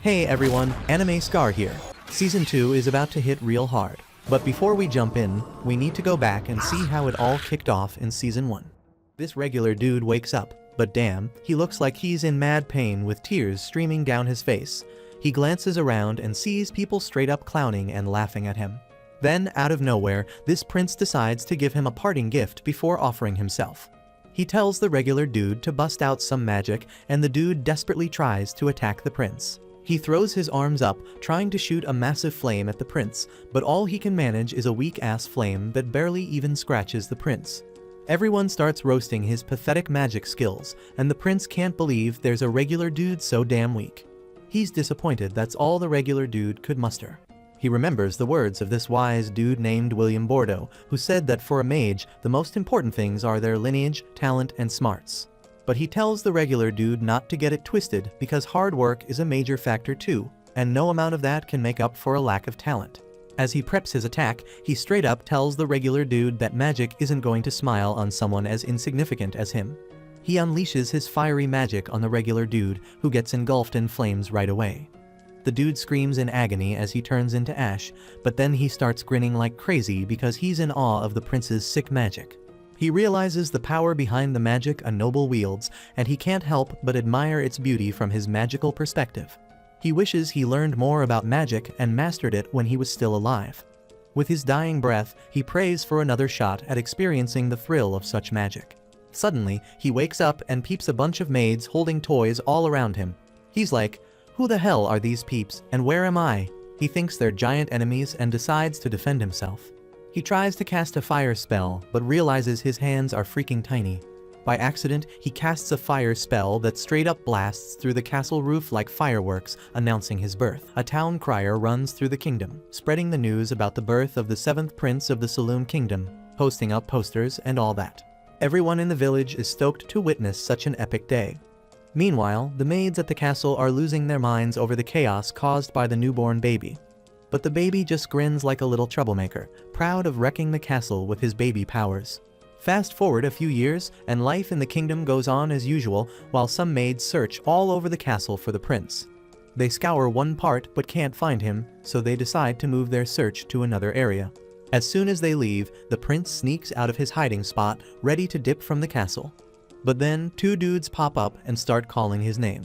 Hey everyone, Anime Scar here. Season 2 is about to hit real hard. But before we jump in, we need to go back and see how it all kicked off in Season 1. This regular dude wakes up, but damn, he looks like he's in mad pain with tears streaming down his face. He glances around and sees people straight up clowning and laughing at him. Then, out of nowhere, this prince decides to give him a parting gift before offering himself. He tells the regular dude to bust out some magic, and the dude desperately tries to attack the prince. He throws his arms up, trying to shoot a massive flame at the prince, but all he can manage is a weak-ass flame that barely even scratches the prince. Everyone starts roasting his pathetic magic skills, and the prince can't believe there's a regular dude so damn weak. He's disappointed that's all the regular dude could muster. He remembers the words of this wise dude named William Bordeaux, who said that for a mage, the most important things are their lineage, talent, and smarts. But he tells the regular dude not to get it twisted because hard work is a major factor too, and no amount of that can make up for a lack of talent. As he preps his attack, he straight up tells the regular dude that magic isn't going to smile on someone as insignificant as him. He unleashes his fiery magic on the regular dude, who gets engulfed in flames right away. The dude screams in agony as he turns into ash, but then he starts grinning like crazy because he's in awe of the prince's sick magic. He realizes the power behind the magic a noble wields, and he can't help but admire its beauty from his magical perspective. He wishes he learned more about magic and mastered it when he was still alive. With his dying breath, he prays for another shot at experiencing the thrill of such magic. Suddenly, he wakes up and peeps a bunch of maids holding toys all around him. He's like, "Who the hell are these peeps, and where am I?" He thinks they're giant enemies and decides to defend himself. He tries to cast a fire spell, but realizes his hands are freaking tiny. By accident, he casts a fire spell that straight up blasts through the castle roof like fireworks, announcing his birth. A town crier runs through the kingdom, spreading the news about the birth of the 7th prince of the Saloon Kingdom, posting up posters and all that. Everyone in the village is stoked to witness such an epic day. Meanwhile, the maids at the castle are losing their minds over the chaos caused by the newborn baby. But the baby just grins like a little troublemaker, proud of wrecking the castle with his baby powers. Fast forward a few years, and life in the kingdom goes on as usual while some maids search all over the castle for the prince. They scour one part but can't find him, so they decide to move their search to another area. As soon as they leave, the prince sneaks out of his hiding spot, ready to dip from the castle. But then, two dudes pop up and start calling his name.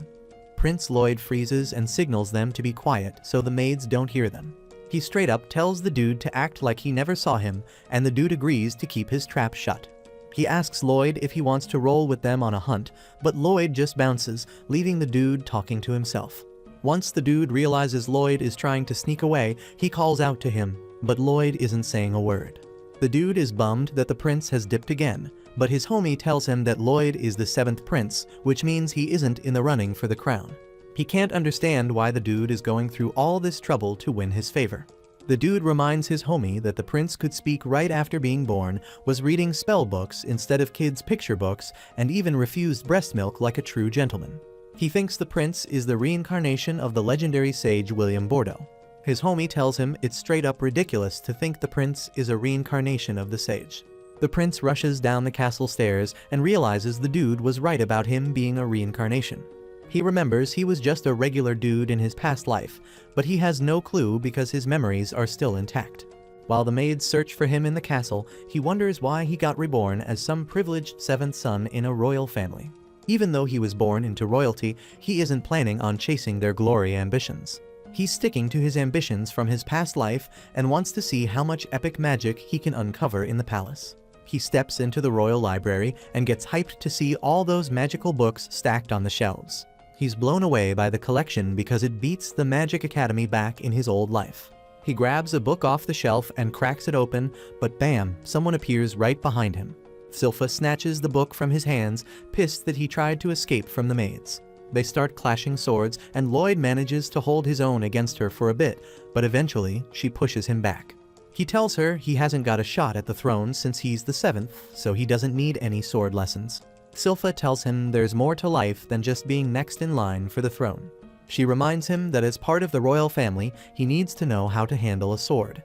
Prince Lloyd freezes and signals them to be quiet so the maids don't hear them. He straight up tells the dude to act like he never saw him, and the dude agrees to keep his trap shut. He asks Lloyd if he wants to roll with them on a hunt, but Lloyd just bounces, leaving the dude talking to himself. Once the dude realizes Lloyd is trying to sneak away, he calls out to him, but Lloyd isn't saying a word. The dude is bummed that the prince has dipped again, but his homie tells him that Lloyd is the 7th prince, which means he isn't in the running for the crown. He can't understand why the dude is going through all this trouble to win his favor. The dude reminds his homie that the prince could speak right after being born, was reading spell books instead of kids' picture books, and even refused breast milk like a true gentleman. He thinks the prince is the reincarnation of the legendary sage William Bordeaux. His homie tells him it's straight up ridiculous to think the prince is a reincarnation of the sage. The prince rushes down the castle stairs and realizes the dude was right about him being a reincarnation. He remembers he was just a regular dude in his past life, but he has no clue because his memories are still intact. While the maids search for him in the castle, he wonders why he got reborn as some privileged 7th son in a royal family. Even though he was born into royalty, he isn't planning on chasing their glory ambitions. He's sticking to his ambitions from his past life and wants to see how much epic magic he can uncover in the palace. He steps into the royal library and gets hyped to see all those magical books stacked on the shelves. He's blown away by the collection because it beats the Magic Academy back in his old life. He grabs a book off the shelf and cracks it open, but bam, someone appears right behind him. Silpha snatches the book from his hands, pissed that he tried to escape from the maids. They start clashing swords, and Lloyd manages to hold his own against her for a bit, but eventually she pushes him back. He tells her he hasn't got a shot at the throne since he's the 7th, so he doesn't need any sword lessons. Silpha tells him there's more to life than just being next in line for the throne. She reminds him that as part of the royal family, he needs to know how to handle a sword.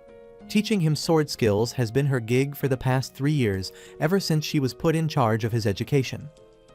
Teaching him sword skills has been her gig for the past 3 years, ever since she was put in charge of his education.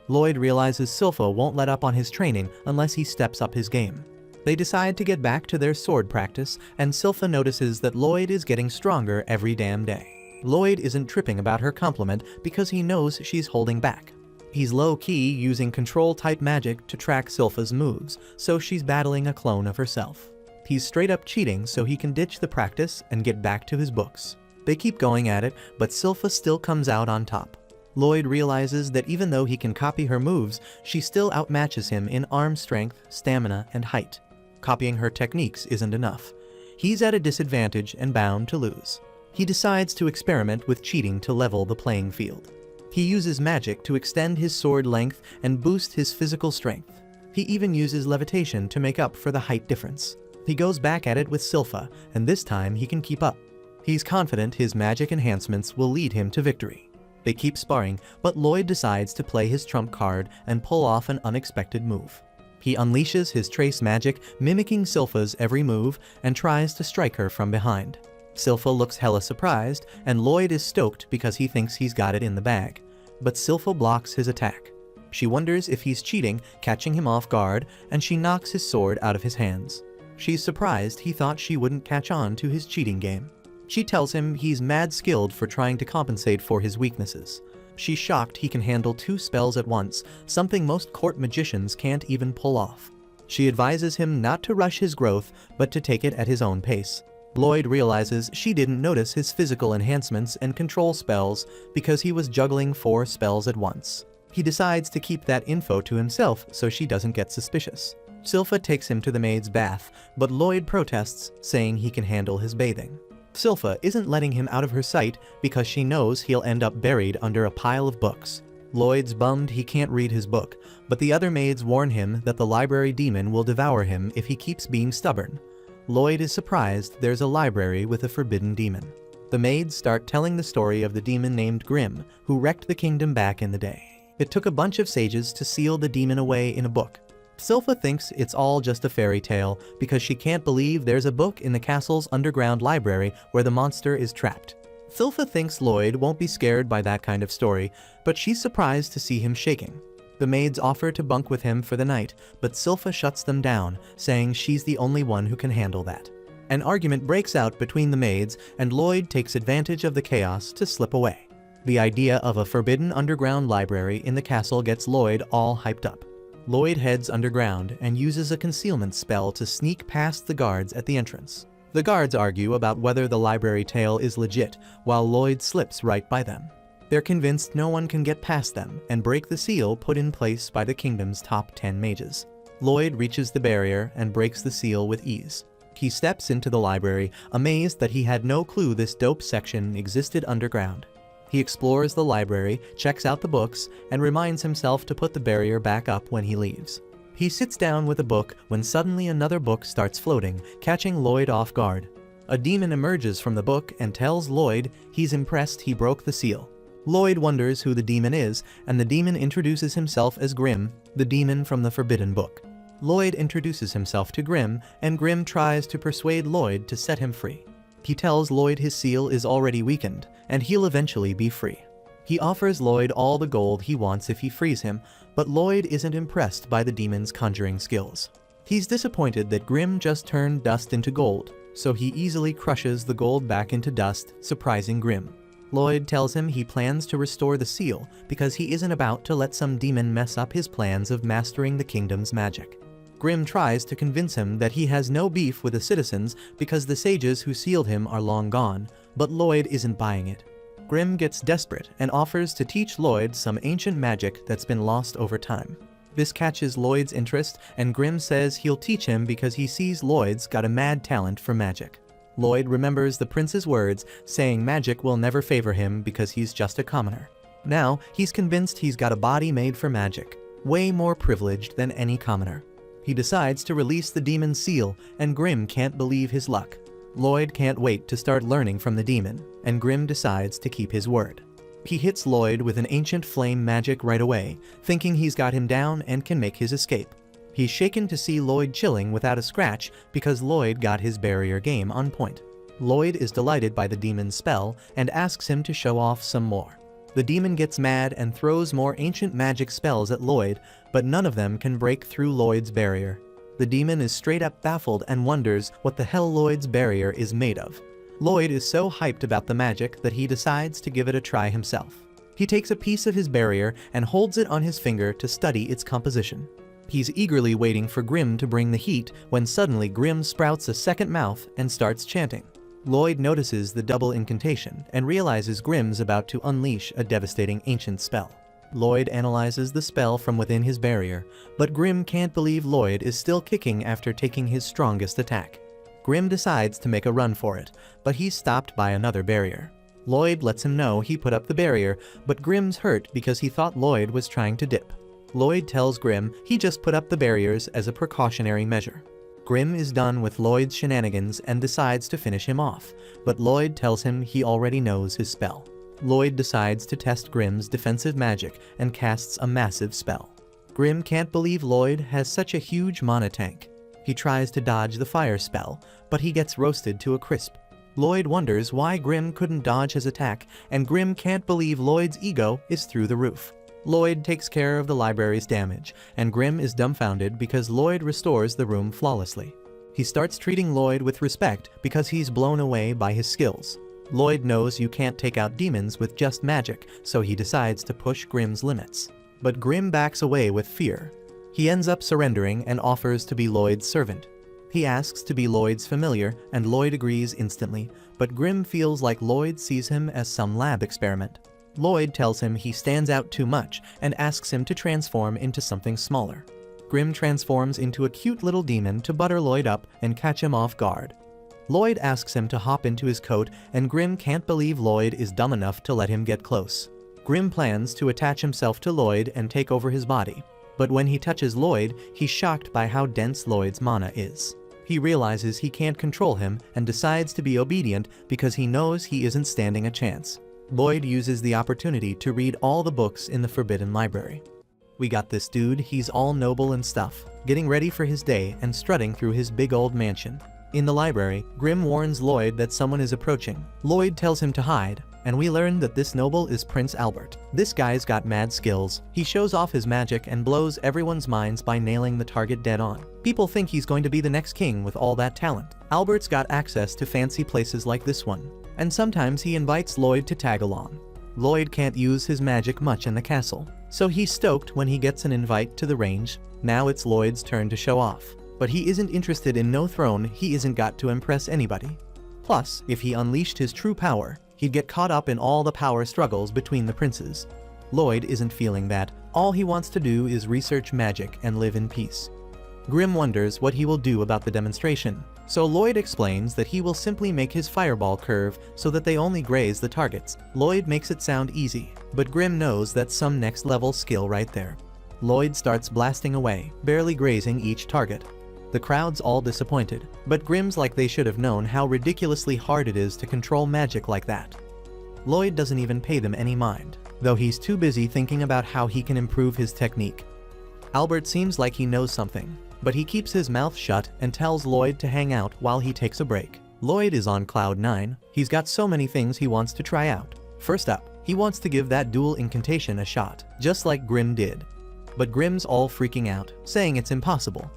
Lloyd realizes Silpha won't let up on his training unless he steps up his game. They decide to get back to their sword practice, and Silpha notices that Lloyd is getting stronger every damn day. Lloyd isn't tripping about her compliment because he knows she's holding back. He's low-key using control-type magic to track Silpha's moves, so she's battling a clone of herself. He's straight up cheating so he can ditch the practice and get back to his books. They keep going at it, but Silpha still comes out on top. Lloyd realizes that even though he can copy her moves, she still outmatches him in arm strength, stamina, and height. Copying her techniques isn't enough. He's at a disadvantage and bound to lose. He decides to experiment with cheating to level the playing field. He uses magic to extend his sword length and boost his physical strength. He even uses levitation to make up for the height difference. He goes back at it with Silpha, and this time he can keep up. He's confident his magic enhancements will lead him to victory. They keep sparring, but Lloyd decides to play his trump card and pull off an unexpected move. He unleashes his trace magic, mimicking Silpha's every move, and tries to strike her from behind. Silpha looks hella surprised, and Lloyd is stoked because he thinks he's got it in the bag. But Silpha blocks his attack. She wonders if he's cheating, catching him off guard, and she knocks his sword out of his hands. She's surprised he thought she wouldn't catch on to his cheating game. She tells him he's mad skilled for trying to compensate for his weaknesses. She's shocked he can handle 2 spells at once, something most court magicians can't even pull off. She advises him not to rush his growth, but to take it at his own pace. Lloyd realizes she didn't notice his physical enhancements and control spells because he was juggling 4 spells at once. He decides to keep that info to himself so she doesn't get suspicious. Silpha takes him to the maid's bath, but Lloyd protests, saying he can handle his bathing. Silpha isn't letting him out of her sight because she knows he'll end up buried under a pile of books. Lloyd's bummed he can't read his book, but the other maids warn him that the library demon will devour him if he keeps being stubborn. Lloyd is surprised there's a library with a forbidden demon. The maids start telling the story of the demon named Grimm, who wrecked the kingdom back in the day. It took a bunch of sages to seal the demon away in a book. Silpha thinks it's all just a fairy tale because she can't believe there's a book in the castle's underground library where the monster is trapped. Silpha thinks Lloyd won't be scared by that kind of story, but she's surprised to see him shaking. The maids offer to bunk with him for the night, but Silpha shuts them down, saying she's the only one who can handle that. An argument breaks out between the maids, and Lloyd takes advantage of the chaos to slip away. The idea of a forbidden underground library in the castle gets Lloyd all hyped up. Lloyd heads underground and uses a concealment spell to sneak past the guards at the entrance. The guards argue about whether the library tale is legit, while Lloyd slips right by them. They're convinced no one can get past them and break the seal put in place by the kingdom's top 10 mages. Lloyd reaches the barrier and breaks the seal with ease. He steps into the library, amazed that he had no clue this dope section existed underground. He explores the library, checks out the books, and reminds himself to put the barrier back up when he leaves. He sits down with a book when suddenly another book starts floating, catching Lloyd off guard. A demon emerges from the book and tells Lloyd he's impressed he broke the seal. Lloyd wonders who the demon is, and the demon introduces himself as Grimm, the demon from the Forbidden Book. Lloyd introduces himself to Grimm, and Grimm tries to persuade Lloyd to set him free. He tells Lloyd his seal is already weakened, and he'll eventually be free. He offers Lloyd all the gold he wants if he frees him, but Lloyd isn't impressed by the demon's conjuring skills. He's disappointed that Grimm just turned dust into gold, so he easily crushes the gold back into dust, surprising Grimm. Lloyd tells him he plans to restore the seal because he isn't about to let some demon mess up his plans of mastering the kingdom's magic. Grimm tries to convince him that he has no beef with the citizens because the sages who sealed him are long gone, but Lloyd isn't buying it. Grimm gets desperate and offers to teach Lloyd some ancient magic that's been lost over time. This catches Lloyd's interest, and Grimm says he'll teach him because he sees Lloyd's got a mad talent for magic. Lloyd remembers the prince's words, saying magic will never favor him because he's just a commoner. Now, he's convinced he's got a body made for magic, way more privileged than any commoner. He decides to release the demon's seal, and Grimm can't believe his luck. Lloyd can't wait to start learning from the demon, and Grimm decides to keep his word. He hits Lloyd with an ancient flame magic right away, thinking he's got him down and can make his escape. He's shaken to see Lloyd chilling without a scratch because Lloyd got his barrier game on point. Lloyd is delighted by the demon's spell and asks him to show off some more. The demon gets mad and throws more ancient magic spells at Lloyd, but none of them can break through Lloyd's barrier. The demon is straight up baffled and wonders what the hell Lloyd's barrier is made of. Lloyd is so hyped about the magic that he decides to give it a try himself. He takes a piece of his barrier and holds it on his finger to study its composition. He's eagerly waiting for Grimm to bring the heat when suddenly Grimm sprouts a second mouth and starts chanting. Lloyd notices the double incantation and realizes Grimm's about to unleash a devastating ancient spell. Lloyd analyzes the spell from within his barrier, but Grimm can't believe Lloyd is still kicking after taking his strongest attack. Grimm decides to make a run for it, but he's stopped by another barrier. Lloyd lets him know he put up the barrier, but Grimm's hurt because he thought Lloyd was trying to dip. Lloyd tells Grimm he just put up the barriers as a precautionary measure. Grimm is done with Lloyd's shenanigans and decides to finish him off, but Lloyd tells him he already knows his spell. Lloyd decides to test Grimm's defensive magic and casts a massive spell. Grimm can't believe Lloyd has such a huge mana tank. He tries to dodge the fire spell, but he gets roasted to a crisp. Lloyd wonders why Grimm couldn't dodge his attack, and Grimm can't believe Lloyd's ego is through the roof. Lloyd takes care of the library's damage, and Grimm is dumbfounded because Lloyd restores the room flawlessly. He starts treating Lloyd with respect because he's blown away by his skills. Lloyd knows you can't take out demons with just magic, so he decides to push Grimm's limits. But Grimm backs away with fear. He ends up surrendering and offers to be Lloyd's servant. He asks to be Lloyd's familiar, and Lloyd agrees instantly, but Grimm feels like Lloyd sees him as some lab experiment. Lloyd tells him he stands out too much and asks him to transform into something smaller. Grimm transforms into a cute little demon to butter Lloyd up and catch him off guard. Lloyd asks him to hop into his coat, and Grimm can't believe Lloyd is dumb enough to let him get close. Grimm plans to attach himself to Lloyd and take over his body, but when he touches Lloyd, he's shocked by how dense Lloyd's mana is. He realizes he can't control him and decides to be obedient because he knows he isn't standing a chance. Lloyd uses the opportunity to read all the books in the Forbidden Library. We got this dude, he's all noble and stuff, getting ready for his day and strutting through his big old mansion. In the library, Grimm warns Lloyd that someone is approaching. Lloyd tells him to hide, and we learn that this noble is Prince Albert. This guy's got mad skills. He shows off his magic and blows everyone's minds by nailing the target dead on. People think he's going to be the next king with all that talent. Albert's got access to fancy places like this one, and sometimes he invites Lloyd to tag along. Lloyd can't use his magic much in the castle, so he's stoked when he gets an invite to the range. Now it's Lloyd's turn to show off. But he isn't interested in no throne, he isn't got to impress anybody. Plus, if he unleashed his true power, he'd get caught up in all the power struggles between the princes. Lloyd isn't feeling that. All he wants to do is research magic and live in peace. Grimm wonders what he will do about the demonstration, so Lloyd explains that he will simply make his fireball curve so that they only graze the targets. Lloyd makes it sound easy, but Grimm knows that's some next level skill right there. Lloyd starts blasting away, barely grazing each target. The crowd's all disappointed, but Grimm's like they should have known how ridiculously hard it is to control magic like that. Lloyd doesn't even pay them any mind, though he's too busy thinking about how he can improve his technique. Albert seems like he knows something, but he keeps his mouth shut and tells Lloyd to hang out while he takes a break. Lloyd is on cloud 9, he's got so many things he wants to try out. First up, he wants to give that dual incantation a shot, just like Grimm did. But Grimm's all freaking out, saying it's impossible.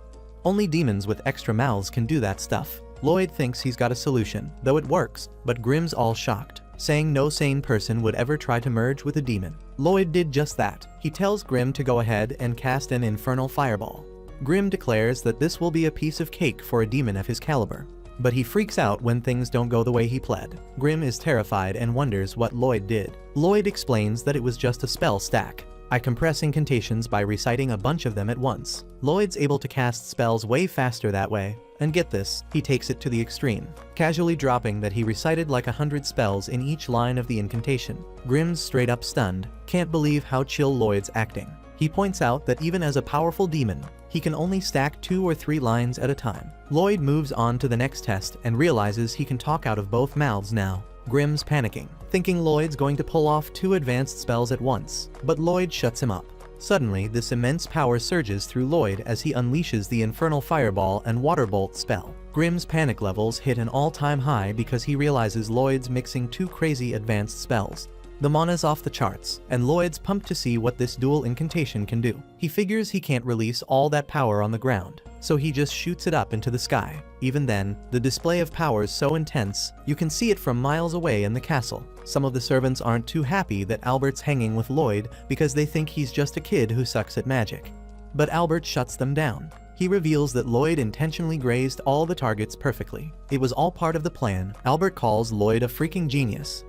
Only demons with extra mouths can do that stuff. Lloyd thinks he's got a solution, though it works, but Grimm's all shocked, saying no sane person would ever try to merge with a demon. Lloyd did just that. He tells Grimm to go ahead and cast an infernal fireball. Grimm declares that this will be a piece of cake for a demon of his caliber, but he freaks out when things don't go the way he planned. Grimm is terrified and wonders what Lloyd did. Lloyd explains that it was just a spell stack. I compress incantations by reciting a bunch of them at once. Lloyd's able to cast spells way faster that way, and get this, he takes it to the extreme, casually dropping that he recited like 100 spells in each line of the incantation. Grimm's straight up stunned, can't believe how chill Lloyd's acting. He points out that even as a powerful demon, he can only stack 2 or 3 lines at a time. Lloyd moves on to the next test and realizes he can talk out of both mouths now. Grimm's panicking, thinking Lloyd's going to pull off 2 advanced spells at once, but Lloyd shuts him up. Suddenly, this immense power surges through Lloyd as he unleashes the Infernal Fireball and Waterbolt spell. Grimm's panic levels hit an all-time high because he realizes Lloyd's mixing 2 crazy advanced spells. The mana's off the charts, and Lloyd's pumped to see what this dual incantation can do. He figures he can't release all that power on the ground, so he just shoots it up into the sky. Even then, the display of power is so intense, you can see it from miles away in the castle. Some of the servants aren't too happy that Albert's hanging with Lloyd because they think he's just a kid who sucks at magic. But Albert shuts them down. He reveals that Lloyd intentionally grazed all the targets perfectly. It was all part of the plan. Albert calls Lloyd a freaking genius.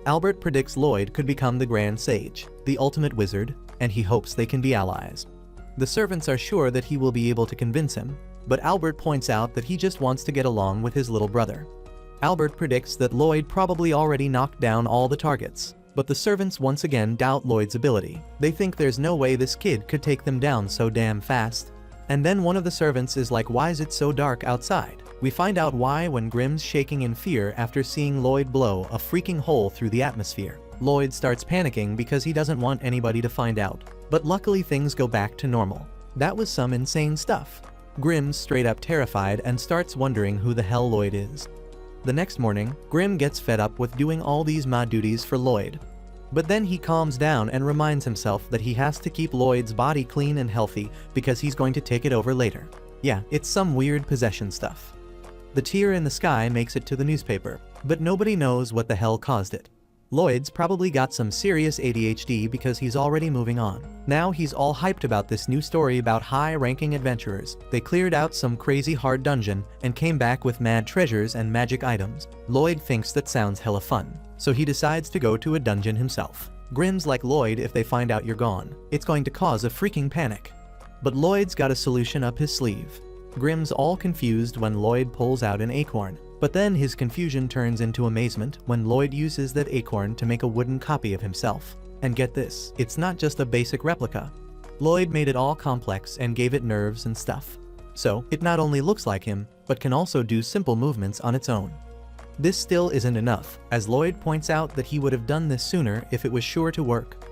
Albert predicts Lloyd could become the Grand Sage, the ultimate wizard, and he hopes they can be allies. The servants are sure that he will be able to convince him, but Albert points out that he just wants to get along with his little brother. Albert predicts that Lloyd probably already knocked down all the targets, but the servants once again doubt Lloyd's ability. They think there's no way this kid could take them down so damn fast. And then one of the servants is like, "Why is it so dark outside?" We find out why when Grimm's shaking in fear after seeing Lloyd blow a freaking hole through the atmosphere. Lloyd starts panicking because he doesn't want anybody to find out, but luckily things go back to normal. That was some insane stuff. Grimm's straight up terrified and starts wondering who the hell Lloyd is. The next morning, Grimm gets fed up with doing all these ma duties for Lloyd. But then he calms down and reminds himself that he has to keep Lloyd's body clean and healthy because he's going to take it over later. Yeah, it's some weird possession stuff. The tear in the sky makes it to the newspaper, but nobody knows what the hell caused it. Lloyd's probably got some serious ADHD because he's already moving on. Now he's all hyped about this new story about high-ranking adventurers. They cleared out some crazy hard dungeon and came back with mad treasures and magic items. Lloyd thinks that sounds hella fun, so he decides to go to a dungeon himself. Grimm's like, "Lloyd, if they find out you're gone, it's going to cause a freaking panic." But Lloyd's got a solution up his sleeve. Grimm's all confused when Lloyd pulls out an acorn. But then his confusion turns into amazement when Lloyd uses that acorn to make a wooden copy of himself. And get this, it's not just a basic replica. Lloyd made it all complex and gave it nerves and stuff. So, it not only looks like him, but can also do simple movements on its own. This still isn't enough, as Lloyd points out that he would have done this sooner if it was sure to work.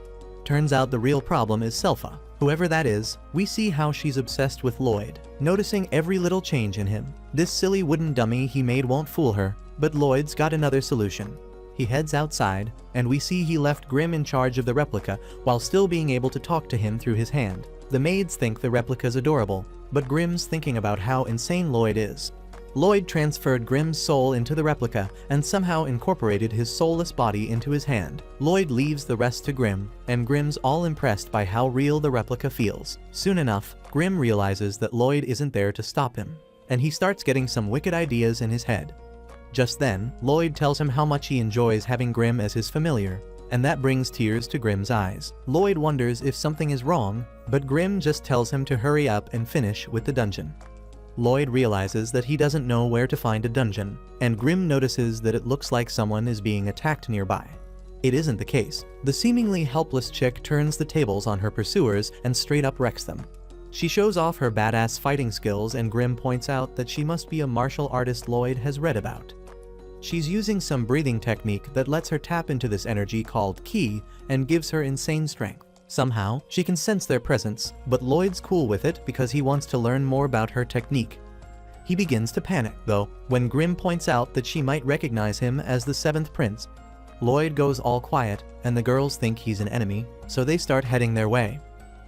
Turns out the real problem is Selpha. Whoever that is, we see how she's obsessed with Lloyd, noticing every little change in him. This silly wooden dummy he made won't fool her, but Lloyd's got another solution. He heads outside, and we see he left Grimm in charge of the replica while still being able to talk to him through his hand. The maids think the replica's adorable, but Grimm's thinking about how insane Lloyd is. Lloyd transferred Grimm's soul into the replica and somehow incorporated his soulless body into his hand. Lloyd leaves the rest to Grimm, and Grimm's all impressed by how real the replica feels. Soon enough, Grimm realizes that Lloyd isn't there to stop him, and he starts getting some wicked ideas in his head. Just then, Lloyd tells him how much he enjoys having Grimm as his familiar, and that brings tears to Grimm's eyes. Lloyd wonders if something is wrong, but Grimm just tells him to hurry up and finish with the dungeon. Lloyd realizes that he doesn't know where to find a dungeon, and Grimm notices that it looks like someone is being attacked nearby. It isn't the case. The seemingly helpless chick turns the tables on her pursuers and straight up wrecks them. She shows off her badass fighting skills, and Grimm points out that she must be a martial artist Lloyd has read about. She's using some breathing technique that lets her tap into this energy called ki and gives her insane strength. Somehow, she can sense their presence, but Lloyd's cool with it because he wants to learn more about her technique. He begins to panic, though, when Grimm points out that she might recognize him as the 7th prince. Lloyd goes all quiet, and the girls think he's an enemy, so they start heading their way.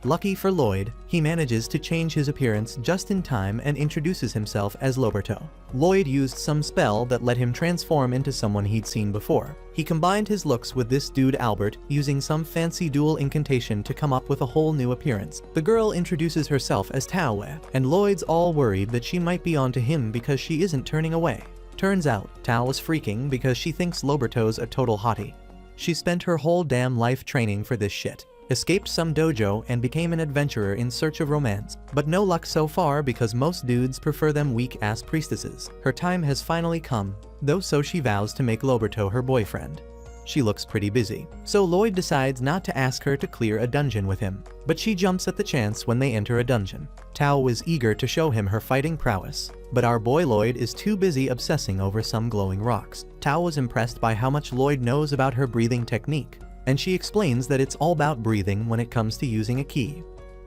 Lucky for Lloyd, he manages to change his appearance just in time and introduces himself as Loberto. Lloyd used some spell that let him transform into someone he'd seen before. He combined his looks with this dude Albert, using some fancy dual incantation to come up with a whole new appearance. The girl introduces herself as Taowe, and Lloyd's all worried that she might be onto him because she isn't turning away. Turns out, Tao is freaking because she thinks Loberto's a total hottie. She spent her whole damn life training for this shit. Escaped some dojo and became an adventurer in search of romance, but no luck so far because most dudes prefer them weak-ass priestesses. Her time has finally come, though, so she vows to make Loberto her boyfriend. She looks pretty busy, so Lloyd decides not to ask her to clear a dungeon with him, but she jumps at the chance when they enter a dungeon. Tao was eager to show him her fighting prowess, but our boy Lloyd is too busy obsessing over some glowing rocks. Tao was impressed by how much Lloyd knows about her breathing technique, and she explains that it's all about breathing when it comes to using a ki.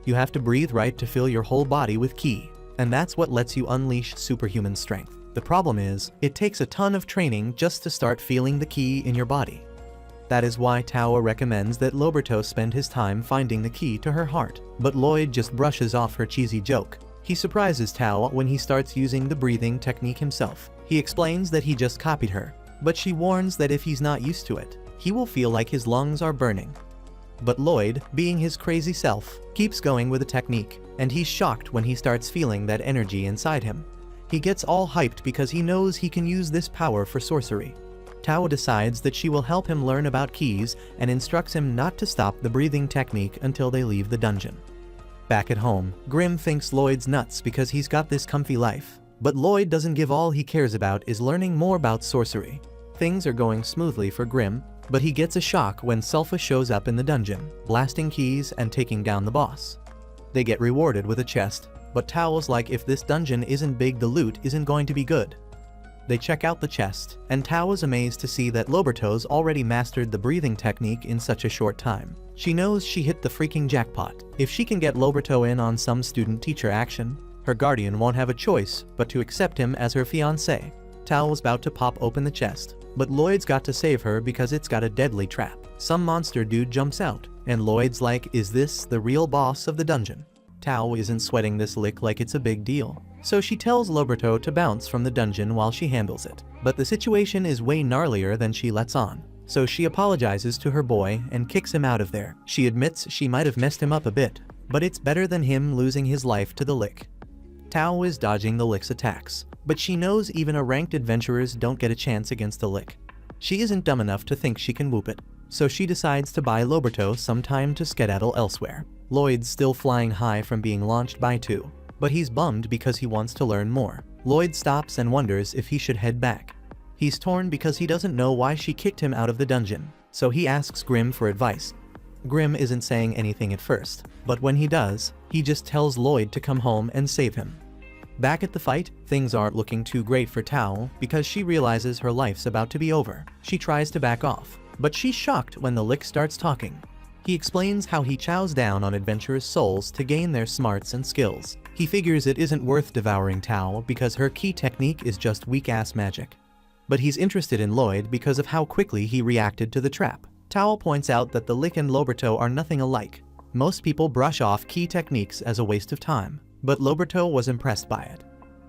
You have to breathe right to fill your whole body with ki, and that's what lets you unleash superhuman strength. The problem is, it takes a ton of training just to start feeling the ki in your body. That is why Tao recommends that Loberto spend his time finding the key to her heart. But Lloyd just brushes off her cheesy joke. He surprises Tao when he starts using the breathing technique himself. He explains that he just copied her, but she warns that if he's not used to it, he will feel like his lungs are burning. But Lloyd, being his crazy self, keeps going with the technique, and he's shocked when he starts feeling that energy inside him. He gets all hyped because he knows he can use this power for sorcery. Tao decides that she will help him learn about keys and instructs him not to stop the breathing technique until they leave the dungeon. Back at home, Grimm thinks Lloyd's nuts because he's got this comfy life. But Lloyd doesn't give all he cares about is learning more about sorcery. Things are going smoothly for Grimm, but he gets a shock when Sulfa shows up in the dungeon, blasting keys and taking down the boss. They get rewarded with a chest, but Tao's like if this dungeon isn't big the loot isn't going to be good. They check out the chest, and Tao is amazed to see that Loberto's already mastered the breathing technique in such a short time. She knows she hit the freaking jackpot. If she can get Loberto in on some student-teacher action, her guardian won't have a choice but to accept him as her fiancé. Tao was about to pop open the chest, but Lloyd's got to save her because it's got a deadly trap. Some monster dude jumps out, and Lloyd's like, is this the real boss of the dungeon? Tao isn't sweating this lick like it's a big deal, so she tells Loberto to bounce from the dungeon while she handles it. But the situation is way gnarlier than she lets on, so she apologizes to her boy and kicks him out of there. She admits she might have messed him up a bit, but it's better than him losing his life to the lick. Tao is dodging the lick's attacks, but she knows even a ranked adventurers don't get a chance against the lick. She isn't dumb enough to think she can whoop it, so she decides to buy Loberto some time to skedaddle elsewhere. Lloyd's still flying high from being launched by two, but he's bummed because he wants to learn more. Lloyd stops and wonders if he should head back. He's torn because he doesn't know why she kicked him out of the dungeon, so he asks Grimm for advice. Grimm isn't saying anything at first, but when he does, he just tells Lloyd to come home and save him. Back at the fight, things aren't looking too great for Tao because she realizes her life's about to be over. She tries to back off, but she's shocked when the lick starts talking. He explains how he chows down on adventurers' souls to gain their smarts and skills. He figures it isn't worth devouring Tao because her key technique is just weak-ass magic. But he's interested in Lloyd because of how quickly he reacted to the trap. Tao points out that the lick and Loberto are nothing alike. Most people brush off key techniques as a waste of time, but Loberto was impressed by it.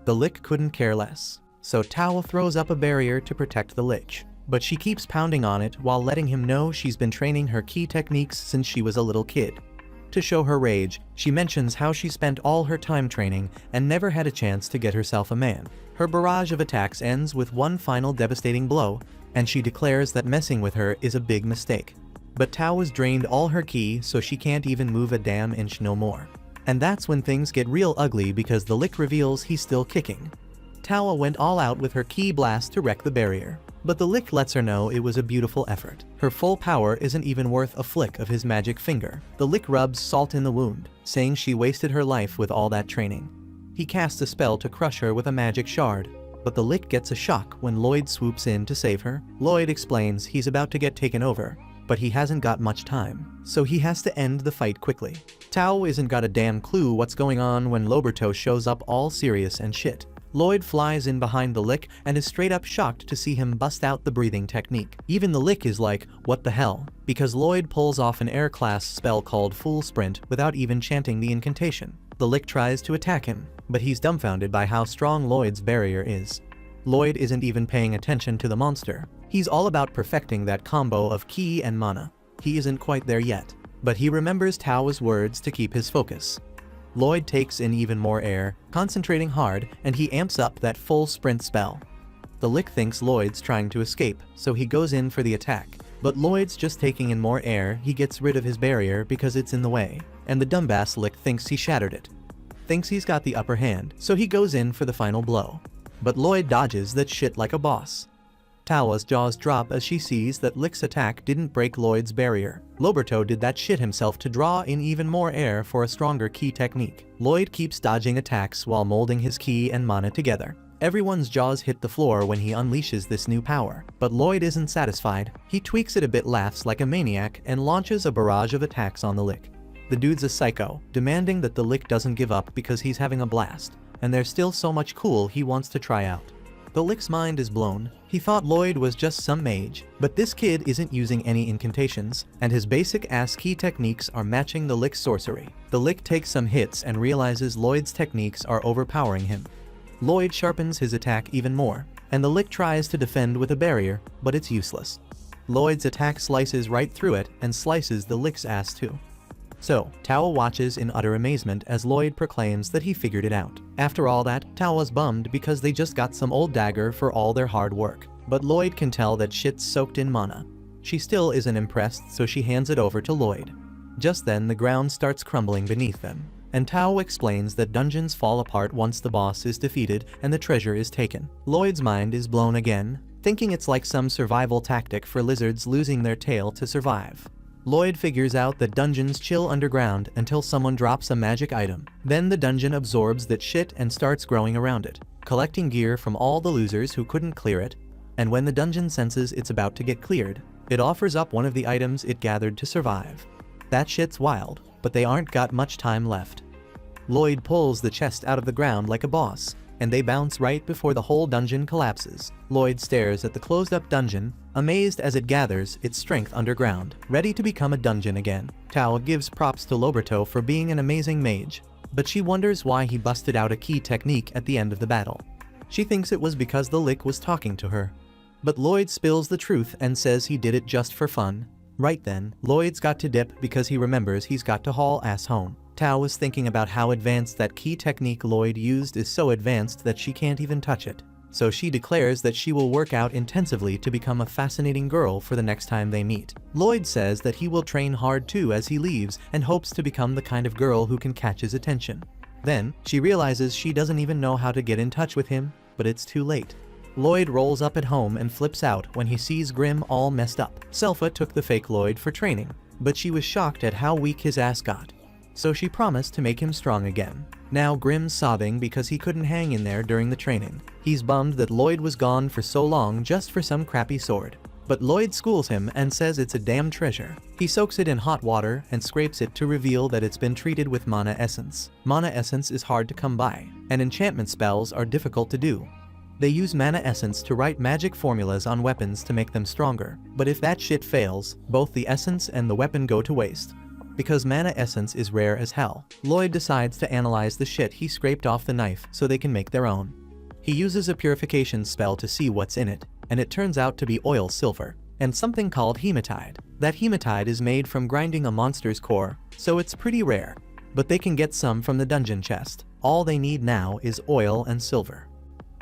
The lick couldn't care less, so Tao throws up a barrier to protect the lich. But she keeps pounding on it while letting him know she's been training her key techniques since she was a little kid. To show her rage, she mentions how she spent all her time training and never had a chance to get herself a man. Her barrage of attacks ends with one final devastating blow, and she declares that messing with her is a big mistake. But Tao has drained all her ki, so she can't even move a damn inch no more. And that's when things get real ugly because the lick reveals he's still kicking. Tao went all out with her ki blast to wreck the barrier, but the lick lets her know it was a beautiful effort. Her full power isn't even worth a flick of his magic finger. The lick rubs salt in the wound, saying she wasted her life with all that training. He casts a spell to crush her with a magic shard, but the lick gets a shock when Lloyd swoops in to save her. Lloyd explains he's about to get taken over, but he hasn't got much time, so he has to end the fight quickly. Tao isn't got a damn clue what's going on when Loberto shows up all serious and shit. Lloyd flies in behind the lick and is straight up shocked to see him bust out the breathing technique. Even the lick is like, what the hell? Because Lloyd pulls off an air class spell called Full Sprint without even chanting the incantation. The lick tries to attack him, but he's dumbfounded by how strong Lloyd's barrier is. Lloyd isn't even paying attention to the monster. He's all about perfecting that combo of ki and mana. He isn't quite there yet, but he remembers Tao's words to keep his focus. Lloyd takes in even more air, concentrating hard, and he amps up that full sprint spell. The lick thinks Lloyd's trying to escape, so he goes in for the attack. But Lloyd's just taking in more air. He gets rid of his barrier because it's in the way, and the dumbass lick thinks he shattered it. Thinks he's got the upper hand, so he goes in for the final blow. But Lloyd dodges that shit like a boss. Tawa's jaws drop as she sees that Lick's attack didn't break Lloyd's barrier. Loberto did that shit himself to draw in even more air for a stronger ki technique. Lloyd keeps dodging attacks while molding his ki and mana together. Everyone's jaws hit the floor when he unleashes this new power, but Lloyd isn't satisfied. He tweaks it a bit, laughs like a maniac, and launches a barrage of attacks on the Lick. The dude's a psycho, demanding that the Lick doesn't give up because he's having a blast, and there's still so much cool he wants to try out. The Lick's mind is blown. He thought Lloyd was just some mage, but this kid isn't using any incantations, and his basic ass key techniques are matching the Lick's sorcery. The Lick takes some hits and realizes Lloyd's techniques are overpowering him. Lloyd sharpens his attack even more, and the Lick tries to defend with a barrier, but it's useless. Lloyd's attack slices right through it and slices the Lick's ass too. So, Tao watches in utter amazement as Lloyd proclaims that he figured it out. After all that, Tao was bummed because they just got some old dagger for all their hard work. But Lloyd can tell that shit's soaked in mana. She still isn't impressed, so she hands it over to Lloyd. Just then the ground starts crumbling beneath them, and Tao explains that dungeons fall apart once the boss is defeated and the treasure is taken. Lloyd's mind is blown again, thinking it's like some survival tactic for lizards losing their tail to survive. Lloyd figures out that dungeons chill underground until someone drops a magic item. Then the dungeon absorbs that shit and starts growing around it, collecting gear from all the losers who couldn't clear it, and when the dungeon senses it's about to get cleared, it offers up one of the items it gathered to survive. That shit's wild, but they aren't got much time left. Lloyd pulls the chest out of the ground like a boss, and they bounce right before the whole dungeon collapses. Lloyd stares at the closed-up dungeon, amazed as it gathers its strength underground, ready to become a dungeon again. Tao gives props to Loberto for being an amazing mage, but she wonders why he busted out a key technique at the end of the battle. She thinks it was because the Lick was talking to her. But Lloyd spills the truth and says he did it just for fun. Right then, Lloyd's got to dip because he remembers he's got to haul ass home. Tao is thinking about how advanced that key technique Lloyd used is, so advanced that she can't even touch it. So she declares that she will work out intensively to become a fascinating girl for the next time they meet. Lloyd says that he will train hard too as he leaves and hopes to become the kind of girl who can catch his attention. Then, she realizes she doesn't even know how to get in touch with him, but it's too late. Lloyd rolls up at home and flips out when he sees Grim all messed up. Selpha took the fake Lloyd for training, but she was shocked at how weak his ass got. So she promised to make him strong again. Now Grim's sobbing because he couldn't hang in there during the training. He's bummed that Lloyd was gone for so long just for some crappy sword. But Lloyd schools him and says it's a damn treasure. He soaks it in hot water and scrapes it to reveal that it's been treated with mana essence. Mana essence is hard to come by, and enchantment spells are difficult to do. They use mana essence to write magic formulas on weapons to make them stronger. But if that shit fails, both the essence and the weapon go to waste. Because mana essence is rare as hell, Lloyd decides to analyze the shit he scraped off the knife so they can make their own. He uses a purification spell to see what's in it, and it turns out to be oil silver, and something called hematite. That hematite is made from grinding a monster's core, so it's pretty rare. But they can get some from the dungeon chest. All they need now is oil and silver.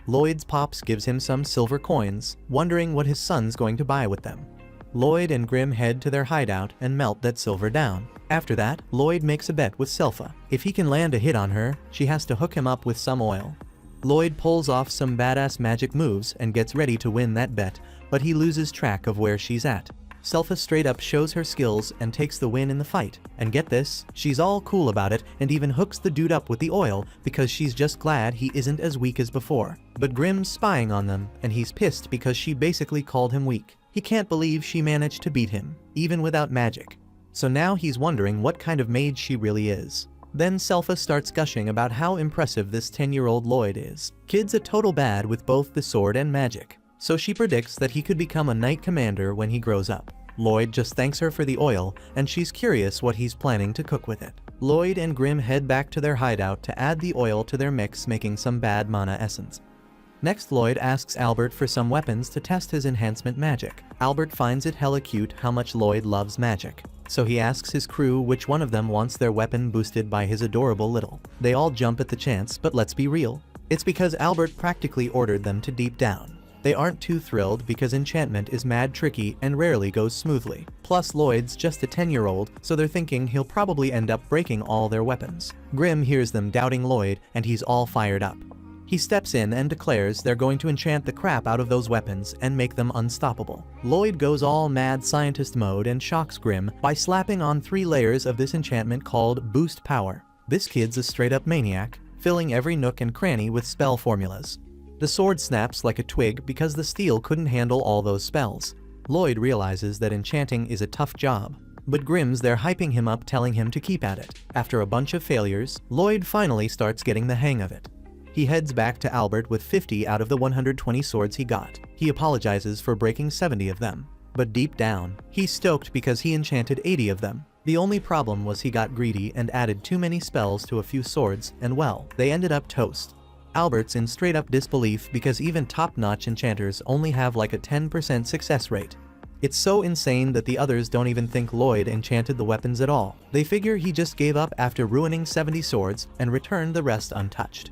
Lloyd's pops gives him some silver coins, wondering what his son's going to buy with them. Lloyd and Grim head to their hideout and melt that silver down. After that, Lloyd makes a bet with Selpha. If he can land a hit on her, she has to hook him up with some oil. Lloyd pulls off some badass magic moves and gets ready to win that bet, but he loses track of where she's at. Selpha straight up shows her skills and takes the win in the fight. And get this, she's all cool about it and even hooks the dude up with the oil because she's just glad he isn't as weak as before. But Grim's spying on them, and he's pissed because she basically called him weak. He can't believe she managed to beat him, even without magic. So now he's wondering what kind of mage she really is. Then Selpha starts gushing about how impressive this 10-year-old Lloyd is. Kid's a total bad with both the sword and magic. So she predicts that he could become a knight commander when he grows up. Lloyd just thanks her for the oil, and she's curious what he's planning to cook with it. Lloyd and Grim head back to their hideout to add the oil to their mix, making some bad mana essence. Next, Lloyd asks Albert for some weapons to test his enhancement magic. Albert finds it hella cute how much Lloyd loves magic. So he asks his crew which one of them wants their weapon boosted by his adorable little. They all jump at the chance, but let's be real. It's because Albert practically ordered them to deep down. They aren't too thrilled because enchantment is mad tricky and rarely goes smoothly. Plus Lloyd's just a 10-year-old, so they're thinking he'll probably end up breaking all their weapons. Grim hears them doubting Lloyd, and he's all fired up. He steps in and declares they're going to enchant the crap out of those weapons and make them unstoppable. Lloyd goes all mad scientist mode and shocks Grim by slapping on 3 layers of this enchantment called Boost Power. This kid's a straight-up maniac, filling every nook and cranny with spell formulas. The sword snaps like a twig because the steel couldn't handle all those spells. Lloyd realizes that enchanting is a tough job, but Grim's there hyping him up, telling him to keep at it. After a bunch of failures, Lloyd finally starts getting the hang of it. He heads back to Albert with 50 out of the 120 swords he got. He apologizes for breaking 70 of them. But deep down, he's stoked because he enchanted 80 of them. The only problem was he got greedy and added too many spells to a few swords, and well, they ended up toast. Albert's in straight up disbelief because even top-notch enchanters only have like a 10% success rate. It's so insane that the others don't even think Lloyd enchanted the weapons at all. They figure he just gave up after ruining 70 swords and returned the rest untouched.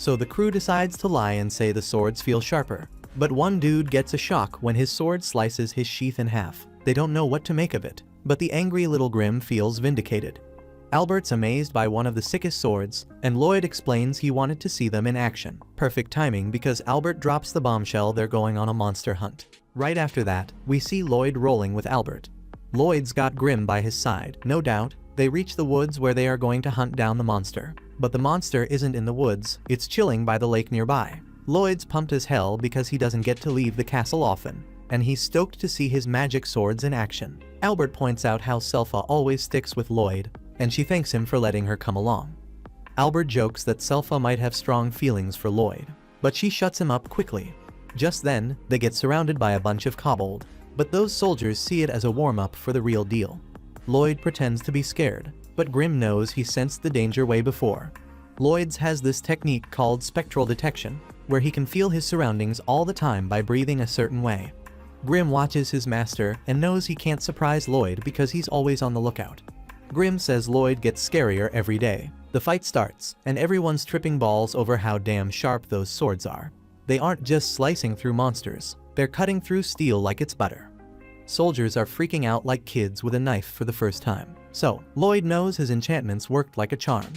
So the crew decides to lie and say the swords feel sharper. But one dude gets a shock when his sword slices his sheath in half. They don't know what to make of it, but the angry little Grimm feels vindicated. Albert's amazed by one of the sickest swords, and Lloyd explains he wanted to see them in action. Perfect timing because Albert drops the bombshell they're going on a monster hunt. Right after that, we see Lloyd rolling with Albert. Lloyd's got Grimm by his side, no doubt. They reach the woods where they are going to hunt down the monster. But the monster isn't in the woods, it's chilling by the lake nearby. Lloyd's pumped as hell because he doesn't get to leave the castle often, and he's stoked to see his magic swords in action. Albert points out how Selpha always sticks with Lloyd, and she thanks him for letting her come along. Albert jokes that Selpha might have strong feelings for Lloyd, but she shuts him up quickly. Just then, they get surrounded by a bunch of kobold, but those soldiers see it as a warm-up for the real deal. Lloyd pretends to be scared, but Grimm knows he sensed the danger way before. Lloyd's has this technique called spectral detection, where he can feel his surroundings all the time by breathing a certain way. Grimm watches his master and knows he can't surprise Lloyd because he's always on the lookout. Grimm says Lloyd gets scarier every day. The fight starts, and everyone's tripping balls over how damn sharp those swords are. They aren't just slicing through monsters, they're cutting through steel like it's butter. Soldiers are freaking out like kids with a knife for the first time. So, Lloyd knows his enchantments worked like a charm.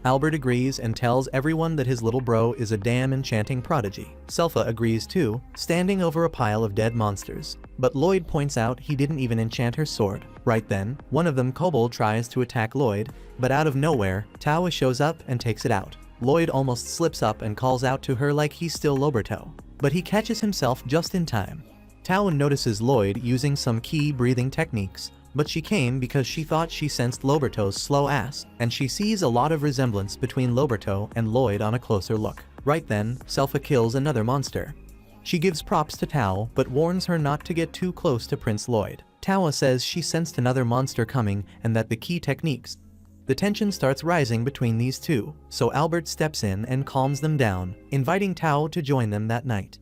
Albert agrees and tells everyone that his little bro is a damn enchanting prodigy. Selpha agrees too, standing over a pile of dead monsters. But Lloyd points out he didn't even enchant her sword. Right then, one of them kobold tries to attack Lloyd, but out of nowhere, Tawa shows up and takes it out. Lloyd almost slips up and calls out to her like he's still Loberto, but he catches himself just in time. Tawa notices Lloyd using some key breathing techniques, but she came because she thought she sensed Loberto's slow ass, and she sees a lot of resemblance between Loberto and Lloyd on a closer look. Right then, Selpha kills another monster. She gives props to Tao, but warns her not to get too close to Prince Lloyd. Tawa says she sensed another monster coming and that the key techniques. The tension starts rising between these two, so Albert steps in and calms them down, inviting Tao to join them that night.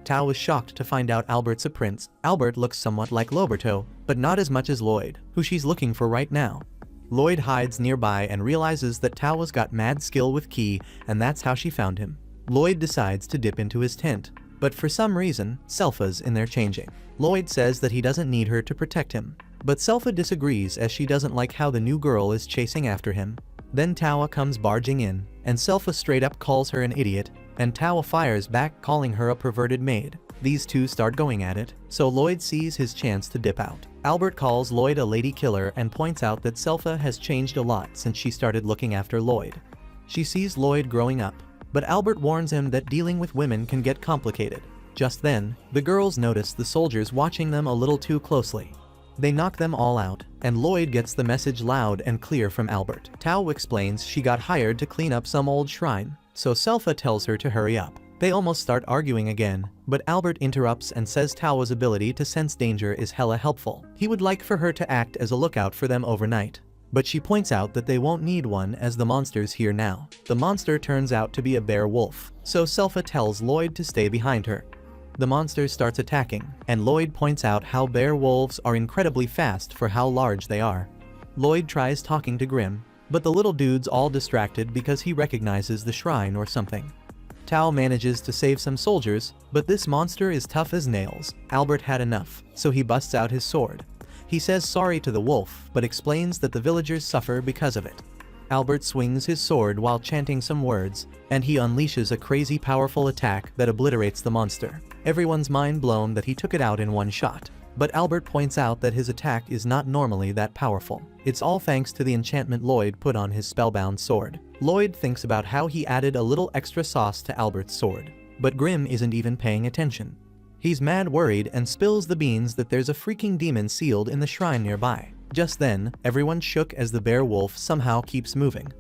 Tao is shocked to find out Albert's a prince. Albert looks somewhat like Loberto, but not as much as Lloyd, who she's looking for right now. Lloyd hides nearby and realizes that Tao's got mad skill with Ki, and that's how she found him. Lloyd decides to dip into his tent, but for some reason, Selpha's in there changing. Lloyd says that he doesn't need her to protect him, but Selpha disagrees as she doesn't like how the new girl is chasing after him. Then Tawa comes barging in, and Selpha straight up calls her an idiot, and Tawa fires back calling her a perverted maid. These two start going at it, so Lloyd sees his chance to dip out. Albert calls Lloyd a lady killer and points out that Selpha has changed a lot since she started looking after Lloyd. She sees Lloyd growing up, but Albert warns him that dealing with women can get complicated. Just then, the girls notice the soldiers watching them a little too closely. They knock them all out, and Lloyd gets the message loud and clear from Albert. Tao explains she got hired to clean up some old shrine, so Selpha tells her to hurry up. They almost start arguing again, but Albert interrupts and says Tawa's ability to sense danger is hella helpful. He would like for her to act as a lookout for them overnight. But she points out that they won't need one as the monster's here now. The monster turns out to be a bear wolf, so Selpha tells Lloyd to stay behind her. The monster starts attacking, and Lloyd points out how bear wolves are incredibly fast for how large they are. Lloyd tries talking to Grimm, but the little dude's all distracted because he recognizes the shrine or something. Tao manages to save some soldiers, but this monster is tough as nails. Albert had enough, so he busts out his sword. He says sorry to the wolf, but explains that the villagers suffer because of it. Albert swings his sword while chanting some words, and he unleashes a crazy powerful attack that obliterates the monster. Everyone's mind blown that he took it out in one shot. But Albert points out that his attack is not normally that powerful. It's all thanks to the enchantment Lloyd put on his spellbound sword. Lloyd thinks about how he added a little extra sauce to Albert's sword. But Grimm isn't even paying attention. He's mad worried and spills the beans that there's a freaking demon sealed in the shrine nearby. Just then, everyone shook as the bear wolf somehow keeps moving.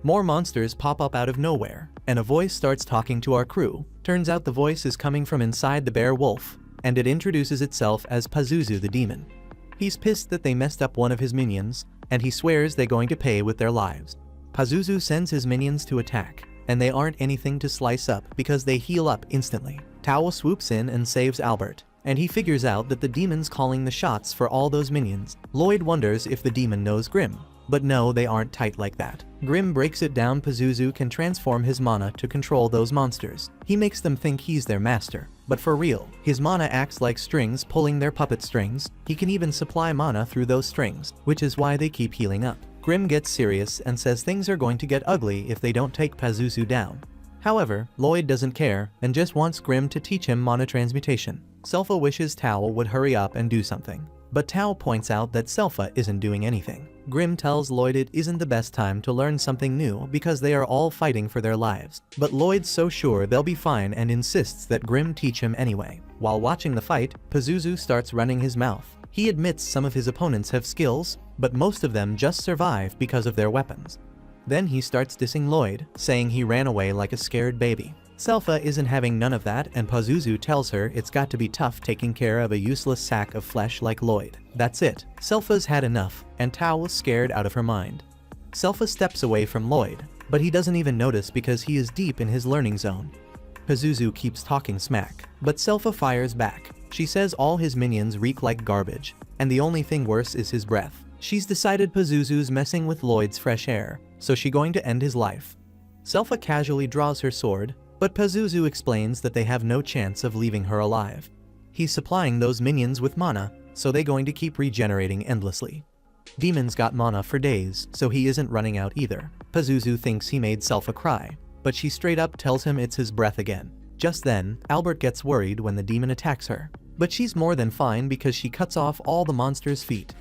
More monsters pop up out of nowhere, and a voice starts talking to our crew. Turns out the voice is coming from inside the bear wolf, and it introduces itself as Pazuzu the demon. He's pissed that they messed up one of his minions, and he swears they're going to pay with their lives. Pazuzu sends his minions to attack, and they aren't anything to slice up because they heal up instantly. Tao swoops in and saves Albert, and he figures out that the demon's calling the shots for all those minions. Lloyd wonders if the demon knows Grim, but no, they aren't tight like that. Grim breaks it down. Pazuzu can transform his mana to control those monsters. He makes them think he's their master, but for real, his mana acts like strings pulling their puppet strings. He can even supply mana through those strings, which is why they keep healing up. Grim gets serious and says things are going to get ugly if they don't take Pazuzu down. However, Lloyd doesn't care and just wants Grim to teach him mana transmutation. Selpha wishes Tao would hurry up and do something, but Tao points out that Selpha isn't doing anything. Grim tells Lloyd it isn't the best time to learn something new because they are all fighting for their lives, but Lloyd's so sure they'll be fine and insists that Grim teach him anyway. While watching the fight, Pazuzu starts running his mouth. He admits some of his opponents have skills, but most of them just survive because of their weapons. Then he starts dissing Lloyd, saying he ran away like a scared baby. Selpha isn't having none of that, and Pazuzu tells her it's got to be tough taking care of a useless sack of flesh like Lloyd. That's it. Selpha's had enough, and Tao was scared out of her mind. Selpha steps away from Lloyd, but he doesn't even notice because he is deep in his learning zone. Pazuzu keeps talking smack, but Selpha fires back. She says all his minions reek like garbage, and the only thing worse is his breath. She's decided Pazuzu's messing with Lloyd's fresh air, so she's going to end his life. Selpha casually draws her sword, but Pazuzu explains that they have no chance of leaving her alive. He's supplying those minions with mana, so they're going to keep regenerating endlessly. Demon's got mana for days, so he isn't running out either. Pazuzu thinks he made Selpha cry, but she straight up tells him it's his breath again. Just then, Albert gets worried when the demon attacks her, but she's more than fine because she cuts off all the monster's feet.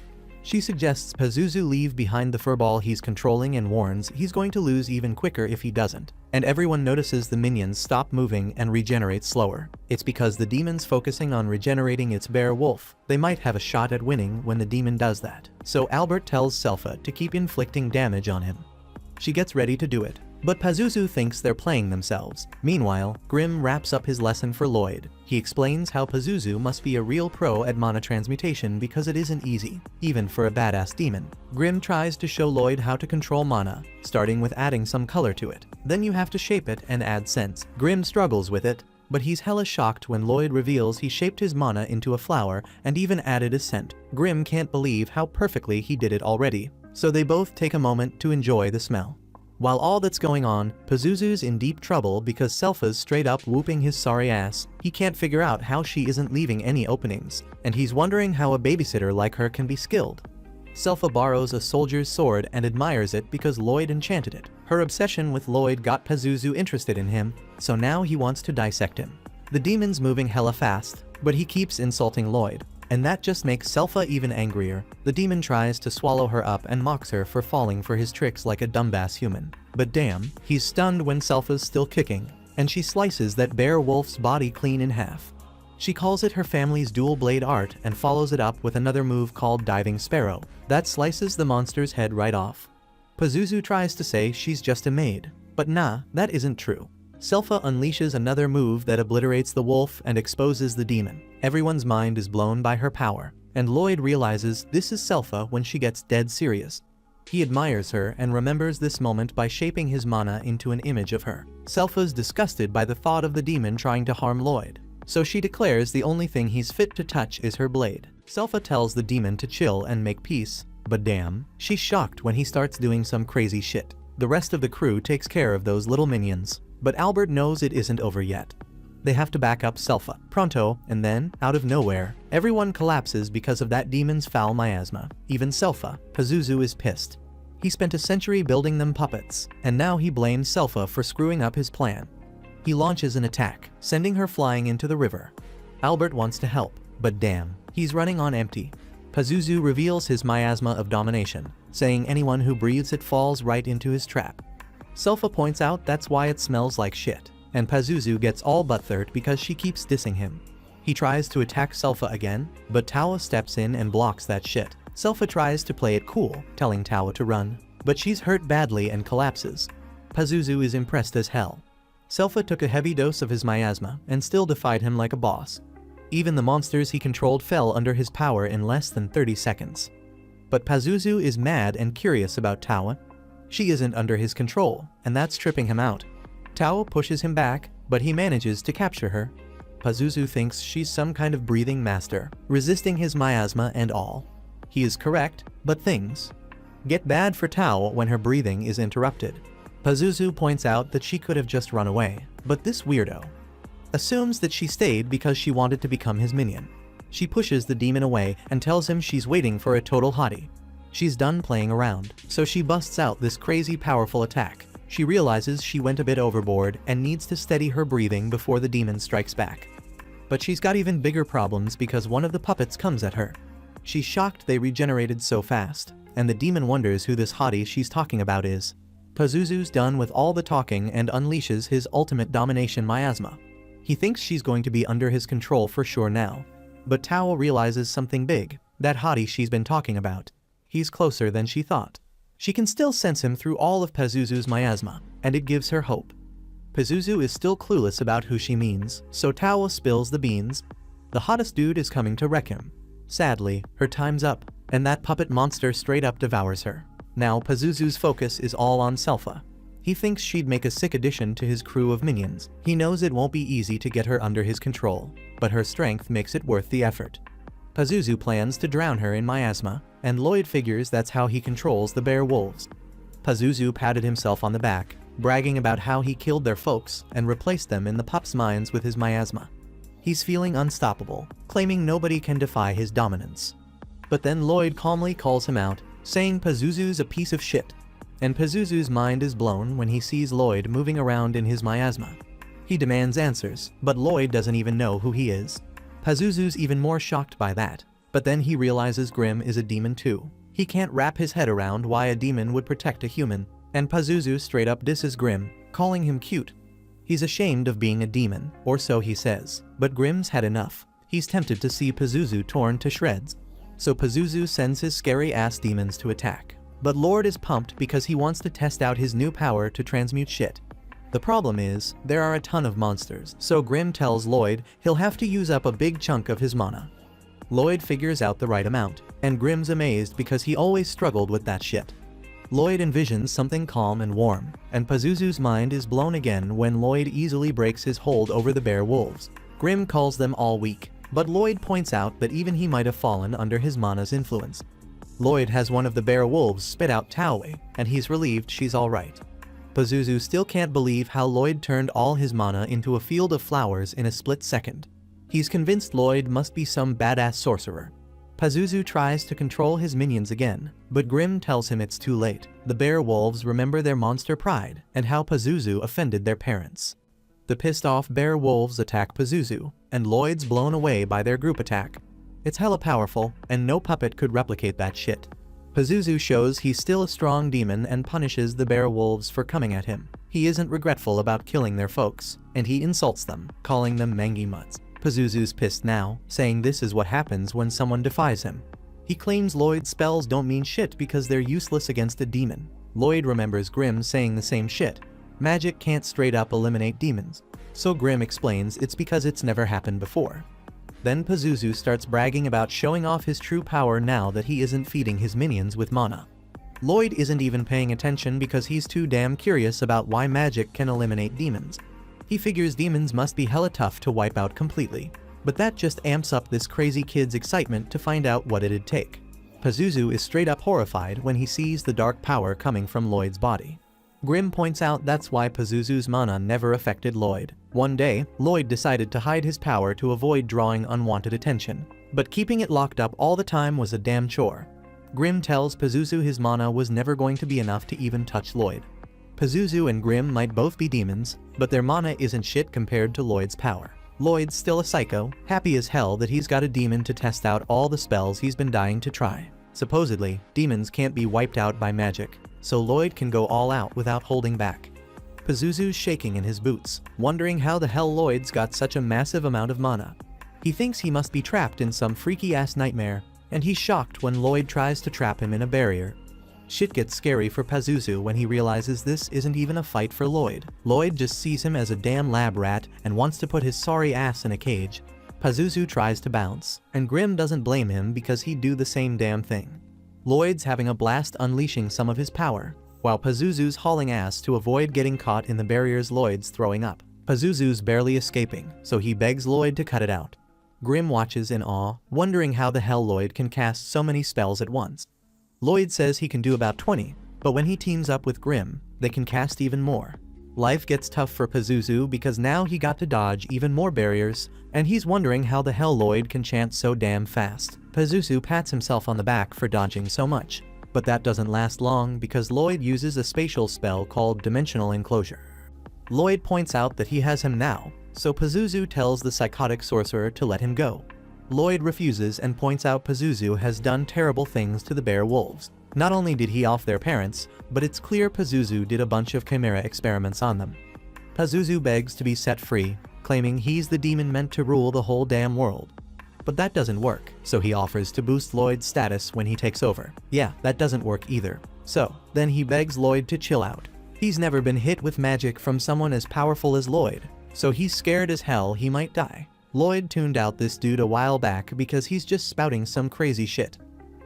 She suggests Pazuzu leave behind the furball he's controlling and warns he's going to lose even quicker if he doesn't. And everyone notices the minions stop moving and regenerate slower. It's because the demon's focusing on regenerating its bear wolf. They might have a shot at winning when the demon does that. So Albert tells Selpha to keep inflicting damage on him. She gets ready to do it, but Pazuzu thinks they're playing themselves. Meanwhile, Grim wraps up his lesson for Lloyd. He explains how Pazuzu must be a real pro at mana transmutation because it isn't easy, even for a badass demon. Grim tries to show Lloyd how to control mana, starting with adding some color to it. Then you have to shape it and add sense. Grim struggles with it, but he's hella shocked when Lloyd reveals he shaped his mana into a flower and even added a scent. Grim can't believe how perfectly he did it already, so they both take a moment to enjoy the smell. While all that's going on, Pazuzu's in deep trouble because Selpha's straight up whooping his sorry ass. He can't figure out how she isn't leaving any openings, and he's wondering how a babysitter like her can be skilled. Selpha borrows a soldier's sword and admires it because Lloyd enchanted it. Her obsession with Lloyd got Pazuzu interested in him, so now he wants to dissect him. The demon's moving hella fast, but he keeps insulting Lloyd, and that just makes Selpha even angrier. The demon tries to swallow her up and mocks her for falling for his tricks like a dumbass human. But damn, he's stunned when Selpha's still kicking, and she slices that bear wolf's body clean in half. She calls it her family's dual blade art and follows it up with another move called Diving Sparrow. That slices the monster's head right off. Pazuzu tries to say she's just a maid, but nah, that isn't true. Selpha unleashes another move that obliterates the wolf and exposes the demon. Everyone's mind is blown by her power, and Lloyd realizes this is Selpha when she gets dead serious. He admires her and remembers this moment by shaping his mana into an image of her. Selpha's disgusted by the thought of the demon trying to harm Lloyd, so she declares the only thing he's fit to touch is her blade. Selpha tells the demon to chill and make peace, but damn, she's shocked when he starts doing some crazy shit. The rest of the crew takes care of those little minions, but Albert knows it isn't over yet. They have to back up Selpha pronto, and then, out of nowhere, everyone collapses because of that demon's foul miasma. Even Selpha. Pazuzu is pissed. He spent a century building them puppets, and now he blames Selpha for screwing up his plan. He launches an attack, sending her flying into the river. Albert wants to help, but damn, he's running on empty. Pazuzu reveals his miasma of domination, saying anyone who breathes it falls right into his trap. Selpha points out that's why it smells like shit, and Pazuzu gets all butthurt because she keeps dissing him. He tries to attack Selpha again, but Tawa steps in and blocks that shit. Selpha tries to play it cool, telling Tawa to run, but she's hurt badly and collapses. Pazuzu is impressed as hell. Selpha took a heavy dose of his miasma and still defied him like a boss. Even the monsters he controlled fell under his power in less than 30 seconds. But Pazuzu is mad and curious about Tawa. She isn't under his control, and that's tripping him out. Tawa pushes him back, but he manages to capture her. Pazuzu thinks she's some kind of breathing master, resisting his miasma and all. He is correct, but things get bad for Tawa when her breathing is interrupted. Pazuzu points out that she could have just run away, but this weirdo assumes that she stayed because she wanted to become his minion. She pushes the demon away and tells him she's waiting for a total hottie. She's done playing around, so she busts out this crazy powerful attack. She realizes she went a bit overboard and needs to steady her breathing before the demon strikes back. But she's got even bigger problems because one of the puppets comes at her. She's shocked they regenerated so fast, and the demon wonders who this hottie she's talking about is. Pazuzu's done with all the talking and unleashes his ultimate domination miasma. He thinks she's going to be under his control for sure now. But Tawa realizes something big, that hottie she's been talking about. He's closer than she thought. She can still sense him through all of Pazuzu's miasma, and it gives her hope. Pazuzu is still clueless about who she means, so Tawa spills the beans. The hottest dude is coming to wreck him. Sadly, her time's up, and that puppet monster straight up devours her. Now Pazuzu's focus is all on Selpha. He thinks she'd make a sick addition to his crew of minions. He knows it won't be easy to get her under his control, but her strength makes it worth the effort. Pazuzu plans to drown her in miasma, and Lloyd figures that's how he controls the bear wolves. Pazuzu patted himself on the back, bragging about how he killed their folks and replaced them in the pups' minds with his miasma. He's feeling unstoppable, claiming nobody can defy his dominance. But then Lloyd calmly calls him out, saying Pazuzu's a piece of shit. And Pazuzu's mind is blown when he sees Lloyd moving around in his miasma. He demands answers, but Lloyd doesn't even know who he is. Pazuzu's even more shocked by that, but then he realizes Grimm is a demon too. He can't wrap his head around why a demon would protect a human, and Pazuzu straight up disses Grimm, calling him cute. He's ashamed of being a demon, or so he says, but Grimm's had enough. He's tempted to see Pazuzu torn to shreds. So Pazuzu sends his scary-ass demons to attack. But Lord is pumped because he wants to test out his new power to transmute shit. The problem is, there are a ton of monsters, so Grimm tells Lloyd he'll have to use up a big chunk of his mana. Lloyd figures out the right amount, and Grimm's amazed because he always struggled with that shit. Lloyd envisions something calm and warm, and Pazuzu's mind is blown again when Lloyd easily breaks his hold over the bear wolves. Grimm calls them all weak, but Lloyd points out that even he might have fallen under his mana's influence. Lloyd has one of the bear wolves spit out Taoe, and he's relieved she's alright. Pazuzu still can't believe how Lloyd turned all his mana into a field of flowers in a split second. He's convinced Lloyd must be some badass sorcerer. Pazuzu tries to control his minions again, but Grimm tells him it's too late. The bear wolves remember their monster pride, and how Pazuzu offended their parents. The pissed off bear wolves attack Pazuzu, and Lloyd's blown away by their group attack. It's hella powerful, and no puppet could replicate that shit. Pazuzu shows he's still a strong demon and punishes the bear wolves for coming at him. He isn't regretful about killing their folks, and he insults them, calling them mangy mutts. Pazuzu's pissed now, saying this is what happens when someone defies him. He claims Lloyd's spells don't mean shit because they're useless against a demon. Lloyd remembers Grimm saying the same shit. Magic can't straight up eliminate demons. So Grimm explains it's because it's never happened before. Then Pazuzu starts bragging about showing off his true power now that he isn't feeding his minions with mana. Lloyd isn't even paying attention because he's too damn curious about why magic can eliminate demons. He figures demons must be hella tough to wipe out completely, but that just amps up this crazy kid's excitement to find out what it'd take. Pazuzu is straight up horrified when he sees the dark power coming from Lloyd's body. Grimm points out that's why Pazuzu's mana never affected Lloyd. One day, Lloyd decided to hide his power to avoid drawing unwanted attention, but keeping it locked up all the time was a damn chore. Grimm tells Pazuzu his mana was never going to be enough to even touch Lloyd. Pazuzu and Grimm might both be demons, but their mana isn't shit compared to Lloyd's power. Lloyd's still a psycho, happy as hell that he's got a demon to test out all the spells he's been dying to try. Supposedly, demons can't be wiped out by magic, so Lloyd can go all out without holding back. Pazuzu's shaking in his boots, wondering how the hell Lloyd's got such a massive amount of mana. He thinks he must be trapped in some freaky-ass nightmare, and he's shocked when Lloyd tries to trap him in a barrier. Shit gets scary for Pazuzu when he realizes this isn't even a fight for Lloyd. Lloyd just sees him as a damn lab rat and wants to put his sorry ass in a cage. Pazuzu tries to bounce, and Grimm doesn't blame him because he'd do the same damn thing. Lloyd's having a blast unleashing some of his power, while Pazuzu's hauling ass to avoid getting caught in the barriers. Lloyd's throwing up. Pazuzu's barely escaping, so he begs Lloyd to cut it out. Grimm watches in awe, wondering how the hell Lloyd can cast so many spells at once. Lloyd says he can do about 20, but when he teams up with Grimm, they can cast even more. Life gets tough for Pazuzu because now he got to dodge even more barriers, and he's wondering how the hell Lloyd can chant so damn fast. Pazuzu pats himself on the back for dodging so much, but that doesn't last long because Lloyd uses a spatial spell called Dimensional Enclosure. Lloyd points out that he has him now, so Pazuzu tells the psychotic sorcerer to let him go. Lloyd refuses and points out Pazuzu has done terrible things to the bear wolves. Not only did he off their parents, but it's clear Pazuzu did a bunch of chimera experiments on them. Pazuzu begs to be set free, claiming he's the demon meant to rule the whole damn world. But that doesn't work, so he offers to boost Lloyd's status when he takes over. Yeah, that doesn't work either. So, then he begs Lloyd to chill out. He's never been hit with magic from someone as powerful as Lloyd, so he's scared as hell he might die. Lloyd tuned out this dude a while back because he's just spouting some crazy shit.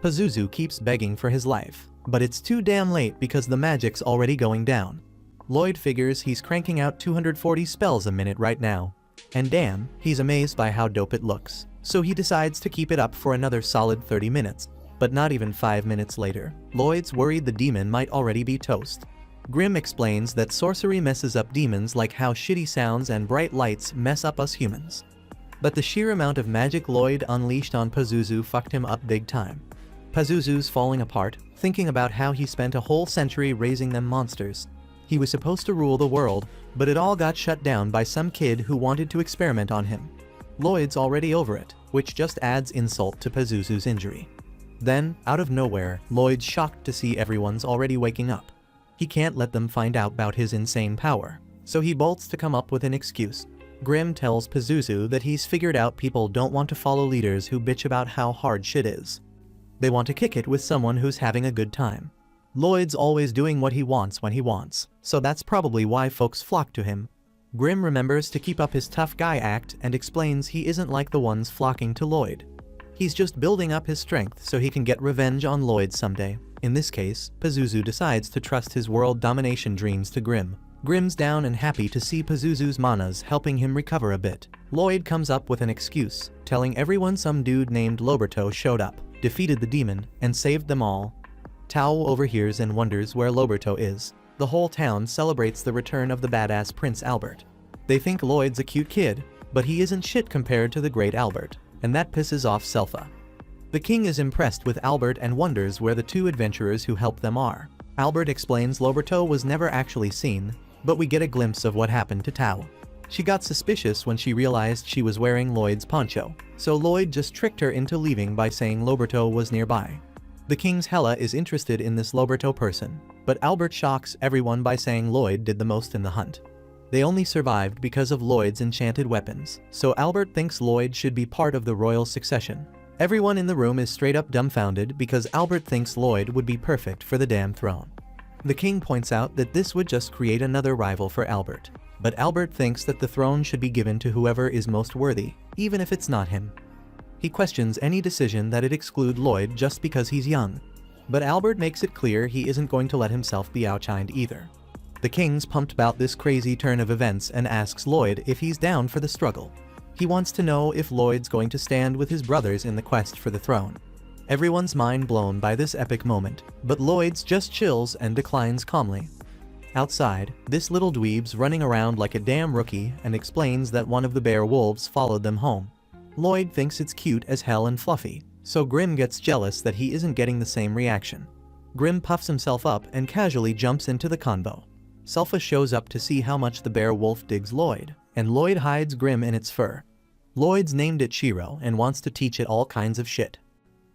Pazuzu keeps begging for his life, but it's too damn late because the magic's already going down. Lloyd figures he's cranking out 240 spells a minute right now, and damn, he's amazed by how dope it looks, so he decides to keep it up for another solid 30 minutes. But not even 5 minutes later, Lloyd's worried the demon might already be toast. Grimm explains that sorcery messes up demons like how shitty sounds and bright lights mess up us humans. But the sheer amount of magic Lloyd unleashed on Pazuzu fucked him up big time. Pazuzu's falling apart, thinking about how he spent a whole century raising them monsters. He was supposed to rule the world, but it all got shut down by some kid who wanted to experiment on him. Lloyd's already over it, which just adds insult to Pazuzu's injury. Then, out of nowhere, Lloyd's shocked to see everyone's already waking up. He can't let them find out about his insane power, so he bolts to come up with an excuse. Grimm tells Pazuzu that he's figured out people don't want to follow leaders who bitch about how hard shit is. They want to kick it with someone who's having a good time. Lloyd's always doing what he wants when he wants, so that's probably why folks flock to him. Grimm remembers to keep up his tough guy act and explains he isn't like the ones flocking to Lloyd. He's just building up his strength so he can get revenge on Lloyd someday. In this case, Pazuzu decides to trust his world domination dreams to Grimm. Grimm's down and happy to see Pazuzu's manas helping him recover a bit. Lloyd comes up with an excuse, telling everyone some dude named Loberto showed up, defeated the demon, and saved them all. Tao overhears and wonders where Loberto is. The whole town celebrates the return of the badass Prince Albert. They think Lloyd's a cute kid, but he isn't shit compared to the great Albert, and that pisses off Selpha. The king is impressed with Albert and wonders where the two adventurers who helped them are. Albert explains Loberto was never actually seen, but we get a glimpse of what happened to Tao. She got suspicious when she realized she was wearing Lloyd's poncho, so Lloyd just tricked her into leaving by saying Loberto was nearby. The king's Hela is interested in this Loberto person, but Albert shocks everyone by saying Lloyd did the most in the hunt. They only survived because of Lloyd's enchanted weapons, so Albert thinks Lloyd should be part of the royal succession. Everyone in the room is straight up dumbfounded because Albert thinks Lloyd would be perfect for the damn throne. The king points out that this would just create another rival for Albert, but Albert thinks that the throne should be given to whoever is most worthy, even if it's not him. He questions any decision that it exclude Lloyd just because he's young, but Albert makes it clear he isn't going to let himself be outshined either. The king's pumped about this crazy turn of events and asks Lloyd if he's down for the struggle. He wants to know if Lloyd's going to stand with his brothers in the quest for the throne. Everyone's mind blown by this epic moment, but Lloyd's just chills and declines calmly. Outside, this little dweeb's running around like a damn rookie and explains that one of the bear wolves followed them home. Lloyd thinks it's cute as hell and fluffy, so Grimm gets jealous that he isn't getting the same reaction. Grimm puffs himself up and casually jumps into the convo. Selpha shows up to see how much the bear wolf digs Lloyd, and Lloyd hides Grimm in its fur. Lloyd's named it Shiro and wants to teach it all kinds of shit.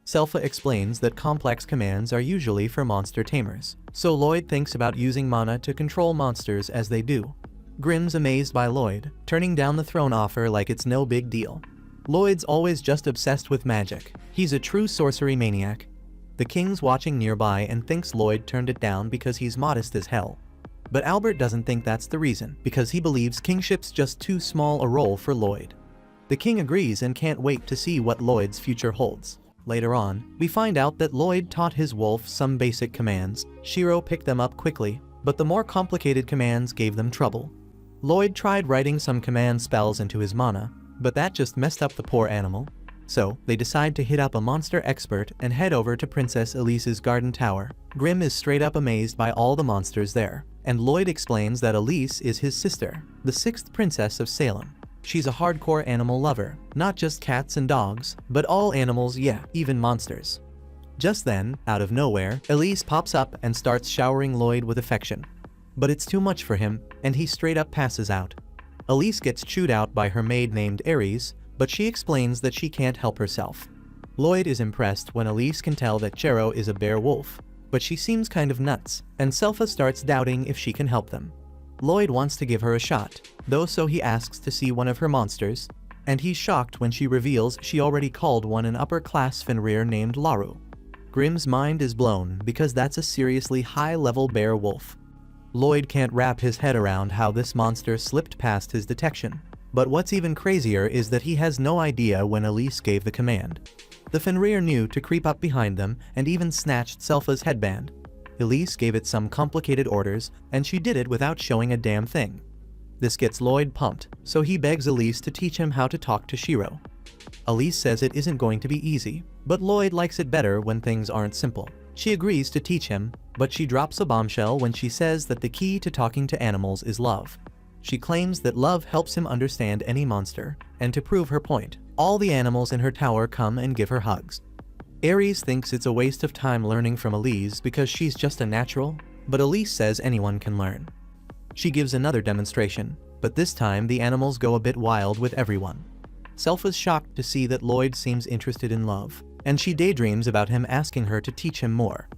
Selpha explains that complex commands are usually for monster tamers, so Lloyd thinks about using mana to control monsters as they do. Grimm's amazed by Lloyd, turning down the throne offer like it's no big deal. Lloyd's always just obsessed with magic. He's a true sorcery maniac. The king's watching nearby and thinks Lloyd turned it down because he's modest as hell. But Albert doesn't think that's the reason, because he believes kingship's just too small a role for Lloyd. The king agrees and can't wait to see what Lloyd's future holds. Later on, we find out that Lloyd taught his wolf some basic commands. Shiro picked them up quickly, but the more complicated commands gave them trouble. Lloyd tried writing some command spells into his mana, but that just messed up the poor animal. So, they decide to hit up a monster expert and head over to Princess Elise's garden tower. Grimm is straight up amazed by all the monsters there, and Lloyd explains that Elise is his sister, the 6th princess of Salem. She's a hardcore animal lover, not just cats and dogs, but all animals, yeah, even monsters. Just then, out of nowhere, Elise pops up and starts showering Lloyd with affection. But it's too much for him, and he straight up passes out. Elise gets chewed out by her maid named Ares, but she explains that she can't help herself. Lloyd is impressed when Elise can tell that Chero is a bear wolf, but she seems kind of nuts, and Selpha starts doubting if she can help them. Lloyd wants to give her a shot, though, so he asks to see one of her monsters, and he's shocked when she reveals she already called one an upper-class Fenrir named Laru. Grimm's mind is blown because that's a seriously high-level bear wolf. Lloyd can't wrap his head around how this monster slipped past his detection. But what's even crazier is that he has no idea when Elise gave the command. The Fenrir knew to creep up behind them and even snatched Selpha's headband. Elise gave it some complicated orders, and she did it without showing a damn thing. This gets Lloyd pumped, so he begs Elise to teach him how to talk to Shiro. Elise says it isn't going to be easy, but Lloyd likes it better when things aren't simple. She agrees to teach him, but she drops a bombshell when she says that the key to talking to animals is love. She claims that love helps him understand any monster, and to prove her point, all the animals in her tower come and give her hugs. Ares thinks it's a waste of time learning from Elise because she's just a natural, but Elise says anyone can learn. She gives another demonstration, but this time the animals go a bit wild with everyone. Selpha's shocked to see that Lloyd seems interested in love, and she daydreams about him asking her to teach him more.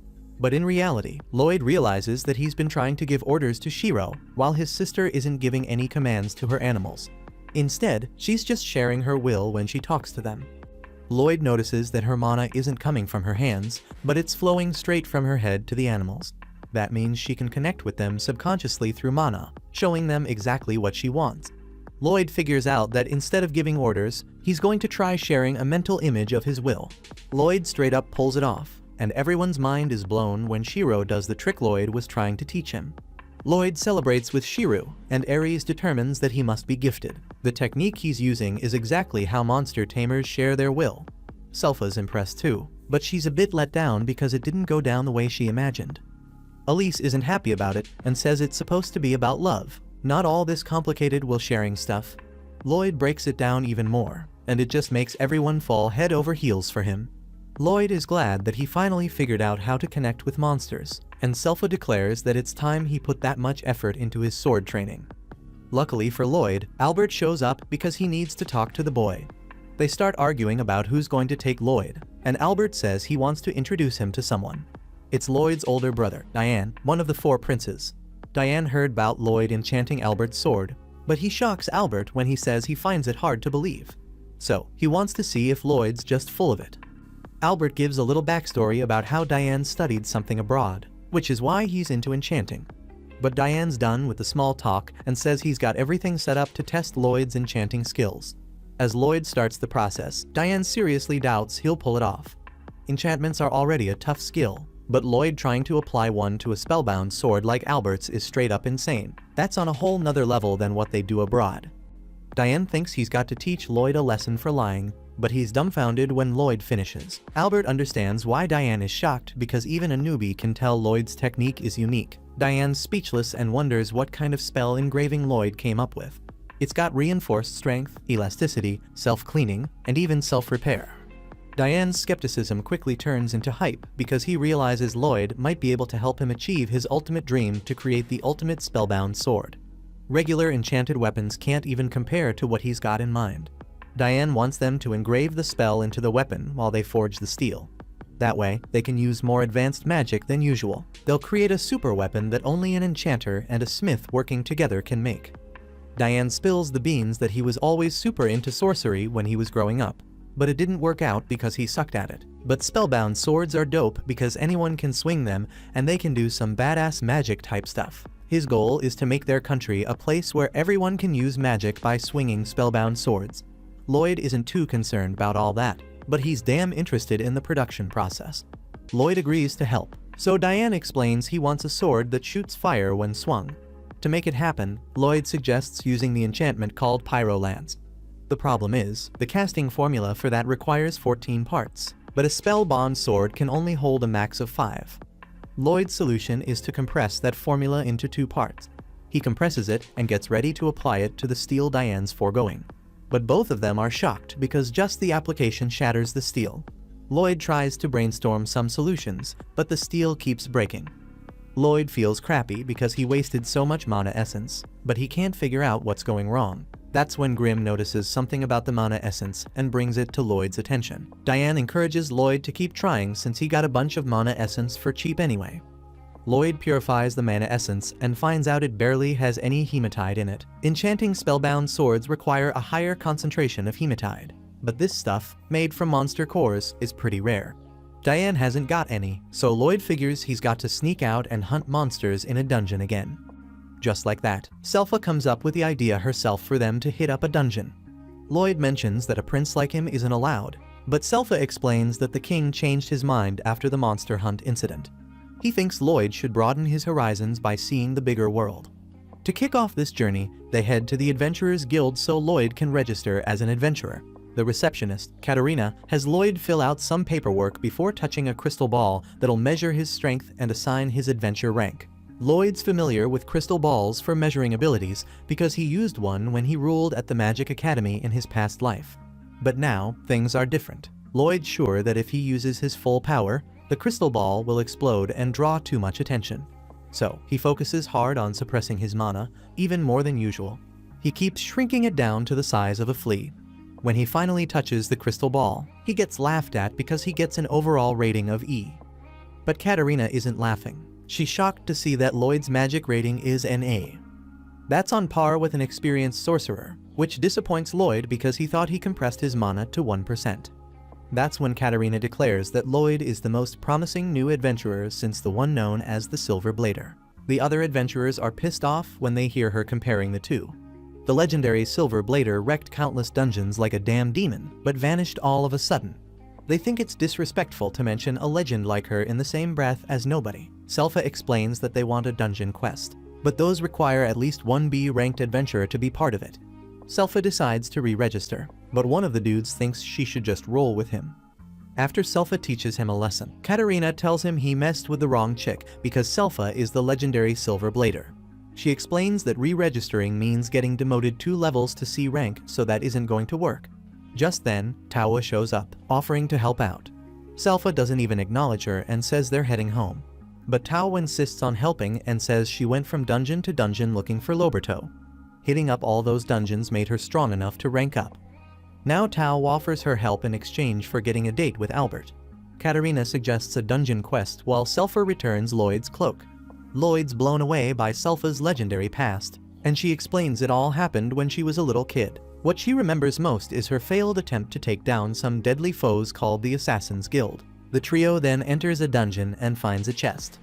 But in reality, Lloyd realizes that he's been trying to give orders to Shiro, while his sister isn't giving any commands to her animals. Instead, she's just sharing her will when she talks to them. Lloyd notices that her mana isn't coming from her hands, but it's flowing straight from her head to the animals. That means she can connect with them subconsciously through mana, showing them exactly what she wants. Lloyd figures out that instead of giving orders, he's going to try sharing a mental image of his will. Lloyd straight up pulls it off, and everyone's mind is blown when Shiro does the trick Lloyd was trying to teach him. Lloyd celebrates with Shiro, and Ares determines that he must be gifted. The technique he's using is exactly how monster tamers share their will. Selpha's impressed too, but she's a bit let down because it didn't go down the way she imagined. Elise isn't happy about it and says it's supposed to be about love, not all this complicated will sharing stuff. Lloyd breaks it down even more, and it just makes everyone fall head over heels for him. Lloyd is glad that he finally figured out how to connect with monsters, and Selpha declares that it's time he put that much effort into his sword training. Luckily for Lloyd, Albert shows up because he needs to talk to the boy. They start arguing about who's going to take Lloyd, and Albert says he wants to introduce him to someone. It's Lloyd's older brother, Diane, one of the 4 princes. Diane heard about Lloyd enchanting Albert's sword, but he shocks Albert when he says he finds it hard to believe. So, he wants to see if Lloyd's just full of it. Albert gives a little backstory about how Diane studied something abroad, which is why he's into enchanting. But Diane's done with the small talk and says he's got everything set up to test Lloyd's enchanting skills. As Lloyd starts the process, Diane seriously doubts he'll pull it off. Enchantments are already a tough skill, but Lloyd trying to apply one to a spellbound sword like Albert's is straight up insane. That's on a whole nother level than what they do abroad. Diane thinks he's got to teach Lloyd a lesson for lying, but he's dumbfounded when Lloyd finishes. Albert understands why Diane is shocked because even a newbie can tell Lloyd's technique is unique. Diane's speechless and wonders what kind of spell engraving Lloyd came up with. It's got reinforced strength, elasticity, self-cleaning, and even self-repair. Diane's skepticism quickly turns into hype because he realizes Lloyd might be able to help him achieve his ultimate dream to create the ultimate spellbound sword. Regular enchanted weapons can't even compare to what he's got in mind. Diane wants them to engrave the spell into the weapon while they forge the steel. That way, they can use more advanced magic than usual. They'll create a super weapon that only an enchanter and a smith working together can make. Diane spills the beans that he was always super into sorcery when he was growing up. but it didn't work out because he sucked at it. But spellbound swords are dope because anyone can swing them and they can do some badass magic type stuff. His goal is to make their country a place where everyone can use magic by swinging spellbound swords. Lloyd isn't too concerned about all that, but he's damn interested in the production process. Lloyd agrees to help, so Diane explains he wants a sword that shoots fire when swung. To make it happen, Lloyd suggests using the enchantment called Pyro Lance. The problem is, the casting formula for that requires 14 parts, but a spellbound sword can only hold a max of 5. Lloyd's solution is to compress that formula into 2 parts. He compresses it and gets ready to apply it to the steel Diane's foregoing. But both of them are shocked because just the application shatters the steel. Lloyd tries to brainstorm some solutions, but the steel keeps breaking. Lloyd feels crappy because he wasted so much mana essence, but he can't figure out what's going wrong. That's when Grimm notices something about the mana essence and brings it to Lloyd's attention. Diane encourages Lloyd to keep trying since he got a bunch of mana essence for cheap anyway. Lloyd purifies the mana essence and finds out it barely has any hematite in it. Enchanting spellbound swords require a higher concentration of hematite, but this stuff, made from monster cores, is pretty rare. Diane hasn't got any, so Lloyd figures he's got to sneak out and hunt monsters in a dungeon again. Just like that, Selpha comes up with the idea herself for them to hit up a dungeon. Lloyd mentions that a prince like him isn't allowed, but Selpha explains that the king changed his mind after the monster hunt incident. He thinks Lloyd should broaden his horizons by seeing the bigger world. To kick off this journey, they head to the Adventurers Guild so Lloyd can register as an adventurer. The receptionist, Katarina, has Lloyd fill out some paperwork before touching a crystal ball that'll measure his strength and assign his adventure rank. Lloyd's familiar with crystal balls for measuring abilities because he used one when he ruled at the Magic Academy in his past life. But now, things are different. Lloyd's sure that if he uses his full power, the crystal ball will explode and draw too much attention. So, he focuses hard on suppressing his mana, even more than usual. He keeps shrinking it down to the size of a flea. When he finally touches the crystal ball, he gets laughed at because he gets an overall rating of E. But Katarina isn't laughing. She's shocked to see that Lloyd's magic rating is an A. That's on par with an experienced sorcerer, which disappoints Lloyd because he thought he compressed his mana to 1%. That's when Katarina declares that Lloyd is the most promising new adventurer since the one known as the Silver Blader. The other adventurers are pissed off when they hear her comparing the two. The legendary Silver Blader wrecked countless dungeons like a damn demon, but vanished all of a sudden. They think it's disrespectful to mention a legend like her in the same breath as nobody. Selpha explains that they want a dungeon quest, but those require at least one B-ranked adventurer to be part of it. Selpha decides to re-register, but one of the dudes thinks she should just roll with him. After Selpha teaches him a lesson, Katarina tells him he messed with the wrong chick because Selpha is the legendary Silver Blader. She explains that re-registering means getting demoted 2 levels to C rank, so that isn't going to work. Just then, Tawa shows up, offering to help out. Selpha doesn't even acknowledge her and says they're heading home. But Tawa insists on helping and says she went from dungeon to dungeon looking for Loberto. Hitting up all those dungeons made her strong enough to rank up. Now Tawa offers her help in exchange for getting a date with Albert. Katarina suggests a dungeon quest while Selpha returns Lloyd's cloak. Lloyd's blown away by Selpha's legendary past, and she explains it all happened when she was a little kid. What she remembers most is her failed attempt to take down some deadly foes called the Assassin's Guild. The trio then enters a dungeon and finds a chest.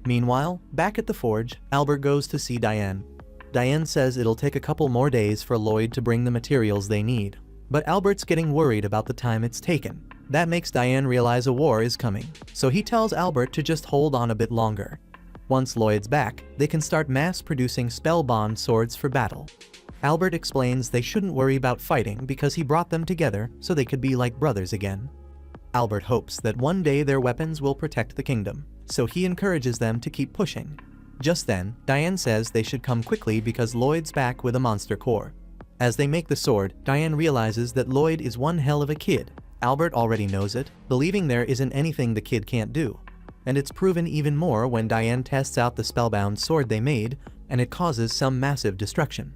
Meanwhile, back at the forge, Albert goes to see Diane. Diane says it'll take a couple more days for Lloyd to bring the materials they need. But Albert's getting worried about the time it's taken. That makes Diane realize a war is coming, so he tells Albert to just hold on a bit longer. Once Lloyd's back, they can start mass-producing spellbound swords for battle. Albert explains they shouldn't worry about fighting because he brought them together so they could be like brothers again. Albert hopes that one day their weapons will protect the kingdom, so he encourages them to keep pushing. Just then, Diane says they should come quickly because Lloyd's back with a monster core. As they make the sword, Diane realizes that Lloyd is one hell of a kid. Albert already knows it, believing there isn't anything the kid can't do. And it's proven even more when Diane tests out the spellbound sword they made, and it causes some massive destruction.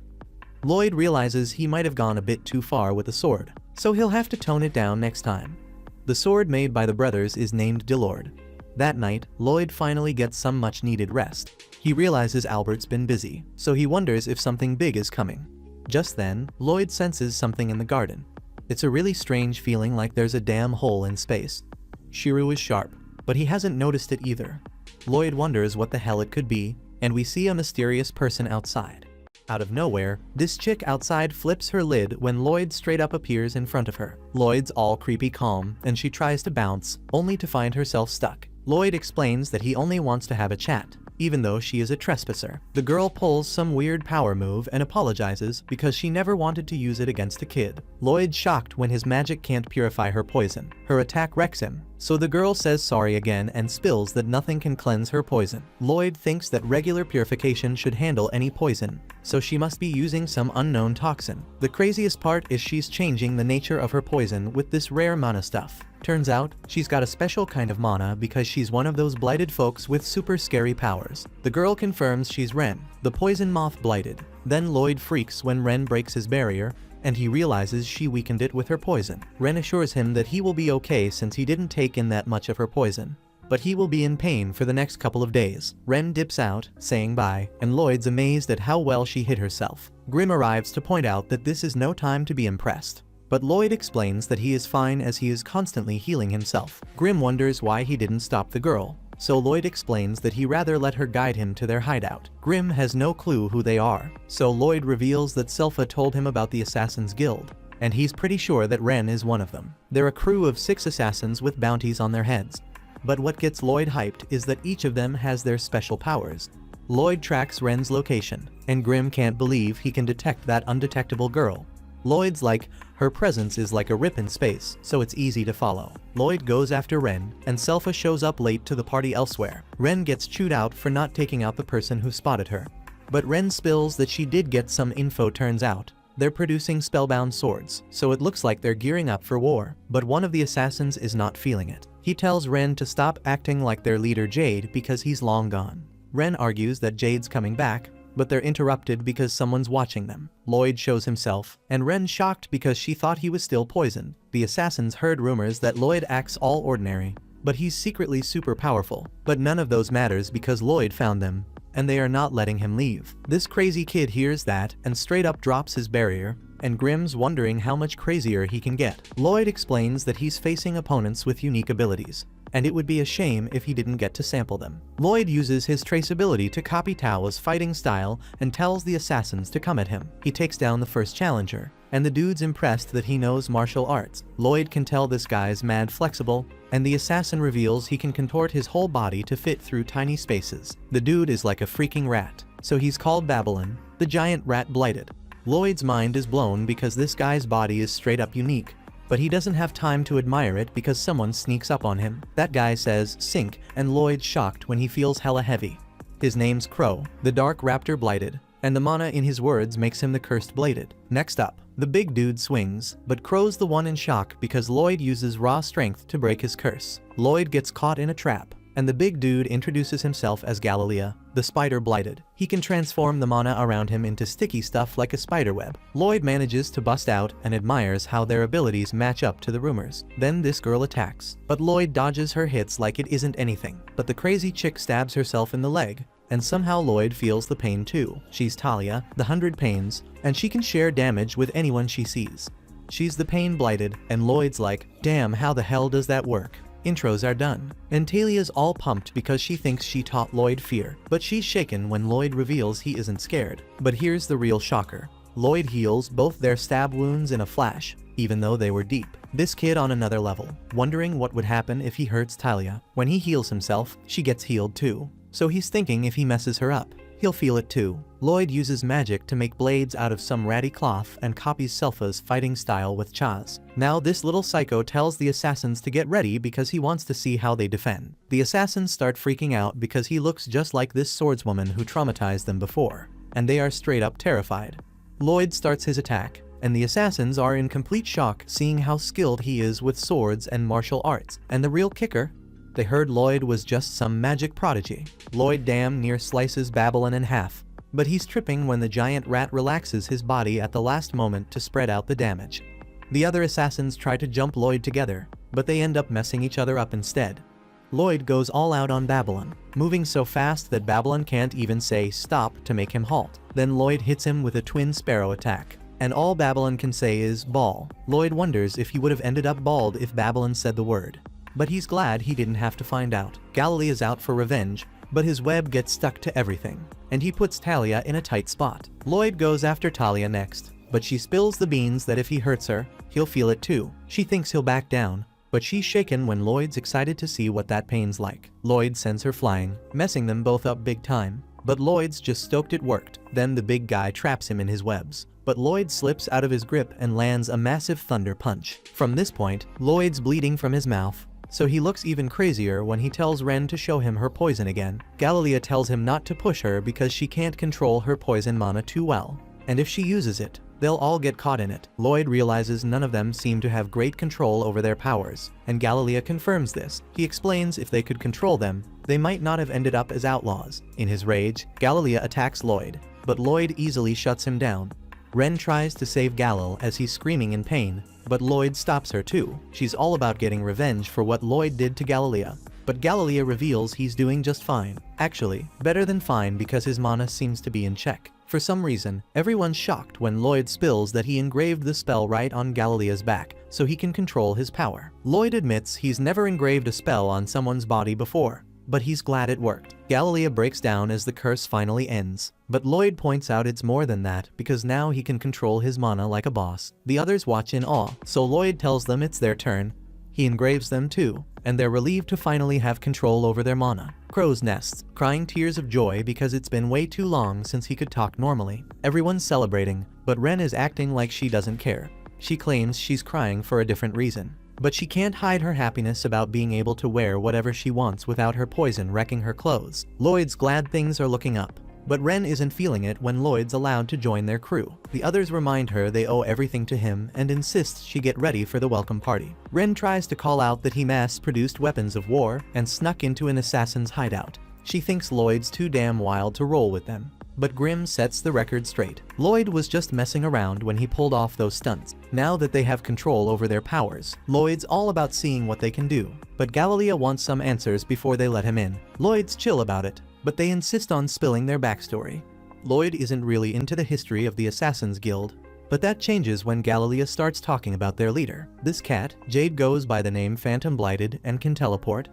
Lloyd realizes he might have gone a bit too far with the sword, so he'll have to tone it down next time. The sword made by the brothers is named Dilord. That night, Lloyd finally gets some much-needed rest. He realizes Albert's been busy, so he wonders if something big is coming. Just then, Lloyd senses something in the garden. It's a really strange feeling like there's a damn hole in space. Shiru is sharp, but he hasn't noticed it either. Lloyd wonders what the hell it could be, and we see a mysterious person outside. Out of nowhere, this chick outside flips her lid when Lloyd straight up appears in front of her. Lloyd's all creepy calm, and she tries to bounce, only to find herself stuck. Lloyd explains that he only wants to have a chat, even though she is a trespasser. The girl pulls some weird power move and apologizes because she never wanted to use it against a kid. Lloyd's shocked when his magic can't purify her poison. Her attack wrecks him, so the girl says sorry again and spills that nothing can cleanse her poison. Lloyd thinks that regular purification should handle any poison, so she must be using some unknown toxin. The craziest part is she's changing the nature of her poison with this rare mana stuff. Turns out, she's got a special kind of mana because she's one of those blighted folks with super scary powers. The girl confirms she's Ren, the poison moth blighted. Then Lloyd freaks when Ren breaks his barrier, and he realizes she weakened it with her poison. Ren assures him that he will be okay since he didn't take in that much of her poison, but he will be in pain for the next couple of days. Ren dips out, saying bye, and Lloyd's amazed at how well she hid herself. Grim arrives to point out that this is no time to be impressed, but Lloyd explains that he is fine as he is constantly healing himself. Grim wonders why he didn't stop the girl, so Lloyd explains that he rather let her guide him to their hideout. Grim has no clue who they are, so Lloyd reveals that Selpha told him about the Assassin's Guild, and he's pretty sure that Ren is one of them. They're a crew of 6 assassins with bounties on their heads, but what gets Lloyd hyped is that each of them has their special powers. Lloyd tracks Ren's location, and Grim can't believe he can detect that undetectable girl. Lloyd's like, her presence is like a rip in space, so it's easy to follow. Lloyd goes after Ren, and Selpha shows up late to the party elsewhere. Ren gets chewed out for not taking out the person who spotted her, but Ren spills that she did get some info. Turns out they're producing spellbound swords, so it looks like they're gearing up for war. But one of the assassins is not feeling it. He tells Ren to stop acting like their leader Jade because he's long gone. Ren argues that Jade's coming back, but they're interrupted because someone's watching them. Lloyd shows himself, and Ren's shocked because she thought he was still poisoned. The assassins heard rumors that Lloyd acts all ordinary, but he's secretly super powerful. But none of those matters because Lloyd found them, and they are not letting him leave. This crazy kid hears that and straight up drops his barrier, and Grim's wondering how much crazier he can get. Lloyd explains that he's facing opponents with unique abilities, and it would be a shame if he didn't get to sample them. Lloyd uses his traceability to copy Tao's fighting style and tells the assassins to come at him. He takes down the first challenger, and the dude's impressed that he knows martial arts. Lloyd can tell this guy's mad flexible, and the assassin reveals he can contort his whole body to fit through tiny spaces. The dude is like a freaking rat, so he's called Babylon, the giant rat blighted. Lloyd's mind is blown because this guy's body is straight up unique, but he doesn't have time to admire it because someone sneaks up on him. That guy says sink, and Lloyd's shocked when he feels hella heavy. His name's Crow, the dark raptor blighted, and the mana in his words makes him the cursed bladed. Next up, the big dude swings, but Crow's the one in shock because Lloyd uses raw strength to break his curse. Lloyd gets caught in a trap, and the big dude introduces himself as Galilea, the spider blighted. He can transform the mana around him into sticky stuff like a spiderweb. Lloyd manages to bust out and admires how their abilities match up to the rumors. Then this girl attacks, but Lloyd dodges her hits like it isn't anything. But the crazy chick stabs herself in the leg, and somehow Lloyd feels the pain too. She's Talia, the 100 Pains, and she can share damage with anyone she sees. She's the pain blighted, and Lloyd's like, damn, how the hell does that work? Intros are done, and Talia's all pumped because she thinks she taught Lloyd fear, but she's shaken when Lloyd reveals he isn't scared. But here's the real shocker. Lloyd heals both their stab wounds in a flash, even though they were deep. This kid on another level, wondering what would happen if he hurts Talia. When he heals himself, she gets healed too. So he's thinking if he messes her up, he'll feel it too. Lloyd uses magic to make blades out of some ratty cloth and copies Selpha's fighting style with Chaz. Now this little psycho tells the assassins to get ready because he wants to see how they defend. The assassins start freaking out because he looks just like this swordswoman who traumatized them before, and they are straight up terrified. Lloyd starts his attack, and the assassins are in complete shock seeing how skilled he is with swords and martial arts. And the real kicker? They heard Lloyd was just some magic prodigy. Lloyd damn near slices Babylon in half, but he's tripping when the giant rat relaxes his body at the last moment to spread out the damage. The other assassins try to jump Lloyd together, but they end up messing each other up instead. Lloyd goes all out on Babylon, moving so fast that Babylon can't even say stop to make him halt. Then Lloyd hits him with a twin sparrow attack, and all Babylon can say is ball. Lloyd wonders if he would have ended up bald if Babylon said the word. But he's glad he didn't have to find out. Galilee is out for revenge, but his web gets stuck to everything, and he puts Talia in a tight spot. Lloyd goes after Talia next, but she spills the beans that if he hurts her, he'll feel it too. She thinks he'll back down, but she's shaken when Lloyd's excited to see what that pain's like. Lloyd sends her flying, messing them both up big time. But Lloyd's just stoked it worked. Then the big guy traps him in his webs. But Lloyd slips out of his grip and lands a massive thunder punch. From this point, Lloyd's bleeding from his mouth, so he looks even crazier when he tells Ren to show him her poison again. Galilee tells him not to push her because she can't control her poison mana too well, and if she uses it, they'll all get caught in it. Lloyd realizes none of them seem to have great control over their powers, and Galilee confirms this. He explains if they could control them, they might not have ended up as outlaws. In his rage, Galilee attacks Lloyd, but Lloyd easily shuts him down. Ren tries to save Galil as he's screaming in pain, but Lloyd stops her too. She's all about getting revenge for what Lloyd did to Galilee. But Galilee reveals he's doing just fine. Actually, better than fine because his mana seems to be in check. For some reason, everyone's shocked when Lloyd spills that he engraved the spell right on Galilee's back, so he can control his power. Lloyd admits he's never engraved a spell on someone's body before, but he's glad it worked. Galilee breaks down as the curse finally ends, but Lloyd points out it's more than that because now he can control his mana like a boss. The others watch in awe, so Lloyd tells them it's their turn. He engraves them too, and they're relieved to finally have control over their mana. Crow's nests, crying tears of joy because it's been way too long since he could talk normally. Everyone's celebrating, but Ren is acting like she doesn't care. She claims she's crying for a different reason. But she can't hide her happiness about being able to wear whatever she wants without her poison wrecking her clothes. Lloyd's glad things are looking up, but Ren isn't feeling it when Lloyd's allowed to join their crew. The others remind her they owe everything to him and insist she get ready for the welcome party. Ren tries to call out that he mass-produced weapons of war and snuck into an assassin's hideout. She thinks Lloyd's too damn wild to roll with them. But Grimm sets the record straight. Lloyd was just messing around when he pulled off those stunts. Now that they have control over their powers, Lloyd's all about seeing what they can do. But Galilee wants some answers before they let him in. Lloyd's chill about it, but they insist on spilling their backstory. Lloyd isn't really into the history of the Assassin's Guild, but that changes when Galilee starts talking about their leader. This cat, Jade, goes by the name Phantom Blighted and can teleport.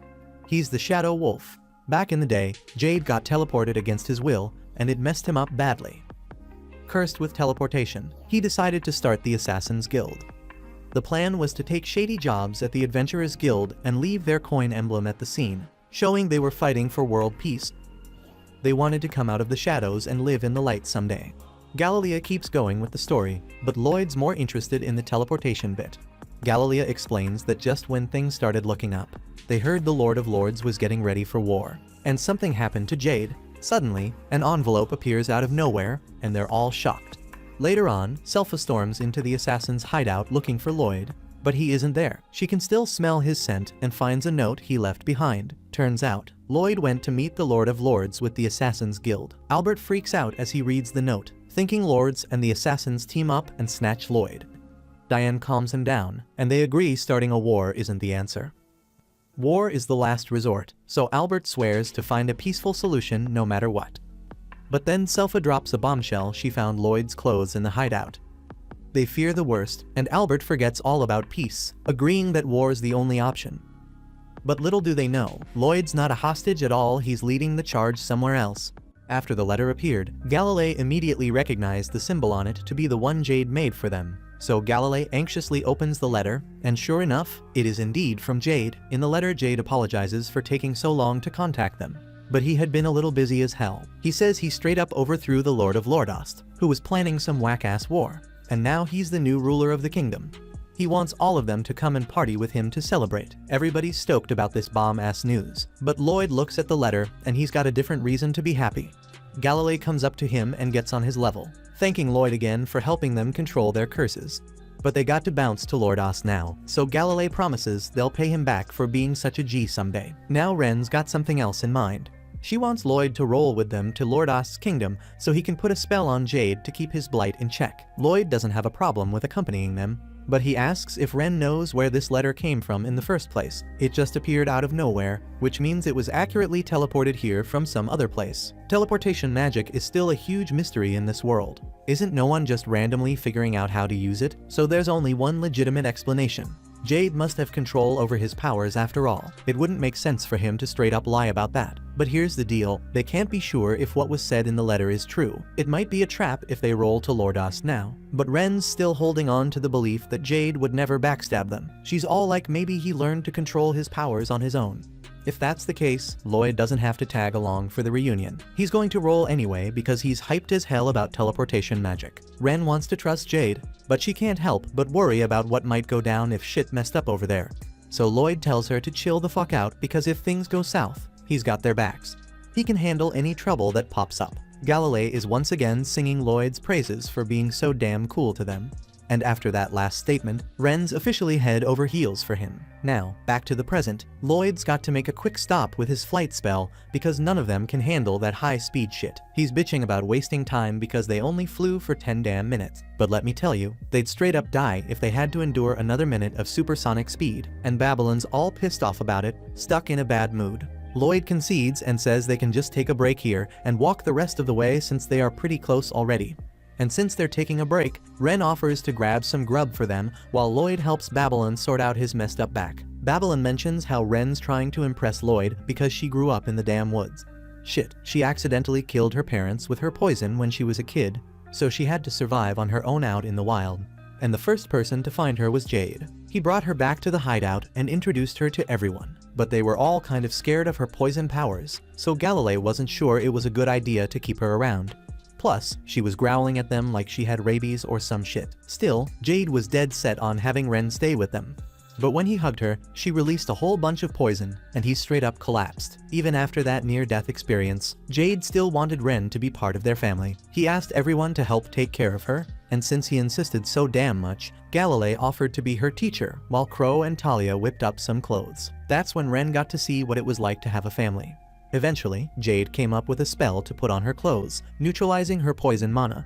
He's the Shadow Wolf. Back in the day, Jade got teleported against his will, and it messed him up badly. Cursed with teleportation, he decided to start the Assassin's Guild. The plan was to take shady jobs at the Adventurers Guild and leave their coin emblem at the scene, showing they were fighting for world peace. They wanted to come out of the shadows and live in the light someday. Galilee keeps going with the story, but Lloyd's more interested in the teleportation bit. Galilee explains that just when things started looking up, they heard the Lord of Lords was getting ready for war, and something happened to Jade. Suddenly, an envelope appears out of nowhere, and they're all shocked. Later on, Selpha storms into the assassin's hideout looking for Lloyd, but he isn't there. She can still smell his scent and finds a note he left behind. Turns out, Lloyd went to meet the Lord of Lords with the Assassin's Guild. Albert freaks out as he reads the note, thinking Lords and the Assassins team up and snatch Lloyd. Diane calms him down, and they agree starting a war isn't the answer. War is the last resort, so Albert swears to find a peaceful solution no matter what. But then Selpha drops a bombshell she found Lloyd's clothes in the hideout. They fear the worst, and Albert forgets all about peace, agreeing that war's the only option. But little do they know, Lloyd's not a hostage at all, he's leading the charge somewhere else. After the letter appeared, Galilee immediately recognized the symbol on it to be the one Jade made for them. So Galilee anxiously opens the letter, and sure enough, it is indeed from Jade. In the letter, Jade apologizes for taking so long to contact them. But he had been a little busy as hell. He says he straight up overthrew the Lord of Lordost, who was planning some whack-ass war, and now he's the new ruler of the kingdom. He wants all of them to come and party with him to celebrate. Everybody's stoked about this bomb-ass news. But Lloyd looks at the letter, and he's got a different reason to be happy. Galilee comes up to him and gets on his level, thanking Lloyd again for helping them control their curses. But they got to bounce to Lordos now, so Galilee promises they'll pay him back for being such a G someday. Now Ren's got something else in mind. She wants Lloyd to roll with them to Lordost's kingdom so he can put a spell on Jade to keep his blight in check. Lloyd doesn't have a problem with accompanying them, but he asks if Ren knows where this letter came from in the first place. It just appeared out of nowhere, which means it was accurately teleported here from some other place. Teleportation magic is still a huge mystery in this world. Isn't no one just randomly figuring out how to use it? So there's only one legitimate explanation. Jade must have control over his powers after all. It wouldn't make sense for him to straight up lie about that. But here's the deal, they can't be sure if what was said in the letter is true. It might be a trap if they roll to Lordost now. But Ren's still holding on to the belief that Jade would never backstab them. She's all like maybe he learned to control his powers on his own. If that's the case, Lloyd doesn't have to tag along for the reunion. He's going to roll anyway because he's hyped as hell about teleportation magic. Ren wants to trust Jade, but she can't help but worry about what might go down if shit messed up over there. So Lloyd tells her to chill the fuck out because if things go south, he's got their backs. He can handle any trouble that pops up. Galilei is once again singing Lloyd's praises for being so damn cool to them. And after that last statement, Ren's officially head over heels for him. Now, back to the present, Lloyd's got to make a quick stop with his flight spell because none of them can handle that high-speed shit. He's bitching about wasting time because they only flew for 10 damn minutes. But let me tell you, they'd straight up die if they had to endure another minute of supersonic speed, and Babylon's all pissed off about it, stuck in a bad mood. Lloyd concedes and says they can just take a break here and walk the rest of the way since they are pretty close already. And since they're taking a break, Ren offers to grab some grub for them while Lloyd helps Babylon sort out his messed up back. Babylon mentions how Ren's trying to impress Lloyd because she grew up in the damn woods. Shit, she accidentally killed her parents with her poison when she was a kid, so she had to survive on her own out in the wild. And the first person to find her was Jade. He brought her back to the hideout and introduced her to everyone, but they were all kind of scared of her poison powers, so Galilei wasn't sure it was a good idea to keep her around. Plus, she was growling at them like she had rabies or some shit. Still, Jade was dead set on having Ren stay with them. But when he hugged her, she released a whole bunch of poison, and he straight up collapsed. Even after that near-death experience, Jade still wanted Ren to be part of their family. He asked everyone to help take care of her, and since he insisted so damn much, Galilei offered to be her teacher, while Crow and Talia whipped up some clothes. That's when Ren got to see what it was like to have a family. Eventually, Jade came up with a spell to put on her clothes, neutralizing her poison mana.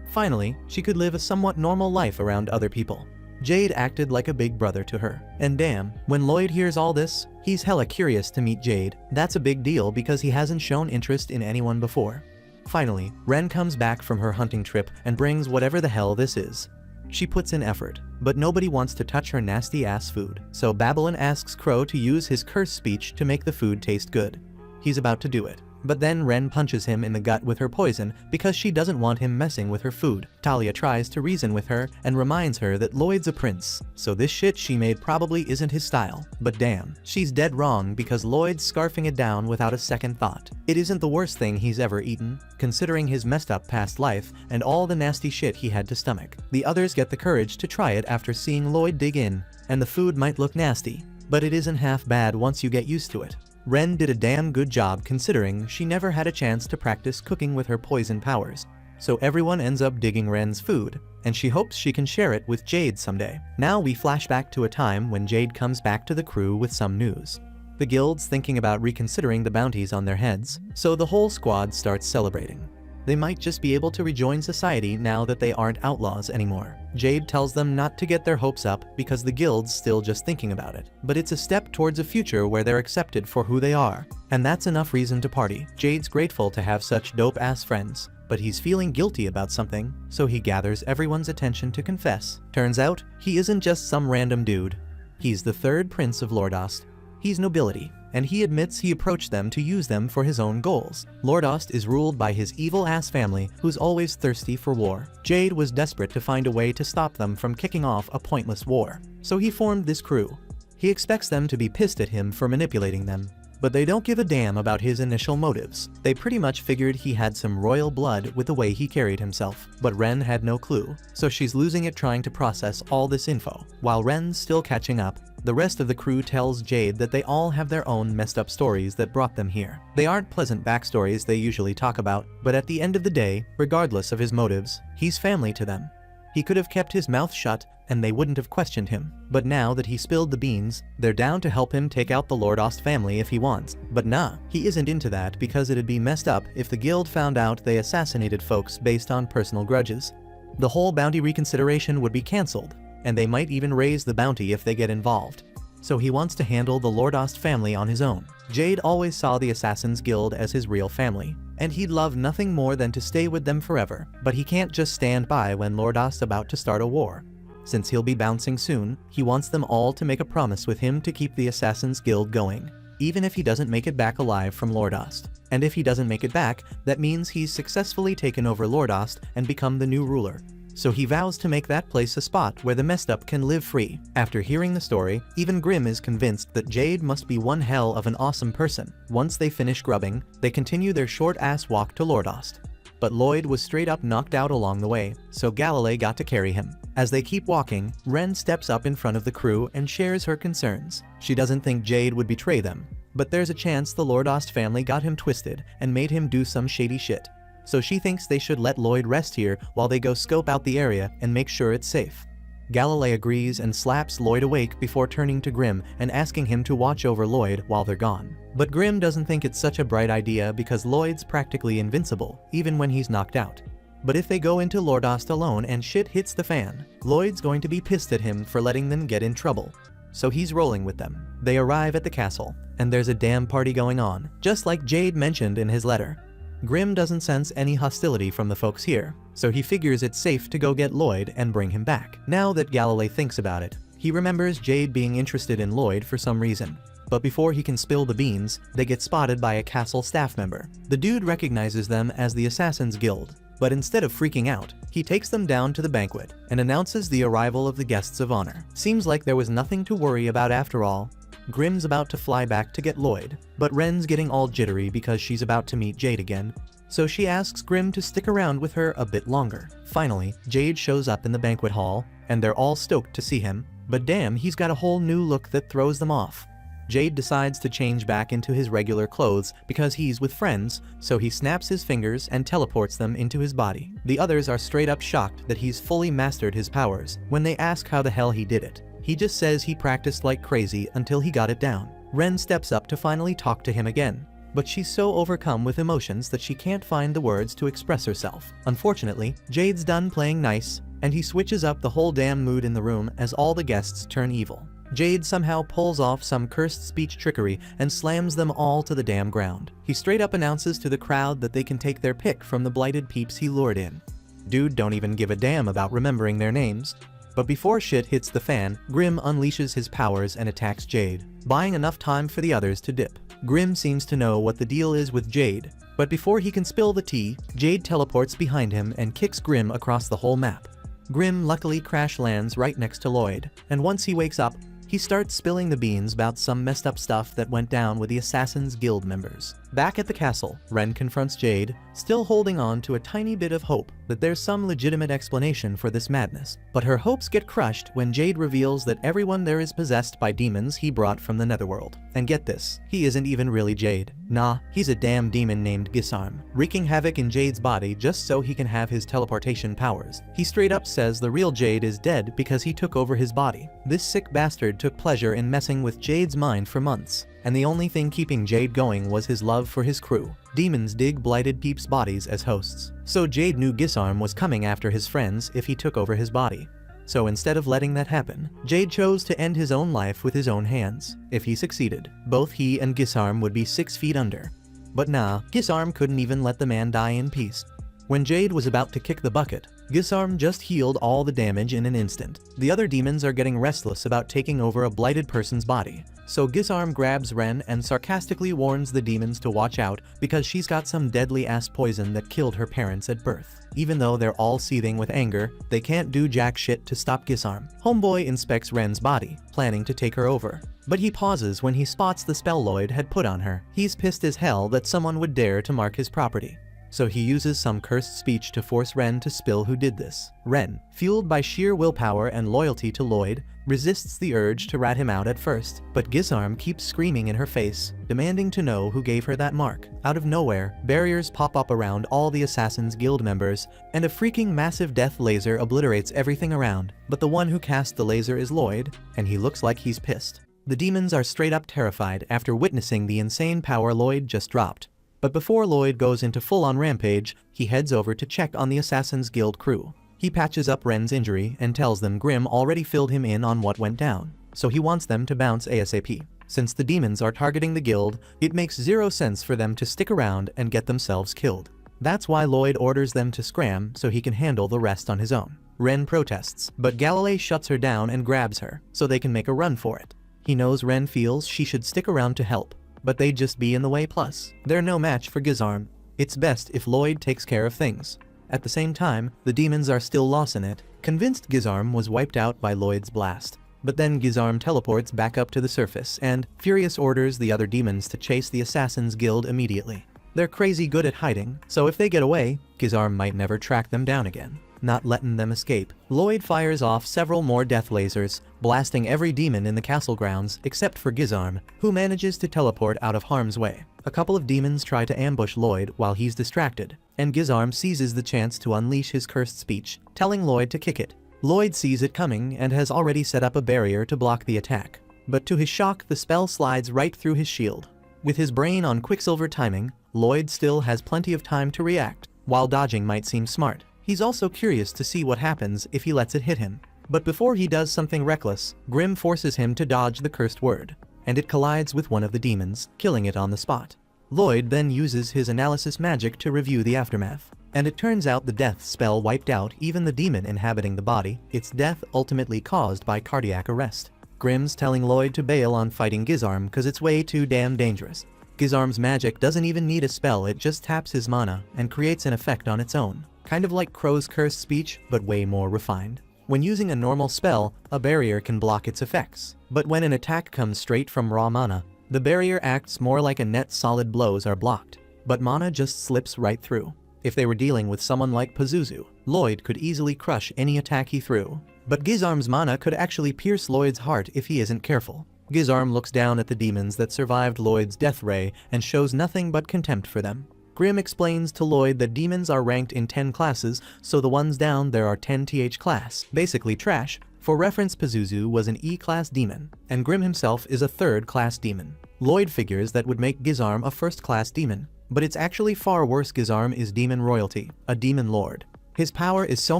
Finally, she could live a somewhat normal life around other people. Jade acted like a big brother to her. And damn, when Lloyd hears all this, he's hella curious to meet Jade. That's a big deal because he hasn't shown interest in anyone before. Finally, Ren comes back from her hunting trip and brings whatever the hell this is. She puts in effort, but nobody wants to touch her nasty ass food. So Babylon asks Crow to use his curse speech to make the food taste good. He's about to do it, but then Ren punches him in the gut with her poison because she doesn't want him messing with her food. Talia tries to reason with her and reminds her that Lloyd's a prince, so this shit she made probably isn't his style. But damn, she's dead wrong because Lloyd's scarfing it down without a second thought. It isn't the worst thing he's ever eaten, considering his messed up past life and all the nasty shit he had to stomach. The others get the courage to try it after seeing Lloyd dig in, and the food might look nasty, but it isn't half bad once you get used to it. Ren did a damn good job considering she never had a chance to practice cooking with her poison powers. So everyone ends up digging Ren's food, and she hopes she can share it with Jade someday. Now we flash back to a time when Jade comes back to the crew with some news. The guild's thinking about reconsidering the bounties on their heads, so the whole squad starts celebrating. They might just be able to rejoin society now that they aren't outlaws anymore. Jade tells them not to get their hopes up because the guild's still just thinking about it. But it's a step towards a future where they're accepted for who they are. And that's enough reason to party. Jade's grateful to have such dope-ass friends, but he's feeling guilty about something, so he gathers everyone's attention to confess. Turns out, he isn't just some random dude. He's the third prince of Lordost. He's nobility, and he admits he approached them to use them for his own goals. Lordost is ruled by his evil-ass family, who's always thirsty for war. Jade was desperate to find a way to stop them from kicking off a pointless war, so he formed this crew. He expects them to be pissed at him for manipulating them, but they don't give a damn about his initial motives. They pretty much figured he had some royal blood with the way he carried himself, but Ren had no clue, so she's losing it trying to process all this info. While Ren's still catching up, the rest of the crew tells Jade that they all have their own messed up stories that brought them here. They aren't pleasant backstories they usually talk about, but at the end of the day, regardless of his motives, he's family to them. He could have kept his mouth shut and they wouldn't have questioned him. But now that he spilled the beans, they're down to help him take out the Lordost family if he wants. But nah, he isn't into that because it'd be messed up if the guild found out they assassinated folks based on personal grudges. The whole bounty reconsideration would be cancelled, and they might even raise the bounty if they get involved. So he wants to handle the Lordost family on his own. Jade always saw the Assassin's Guild as his real family, and he'd love nothing more than to stay with them forever, but he can't just stand by when Lordost's about to start a war. Since he'll be bouncing soon, he wants them all to make a promise with him to keep the Assassin's Guild going, even if he doesn't make it back alive from Lordost. And if he doesn't make it back, that means he's successfully taken over Lordost and become the new ruler. So he vows to make that place a spot where the messed up can live free. After hearing the story, even Grimm is convinced that Jade must be one hell of an awesome person. Once they finish grubbing, they continue their short-ass walk to Lordost. But Lloyd was straight up knocked out along the way, so Galilei got to carry him. As they keep walking, Ren steps up in front of the crew and shares her concerns. She doesn't think Jade would betray them, but there's a chance the Lordost family got him twisted and made him do some shady shit. So she thinks they should let Lloyd rest here while they go scope out the area and make sure it's safe. Galilei agrees and slaps Lloyd awake before turning to Grimm and asking him to watch over Lloyd while they're gone. But Grimm doesn't think it's such a bright idea because Lloyd's practically invincible, even when he's knocked out. But if they go into Lordost alone and shit hits the fan, Lloyd's going to be pissed at him for letting them get in trouble. So he's rolling with them. They arrive at the castle, and there's a damn party going on, just like Jade mentioned in his letter. Grimm doesn't sense any hostility from the folks here, so he figures it's safe to go get Lloyd and bring him back. Now that Galilei thinks about it, he remembers Jade being interested in Lloyd for some reason. But before he can spill the beans, they get spotted by a castle staff member. The dude recognizes them as the Assassin's Guild, but instead of freaking out, he takes them down to the banquet and announces the arrival of the guests of honor. Seems like there was nothing to worry about after all. Grimm's about to fly back to get Lloyd, but Ren's getting all jittery because she's about to meet Jade again, so she asks Grimm to stick around with her a bit longer. Finally, Jade shows up in the banquet hall, and they're all stoked to see him, but damn, he's got a whole new look that throws them off. Jade decides to change back into his regular clothes because he's with friends, so he snaps his fingers and teleports them into his body. The others are straight up shocked that he's fully mastered his powers. When they ask how the hell he did it, he just says he practiced like crazy until he got it down. Ren steps up to finally talk to him again, but she's so overcome with emotions that she can't find the words to express herself. Unfortunately, Jade's done playing nice, and he switches up the whole damn mood in the room as all the guests turn evil. Jade somehow pulls off some cursed speech trickery and slams them all to the damn ground. He straight up announces to the crowd that they can take their pick from the blighted peeps he lured in. Dude don't even give a damn about remembering their names. But before shit hits the fan, Grimm unleashes his powers and attacks Jade, buying enough time for the others to dip. Grimm seems to know what the deal is with Jade, but before he can spill the tea, Jade teleports behind him and kicks Grimm across the whole map. Grimm luckily crash lands right next to Lloyd, and once he wakes up, he starts spilling the beans about some messed up stuff that went down with the Assassin's Guild members. Back at the castle, Ren confronts Jade, still holding on to a tiny bit of hope that there's some legitimate explanation for this madness. But her hopes get crushed when Jade reveals that everyone there is possessed by demons he brought from the netherworld. And get this, he isn't even really Jade. Nah, he's a damn demon named Gisarm, wreaking havoc in Jade's body just so he can have his teleportation powers. He straight up says the real Jade is dead because he took over his body. This sick bastard took pleasure in messing with Jade's mind for months, and the only thing keeping Jade going was his love for his crew. Demons dig blighted peeps' bodies as hosts, so Jade knew Gisarm was coming after his friends if he took over his body. So instead of letting that happen, Jade chose to end his own life with his own hands. If he succeeded, both he and Gisarm would be 6 feet under. But nah, Gisarm couldn't even let the man die in peace. When Jade was about to kick the bucket, Gisarm just healed all the damage in an instant. The other demons are getting restless about taking over a blighted person's body, so Gisarm grabs Ren and sarcastically warns the demons to watch out because she's got some deadly ass poison that killed her parents at birth. Even though they're all seething with anger, they can't do jack shit to stop Gisarm. Homeboy inspects Ren's body, planning to take her over, but he pauses when he spots the spell Lloyd had put on her. He's pissed as hell that someone would dare to mark his property, so he uses some cursed speech to force Ren to spill who did this. Ren, fueled by sheer willpower and loyalty to Lloyd, resists the urge to rat him out at first, but Gisarm keeps screaming in her face, demanding to know who gave her that mark. Out of nowhere, barriers pop up around all the Assassin's Guild members, and a freaking massive death laser obliterates everything around. But the one who cast the laser is Lloyd, and he looks like he's pissed. The demons are straight up terrified after witnessing the insane power Lloyd just dropped. But before Lloyd goes into full-on rampage, he heads over to check on the Assassin's Guild crew. He patches up Ren's injury and tells them Grim already filled him in on what went down, so he wants them to bounce ASAP. Since the demons are targeting the guild, it makes zero sense for them to stick around and get themselves killed. That's why Lloyd orders them to scram so he can handle the rest on his own. Ren protests, but Galilei shuts her down and grabs her, so they can make a run for it. He knows Ren feels she should stick around to help, but they'd just be in the way, plus they're no match for Gizarm. It's best if Lloyd takes care of things. At the same time, the demons are still lost in it, convinced Gizarm was wiped out by Lloyd's blast. But then Gizarm teleports back up to the surface and, furious, orders the other demons to chase the Assassin's Guild immediately. They're crazy good at hiding, so if they get away, Gizarm might never track them down again. Not letting them escape, Lloyd fires off several more death lasers, blasting every demon in the castle grounds except for Gizarm, who manages to teleport out of harm's way. A couple of demons try to ambush Lloyd while he's distracted, and Gizarm seizes the chance to unleash his cursed speech, telling Lloyd to kick it. Lloyd sees it coming and has already set up a barrier to block the attack, but to his shock the spell slides right through his shield. With his brain on Quicksilver timing, Lloyd still has plenty of time to react. While dodging might seem smart, he's also curious to see what happens if he lets it hit him. But before he does something reckless, Grim forces him to dodge the cursed word, and it collides with one of the demons, killing it on the spot. Lloyd then uses his analysis magic to review the aftermath, and it turns out the death spell wiped out even the demon inhabiting the body, its death ultimately caused by cardiac arrest. Grim's telling Lloyd to bail on fighting Gizarm cause it's way too damn dangerous. Gizarm's magic doesn't even need a spell, it just taps his mana and creates an effect on its own. Kind of like Crow's cursed speech, but way more refined. When using a normal spell, a barrier can block its effects. But when an attack comes straight from raw mana, the barrier acts more like a net. Solid blows are blocked, but mana just slips right through. If they were dealing with someone like Pazuzu, Lloyd could easily crush any attack he threw. But Gizarm's mana could actually pierce Lloyd's heart if he isn't careful. Gizarm looks down at the demons that survived Lloyd's death ray and shows nothing but contempt for them. Grim explains to Lloyd that demons are ranked in 10 classes, so the ones down there are 10th class, basically trash. For reference, Pazuzu was an E-class demon, and Grim himself is a 3rd class demon. Lloyd figures that would make Gizarm a 1st class demon, but it's actually far worse. Gizarm is demon royalty, a demon lord. His power is so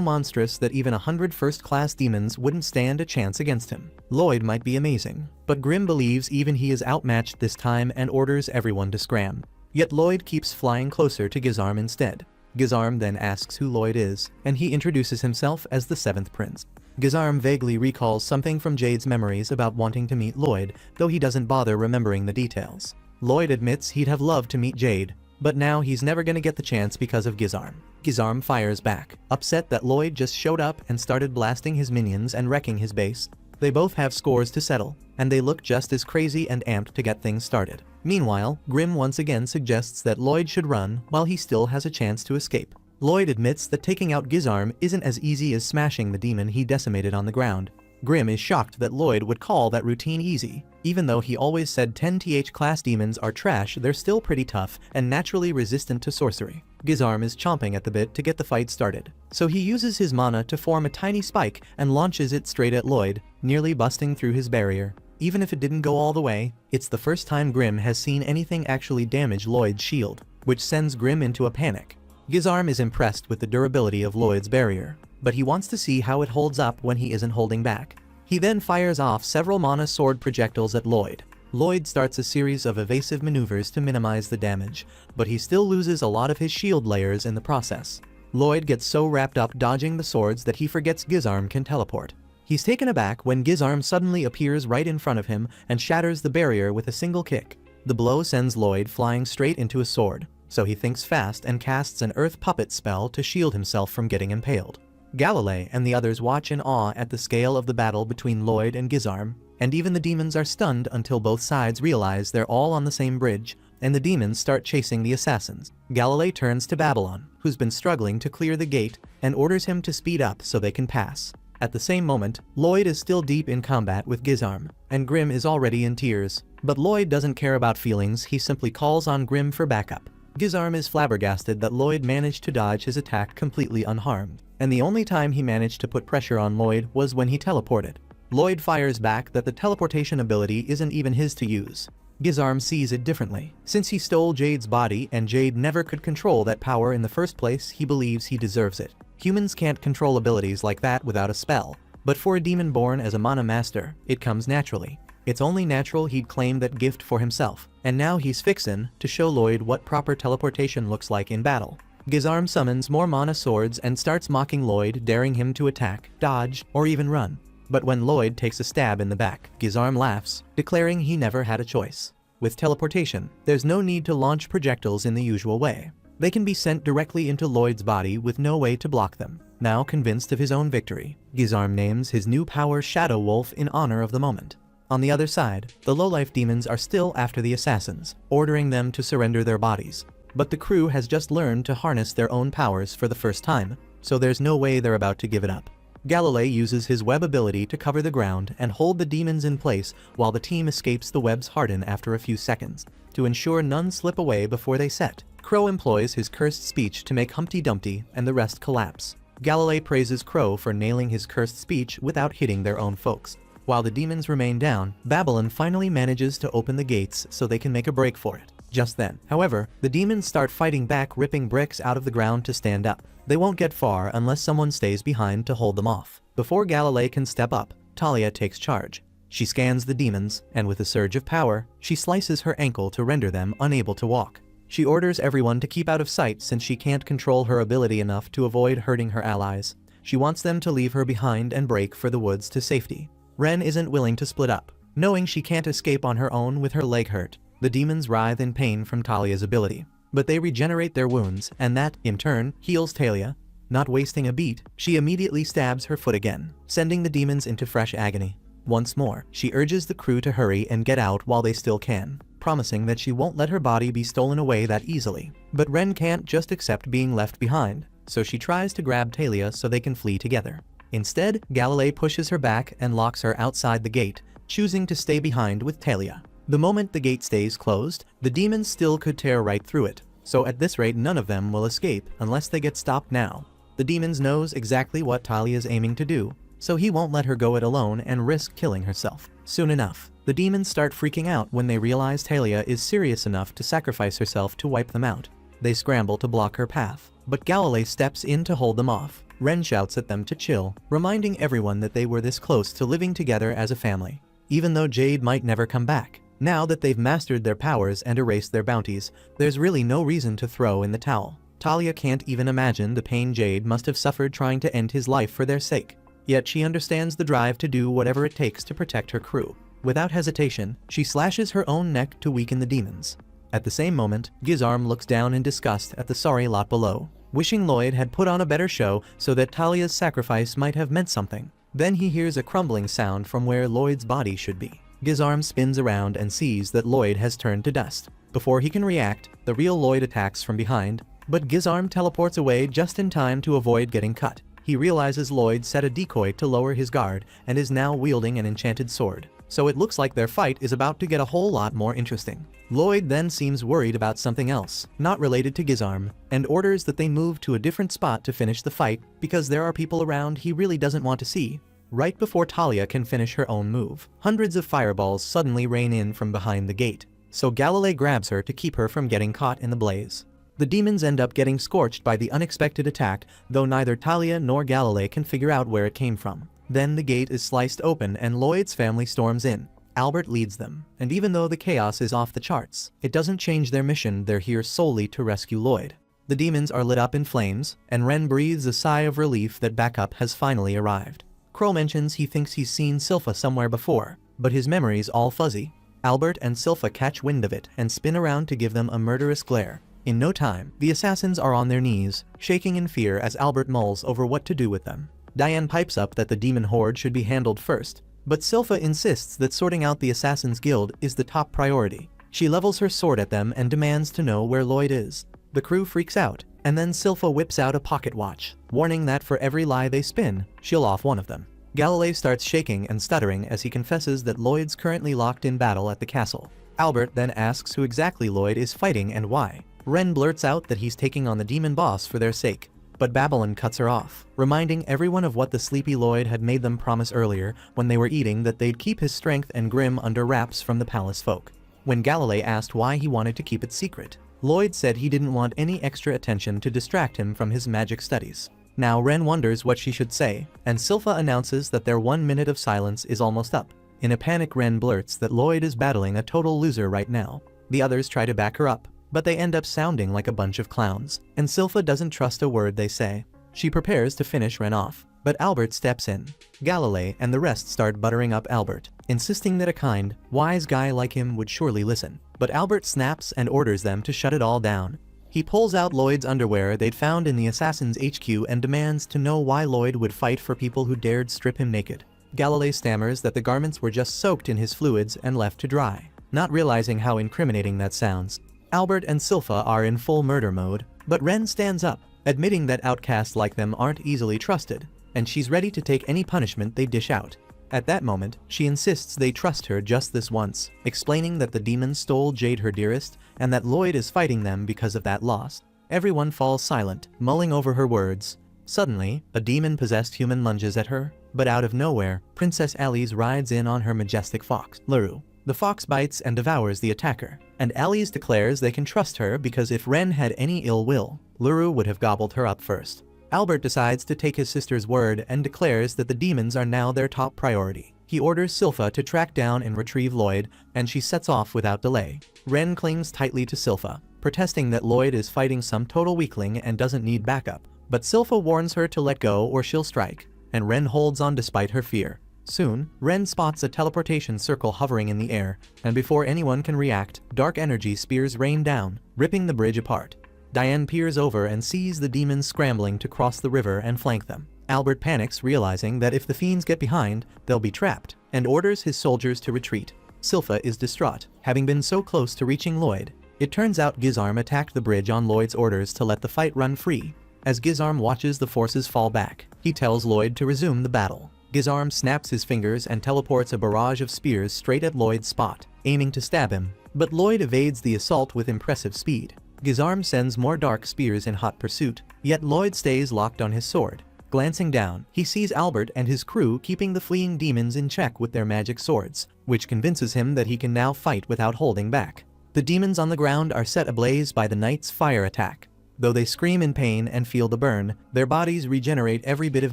monstrous that even 100 1st-class demons wouldn't stand a chance against him. Lloyd might be amazing, but Grim believes even he is outmatched this time and orders everyone to scram. Yet Lloyd keeps flying closer to Gizarm instead. Gizarm then asks who Lloyd is, and he introduces himself as the 7th Prince. Gizarm vaguely recalls something from Jade's memories about wanting to meet Lloyd, though he doesn't bother remembering the details. Lloyd admits he'd have loved to meet Jade, but now he's never gonna get the chance because of Gizarm. Gizarm fires back, upset that Lloyd just showed up and started blasting his minions and wrecking his base. They both have scores to settle, and they look just as crazy and amped to get things started. Meanwhile, Grim once again suggests that Lloyd should run while he still has a chance to escape. Lloyd admits that taking out Gizarm isn't as easy as smashing the demon he decimated on the ground. Grim is shocked that Lloyd would call that routine easy. Even though he always said 10th class demons are trash, they're still pretty tough and naturally resistant to sorcery. Gizarm is chomping at the bit to get the fight started, so he uses his mana to form a tiny spike and launches it straight at Lloyd, nearly busting through his barrier. Even if it didn't go all the way, it's the first time Grim has seen anything actually damage Lloyd's shield, which sends Grim into a panic. Gizarm is impressed with the durability of Lloyd's barrier, but he wants to see how it holds up when he isn't holding back. He then fires off several mana sword projectiles at Lloyd. Lloyd starts a series of evasive maneuvers to minimize the damage, but he still loses a lot of his shield layers in the process. Lloyd gets so wrapped up dodging the swords that he forgets Gizarm can teleport. He's taken aback when Gizarm suddenly appears right in front of him and shatters the barrier with a single kick. The blow sends Lloyd flying straight into a sword, so he thinks fast and casts an earth puppet spell to shield himself from getting impaled. Galilei and the others watch in awe at the scale of the battle between Lloyd and Gizarm, and even the demons are stunned until both sides realize they're all on the same bridge, and the demons start chasing the assassins. Galilei turns to Babylon, who's been struggling to clear the gate, and orders him to speed up so they can pass. At the same moment, Lloyd is still deep in combat with Gizarm, and Grim is already in tears. But Lloyd doesn't care about feelings, he simply calls on Grim for backup. Gizarm is flabbergasted that Lloyd managed to dodge his attack completely unharmed, and the only time he managed to put pressure on Lloyd was when he teleported. Lloyd fires back that the teleportation ability isn't even his to use. Gizarm sees it differently. Since he stole Jade's body and Jade never could control that power in the first place, he believes he deserves it. Humans can't control abilities like that without a spell, but for a demon born as a mana master, it comes naturally. It's only natural he'd claim that gift for himself, and now he's fixin' to show Lloyd what proper teleportation looks like in battle. Gizarm summons more mana swords and starts mocking Lloyd, daring him to attack, dodge, or even run. But when Lloyd takes a stab in the back, Gizarm laughs, declaring he never had a choice. With teleportation, there's no need to launch projectiles in the usual way. They can be sent directly into Lloyd's body with no way to block them. Now convinced of his own victory, Gizarm names his new power Shadow Wolf in honor of the moment. On the other side, the low-life demons are still after the assassins, ordering them to surrender their bodies. But the crew has just learned to harness their own powers for the first time, so there's no way they're about to give it up. Galilei uses his web ability to cover the ground and hold the demons in place while the team escapes the webs harden after a few seconds. To ensure none slip away before they set, Crow employs his cursed speech to make Humpty Dumpty and the rest collapse. Galilei praises Crow for nailing his cursed speech without hitting their own folks. While the demons remain down, Babylon finally manages to open the gates so they can make a break for it. Just then, however, the demons start fighting back, ripping bricks out of the ground to stand up. They won't get far unless someone stays behind to hold them off. Before Galilei can step up, Talia takes charge. She scans the demons, and with a surge of power, she slices her ankle to render them unable to walk. She orders everyone to keep out of sight since she can't control her ability enough to avoid hurting her allies. She wants them to leave her behind and break for the woods to safety. Ren isn't willing to split up, knowing she can't escape on her own with her leg hurt. The demons writhe in pain from Talia's ability, but they regenerate their wounds, and that, in turn, heals Talia. Not wasting a beat, she immediately stabs her foot again, sending the demons into fresh agony. Once more, she urges the crew to hurry and get out while they still can, promising that she won't let her body be stolen away that easily. But Ren can't just accept being left behind, so she tries to grab Talia so they can flee together. Instead, Galilei pushes her back and locks her outside the gate, choosing to stay behind with Talia. The moment the gate stays closed, the demons still could tear right through it, so at this rate none of them will escape unless they get stopped now. The demons knows exactly what Talia's aiming to do, so he won't let her go it alone and risk killing herself. Soon enough, the demons start freaking out when they realize Talia is serious enough to sacrifice herself to wipe them out. They scramble to block her path, but Galilei steps in to hold them off. Ren shouts at them to chill, reminding everyone that they were this close to living together as a family. Even though Jade might never come back, now that they've mastered their powers and erased their bounties, there's really no reason to throw in the towel. Talia can't even imagine the pain Jade must have suffered trying to end his life for their sake. Yet she understands the drive to do whatever it takes to protect her crew. Without hesitation, she slashes her own neck to weaken the demons. At the same moment, Gizarm looks down in disgust at the sorry lot below, wishing Lloyd had put on a better show so that Talia's sacrifice might have meant something. Then he hears a crumbling sound from where Lloyd's body should be. Gizarm spins around and sees that Lloyd has turned to dust. Before he can react, the real Lloyd attacks from behind, but Gizarm teleports away just in time to avoid getting cut. He realizes Lloyd set a decoy to lower his guard and is now wielding an enchanted sword, so it looks like their fight is about to get a whole lot more interesting. Lloyd then seems worried about something else, not related to Gizarm, and orders that they move to a different spot to finish the fight because there are people around he really doesn't want to see. Right before Talia can finish her own move, hundreds of fireballs suddenly rain in from behind the gate, so Galilei grabs her to keep her from getting caught in the blaze. The demons end up getting scorched by the unexpected attack, though neither Talia nor Galilei can figure out where it came from. Then the gate is sliced open and Lloyd's family storms in. Albert leads them, and even though the chaos is off the charts, it doesn't change their mission. They're here solely to rescue Lloyd. The demons are lit up in flames, and Ren breathes a sigh of relief that backup has finally arrived. Crow mentions he thinks he's seen Silpha somewhere before, but his memory's all fuzzy. Albert and Silpha catch wind of it and spin around to give them a murderous glare. In no time, the assassins are on their knees, shaking in fear as Albert mulls over what to do with them. Diane pipes up that the demon horde should be handled first, but Silpha insists that sorting out the Assassin's Guild is the top priority. She levels her sword at them and demands to know where Lloyd is. The crew freaks out, and then Silpha whips out a pocket watch, warning that for every lie they spin, she'll off one of them. Galilei starts shaking and stuttering as he confesses that Lloyd's currently locked in battle at the castle. Albert then asks who exactly Lloyd is fighting and why. Ren blurts out that he's taking on the demon boss for their sake, but Babylon cuts her off, reminding everyone of what the sleepy Lloyd had made them promise earlier when they were eating, that they'd keep his strength and grim under wraps from the palace folk. When Galilei asked why he wanted to keep it secret, Lloyd said he didn't want any extra attention to distract him from his magic studies. Now Ren wonders what she should say, and Silpha announces that their 1 minute of silence is almost up. In a panic, Ren blurts that Lloyd is battling a total loser right now. The others try to back her up, but they end up sounding like a bunch of clowns, and Silpha doesn't trust a word they say. She prepares to finish Ren off, but Albert steps in. Galilei and the rest start buttering up Albert, insisting that a kind, wise guy like him would surely listen. But Albert snaps and orders them to shut it all down. He pulls out Lloyd's underwear they'd found in the assassin's HQ and demands to know why Lloyd would fight for people who dared strip him naked. Galilei stammers that the garments were just soaked in his fluids and left to dry, not realizing how incriminating that sounds. Albert and Silpha are in full murder mode, but Ren stands up, admitting that outcasts like them aren't easily trusted, and she's ready to take any punishment they dish out. At that moment, she insists they trust her just this once, explaining that the demons stole Jade, her dearest, and that Lloyd is fighting them because of that loss. Everyone falls silent, mulling over her words. Suddenly, a demon-possessed human lunges at her, but out of nowhere, Princess Alice rides in on her majestic fox, Luru. The fox bites and devours the attacker, and Alice declares they can trust her because if Ren had any ill will, Luru would have gobbled her up first. Albert decides to take his sister's word and declares that the demons are now their top priority. He orders Silpha to track down and retrieve Lloyd, and she sets off without delay. Ren clings tightly to Silpha, protesting that Lloyd is fighting some total weakling and doesn't need backup. But Silpha warns her to let go or she'll strike, and Ren holds on despite her fear. Soon, Ren spots a teleportation circle hovering in the air, and before anyone can react, dark energy spears rain down, ripping the bridge apart. Diane peers over and sees the demons scrambling to cross the river and flank them. Albert panics, realizing that if the fiends get behind, they'll be trapped, and orders his soldiers to retreat. Silpha is distraught, having been so close to reaching Lloyd. It turns out Gizarm attacked the bridge on Lloyd's orders to let the fight run free. As Gizarm watches the forces fall back, he tells Lloyd to resume the battle. Gizarm snaps his fingers and teleports a barrage of spears straight at Lloyd's spot, aiming to stab him, but Lloyd evades the assault with impressive speed. Gizarm sends more dark spears in hot pursuit, yet Lloyd stays locked on his sword. Glancing down, he sees Albert and his crew keeping the fleeing demons in check with their magic swords, which convinces him that he can now fight without holding back. The demons on the ground are set ablaze by the knight's fire attack. Though they scream in pain and feel the burn, their bodies regenerate every bit of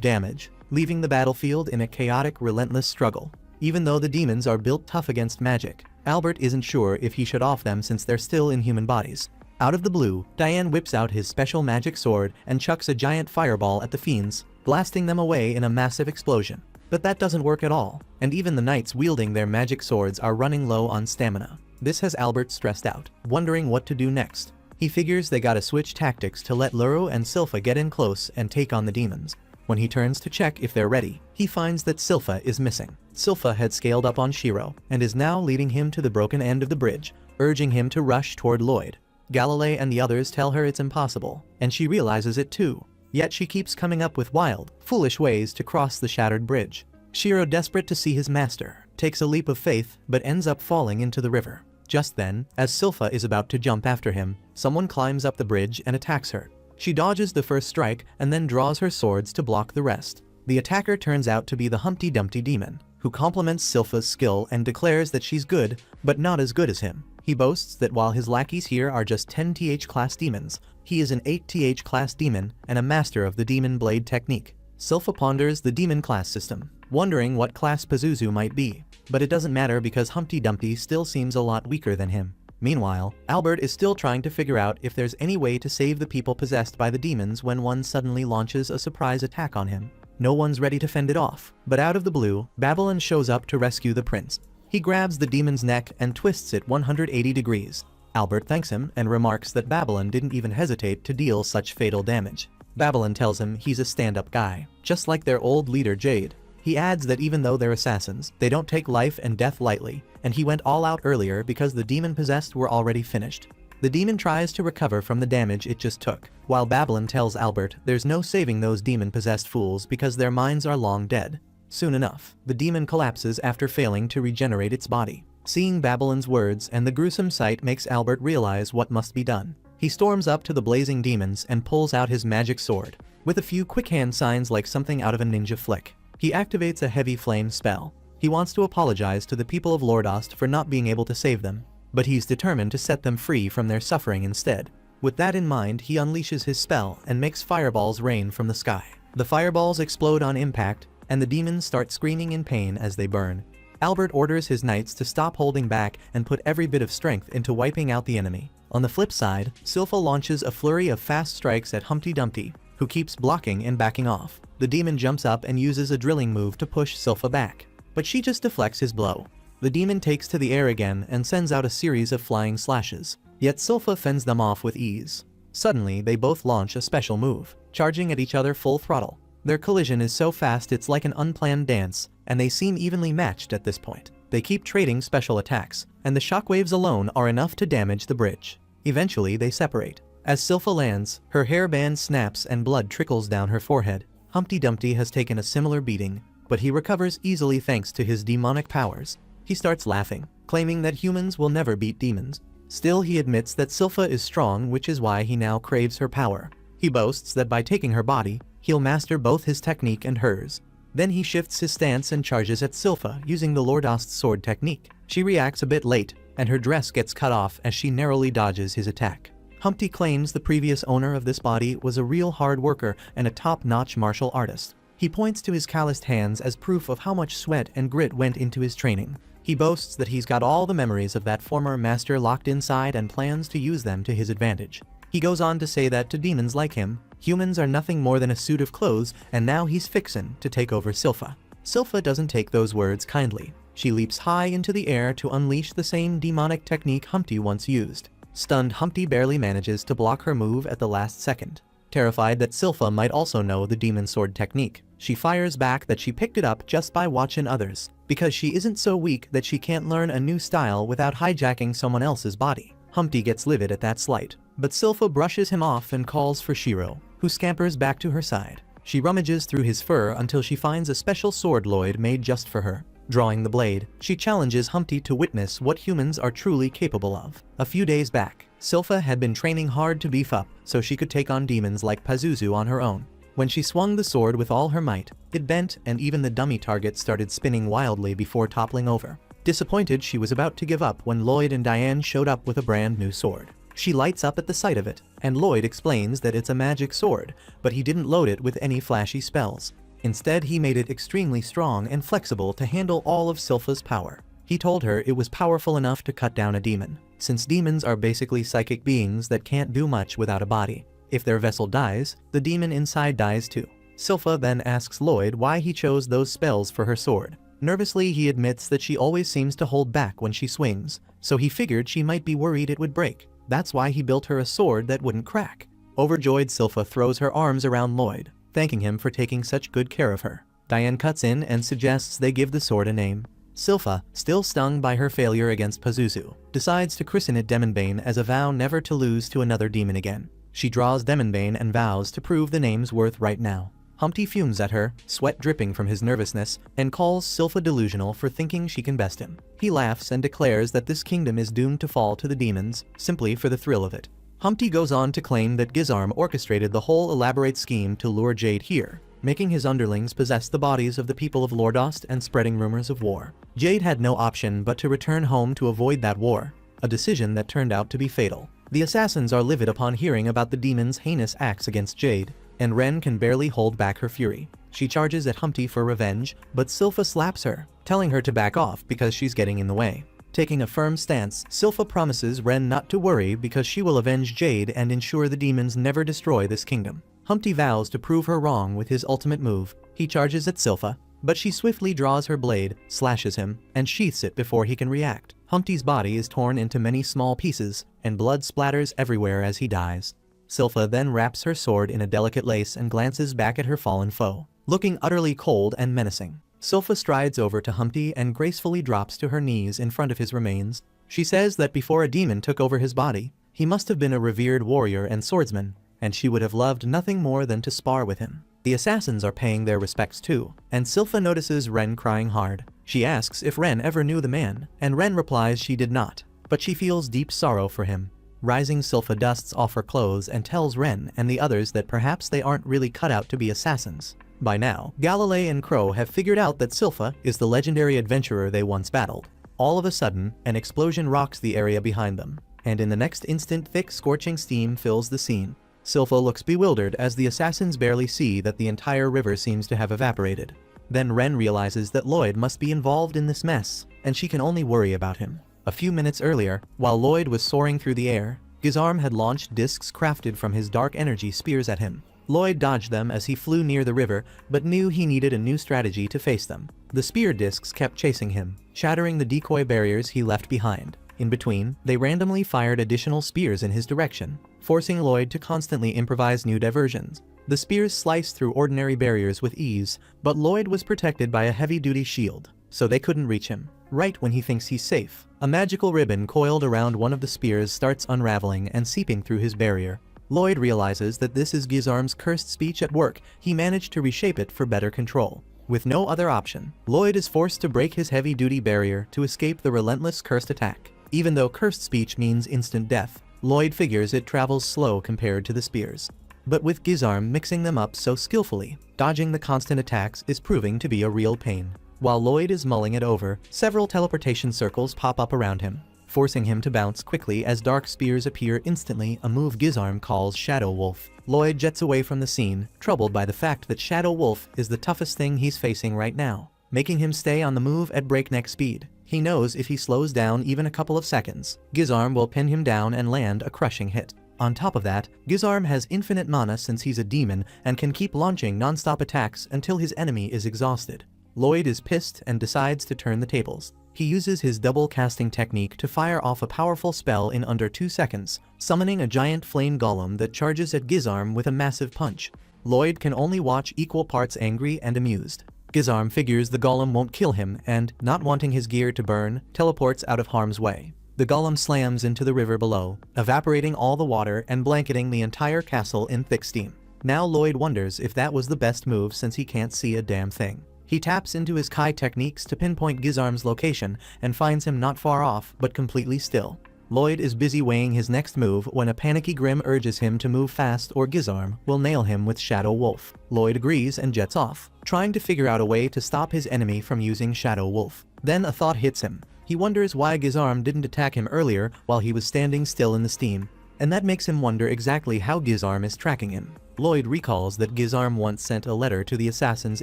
damage, leaving the battlefield in a chaotic, relentless struggle. Even though the demons are built tough against magic, Albert isn't sure if he should off them since they're still in human bodies. Out of the blue, Diane whips out his special magic sword and chucks a giant fireball at the fiends, blasting them away in a massive explosion. But that doesn't work at all, and even the knights wielding their magic swords are running low on stamina. This has Albert stressed out, wondering what to do next. He figures they gotta switch tactics to let Luru and Silpha get in close and take on the demons. When he turns to check if they're ready, he finds that Silpha is missing. Silpha had scaled up on Shiro, and is now leading him to the broken end of the bridge, urging him to rush toward Lloyd. Galilei and the others tell her it's impossible, and she realizes it too. Yet she keeps coming up with wild, foolish ways to cross the shattered bridge. Shiro, desperate to see his master, takes a leap of faith but ends up falling into the river. Just then, as Silpha is about to jump after him, someone climbs up the bridge and attacks her. She dodges the first strike and then draws her swords to block the rest. The attacker turns out to be the Humpty Dumpty demon, who compliments Silpha's skill and declares that she's good, but not as good as him. He boasts that while his lackeys here are just 10th class demons, he is an 8th class demon and a master of the demon blade technique. Silpha ponders the demon class system, wondering what class Pazuzu might be, but it doesn't matter because Humpty Dumpty still seems a lot weaker than him. Meanwhile, Albert is still trying to figure out if there's any way to save the people possessed by the demons when one suddenly launches a surprise attack on him. No one's ready to fend it off, but out of the blue, Babylon shows up to rescue the prince. He grabs the demon's neck and twists it 180 degrees. Albert thanks him and remarks that Babylon didn't even hesitate to deal such fatal damage. Babylon tells him he's a stand-up guy, just like their old leader Jade. He adds that even though they're assassins, they don't take life and death lightly, and he went all out earlier because the demon-possessed were already finished. The demon tries to recover from the damage it just took, while Babylon tells Albert there's no saving those demon-possessed fools because their minds are long dead. Soon enough, the demon collapses after failing to regenerate its body. Seeing Babylon's words and the gruesome sight makes Albert realize what must be done. He storms up to the blazing demons and pulls out his magic sword. With a few quick hand signs like something out of a ninja flick, he activates a heavy flame spell. He wants to apologize to the people of Lordost for not being able to save them, but he's determined to set them free from their suffering instead. With that in mind, he unleashes his spell and makes fireballs rain from the sky. The fireballs explode on impact, and the demons start screaming in pain as they burn. Albert orders his knights to stop holding back and put every bit of strength into wiping out the enemy. On the flip side, Silpha launches a flurry of fast strikes at Humpty Dumpty, who keeps blocking and backing off. The demon jumps up and uses a drilling move to push Silpha back, but she just deflects his blow. The demon takes to the air again and sends out a series of flying slashes, yet Silpha fends them off with ease. Suddenly, they both launch a special move, charging at each other full throttle. Their collision is so fast it's like an unplanned dance, and they seem evenly matched at this point. They keep trading special attacks, and the shockwaves alone are enough to damage the bridge. Eventually, they separate. As Silpha lands, her hairband snaps and blood trickles down her forehead. Humpty Dumpty has taken a similar beating, but he recovers easily thanks to his demonic powers. He starts laughing, claiming that humans will never beat demons. Still, he admits that Silpha is strong, which is why he now craves her power. He boasts that by taking her body, he'll master both his technique and hers. Then he shifts his stance and charges at Silpha using the Lordost sword technique. She reacts a bit late, and her dress gets cut off as she narrowly dodges his attack. Humpty claims the previous owner of this body was a real hard worker and a top-notch martial artist. He points to his calloused hands as proof of how much sweat and grit went into his training. He boasts that he's got all the memories of that former master locked inside and plans to use them to his advantage. He goes on to say that to demons like him, humans are nothing more than a suit of clothes, and now he's fixin' to take over Silpha. Silpha doesn't take those words kindly. She leaps high into the air to unleash the same demonic technique Humpty once used. Stunned, Humpty barely manages to block her move at the last second. Terrified that Silpha might also know the demon sword technique, she fires back that she picked it up just by watching others, because she isn't so weak that she can't learn a new style without hijacking someone else's body. Humpty gets livid at that slight, but Silpha brushes him off and calls for Shiro, who scampers back to her side. She rummages through his fur until she finds a special sword Lloyd made just for her. Drawing the blade, she challenges Humpty to witness what humans are truly capable of. A few days back, Silpha had been training hard to beef up so she could take on demons like Pazuzu on her own. When she swung the sword with all her might, it bent and even the dummy target started spinning wildly before toppling over. Disappointed, she was about to give up when Lloyd and Diane showed up with a brand new sword. She lights up at the sight of it, and Lloyd explains that it's a magic sword, but he didn't load it with any flashy spells. Instead, he made it extremely strong and flexible to handle all of Silpha's power. He told her it was powerful enough to cut down a demon, since demons are basically psychic beings that can't do much without a body. If their vessel dies, the demon inside dies too. Silpha then asks Lloyd why he chose those spells for her sword. Nervously, he admits that she always seems to hold back when she swings, so he figured she might be worried it would break. That's why he built her a sword that wouldn't crack. Overjoyed, Silpha throws her arms around Lloyd, thanking him for taking such good care of her. Diane cuts in and suggests they give the sword a name. Silpha, still stung by her failure against Pazuzu, decides to christen it Demonbane as a vow never to lose to another demon again. She draws Demonbane and vows to prove the name's worth right now. Humpty fumes at her, sweat dripping from his nervousness, and calls Silpha delusional for thinking she can best him. He laughs and declares that this kingdom is doomed to fall to the demons, simply for the thrill of it. Humpty goes on to claim that Gizarm orchestrated the whole elaborate scheme to lure Jade here, making his underlings possess the bodies of the people of Lordost and spreading rumors of war. Jade had no option but to return home to avoid that war, a decision that turned out to be fatal. The assassins are livid upon hearing about the demon's heinous acts against Jade, and Ren can barely hold back her fury. She charges at Humpty for revenge, but Silpha slaps her, telling her to back off because she's getting in the way. Taking a firm stance, Silpha promises Ren not to worry because she will avenge Jade and ensure the demons never destroy this kingdom. Humpty vows to prove her wrong with his ultimate move. He charges at Silpha, but she swiftly draws her blade, slashes him, and sheaths it before he can react. Humpty's body is torn into many small pieces, and blood splatters everywhere as he dies. Silpha then wraps her sword in a delicate lace and glances back at her fallen foe, looking utterly cold and menacing. Silpha strides over to Humpty and gracefully drops to her knees in front of his remains. She says that before a demon took over his body, he must have been a revered warrior and swordsman, and she would have loved nothing more than to spar with him. The assassins are paying their respects too, and Silpha notices Ren crying hard. She asks if Ren ever knew the man, and Ren replies she did not, but she feels deep sorrow for him. Rising, Silpha dusts off her clothes and tells Ren and the others that perhaps they aren't really cut out to be assassins. By now, Galilei and Crow have figured out that Silpha is the legendary adventurer they once battled. All of a sudden, an explosion rocks the area behind them. and in the next instant thick scorching steam fills the scene. Silpho looks bewildered as the assassins barely see that the entire river seems to have evaporated. Then Ren realizes that Lloyd must be involved in this mess, and she can only worry about him. A few minutes earlier, while Lloyd was soaring through the air, Gizarm had launched discs crafted from his dark energy spears at him. Lloyd dodged them as he flew near the river, but knew he needed a new strategy to face them. The spear discs kept chasing him, shattering the decoy barriers he left behind. In between, they randomly fired additional spears in his direction, forcing Lloyd to constantly improvise new diversions. The spears sliced through ordinary barriers with ease, but Lloyd was protected by a heavy-duty shield, so they couldn't reach him. Right when he thinks he's safe, a magical ribbon coiled around one of the spears starts unraveling and seeping through his barrier. Lloyd realizes that this is Gizarm's cursed speech at work. He managed to reshape it for better control. With no other option, Lloyd is forced to break his heavy-duty barrier to escape the relentless cursed attack. Even though cursed speech means instant death, Lloyd figures it travels slow compared to the spears. But with Gizarm mixing them up so skillfully, dodging the constant attacks is proving to be a real pain. While Lloyd is mulling it over, several teleportation circles pop up around him, forcing him to bounce quickly as dark spears appear instantly, a move Gizarm calls Shadow Wolf. Lloyd jets away from the scene, troubled by the fact that Shadow Wolf is the toughest thing he's facing right now, making him stay on the move at breakneck speed. He knows if he slows down even a couple of seconds, Gizarm will pin him down and land a crushing hit. On top of that, Gizarm has infinite mana since he's a demon and can keep launching non-stop attacks until his enemy is exhausted. Lloyd is pissed and decides to turn the tables. He uses his double casting technique to fire off a powerful spell in under 2 seconds, summoning a giant flame golem that charges at Gizarm with a massive punch. Lloyd can only watch equal parts angry and amused. Gizarm figures the golem won't kill him and, not wanting his gear to burn, teleports out of harm's way. The golem slams into the river below, evaporating all the water and blanketing the entire castle in thick steam. Now Lloyd wonders if that was the best move since he can't see a damn thing. He taps into his Kai techniques to pinpoint Gizarm's location and finds him not far off but completely still. Lloyd is busy weighing his next move when a panicky Grim urges him to move fast or Gizarm will nail him with Shadow Wolf. Lloyd agrees and jets off, trying to figure out a way to stop his enemy from using Shadow Wolf. Then a thought hits him. He wonders why Gizarm didn't attack him earlier while he was standing still in the steam, and that makes him wonder exactly how Gizarm is tracking him. Lloyd recalls that Gizarm once sent a letter to the Assassin's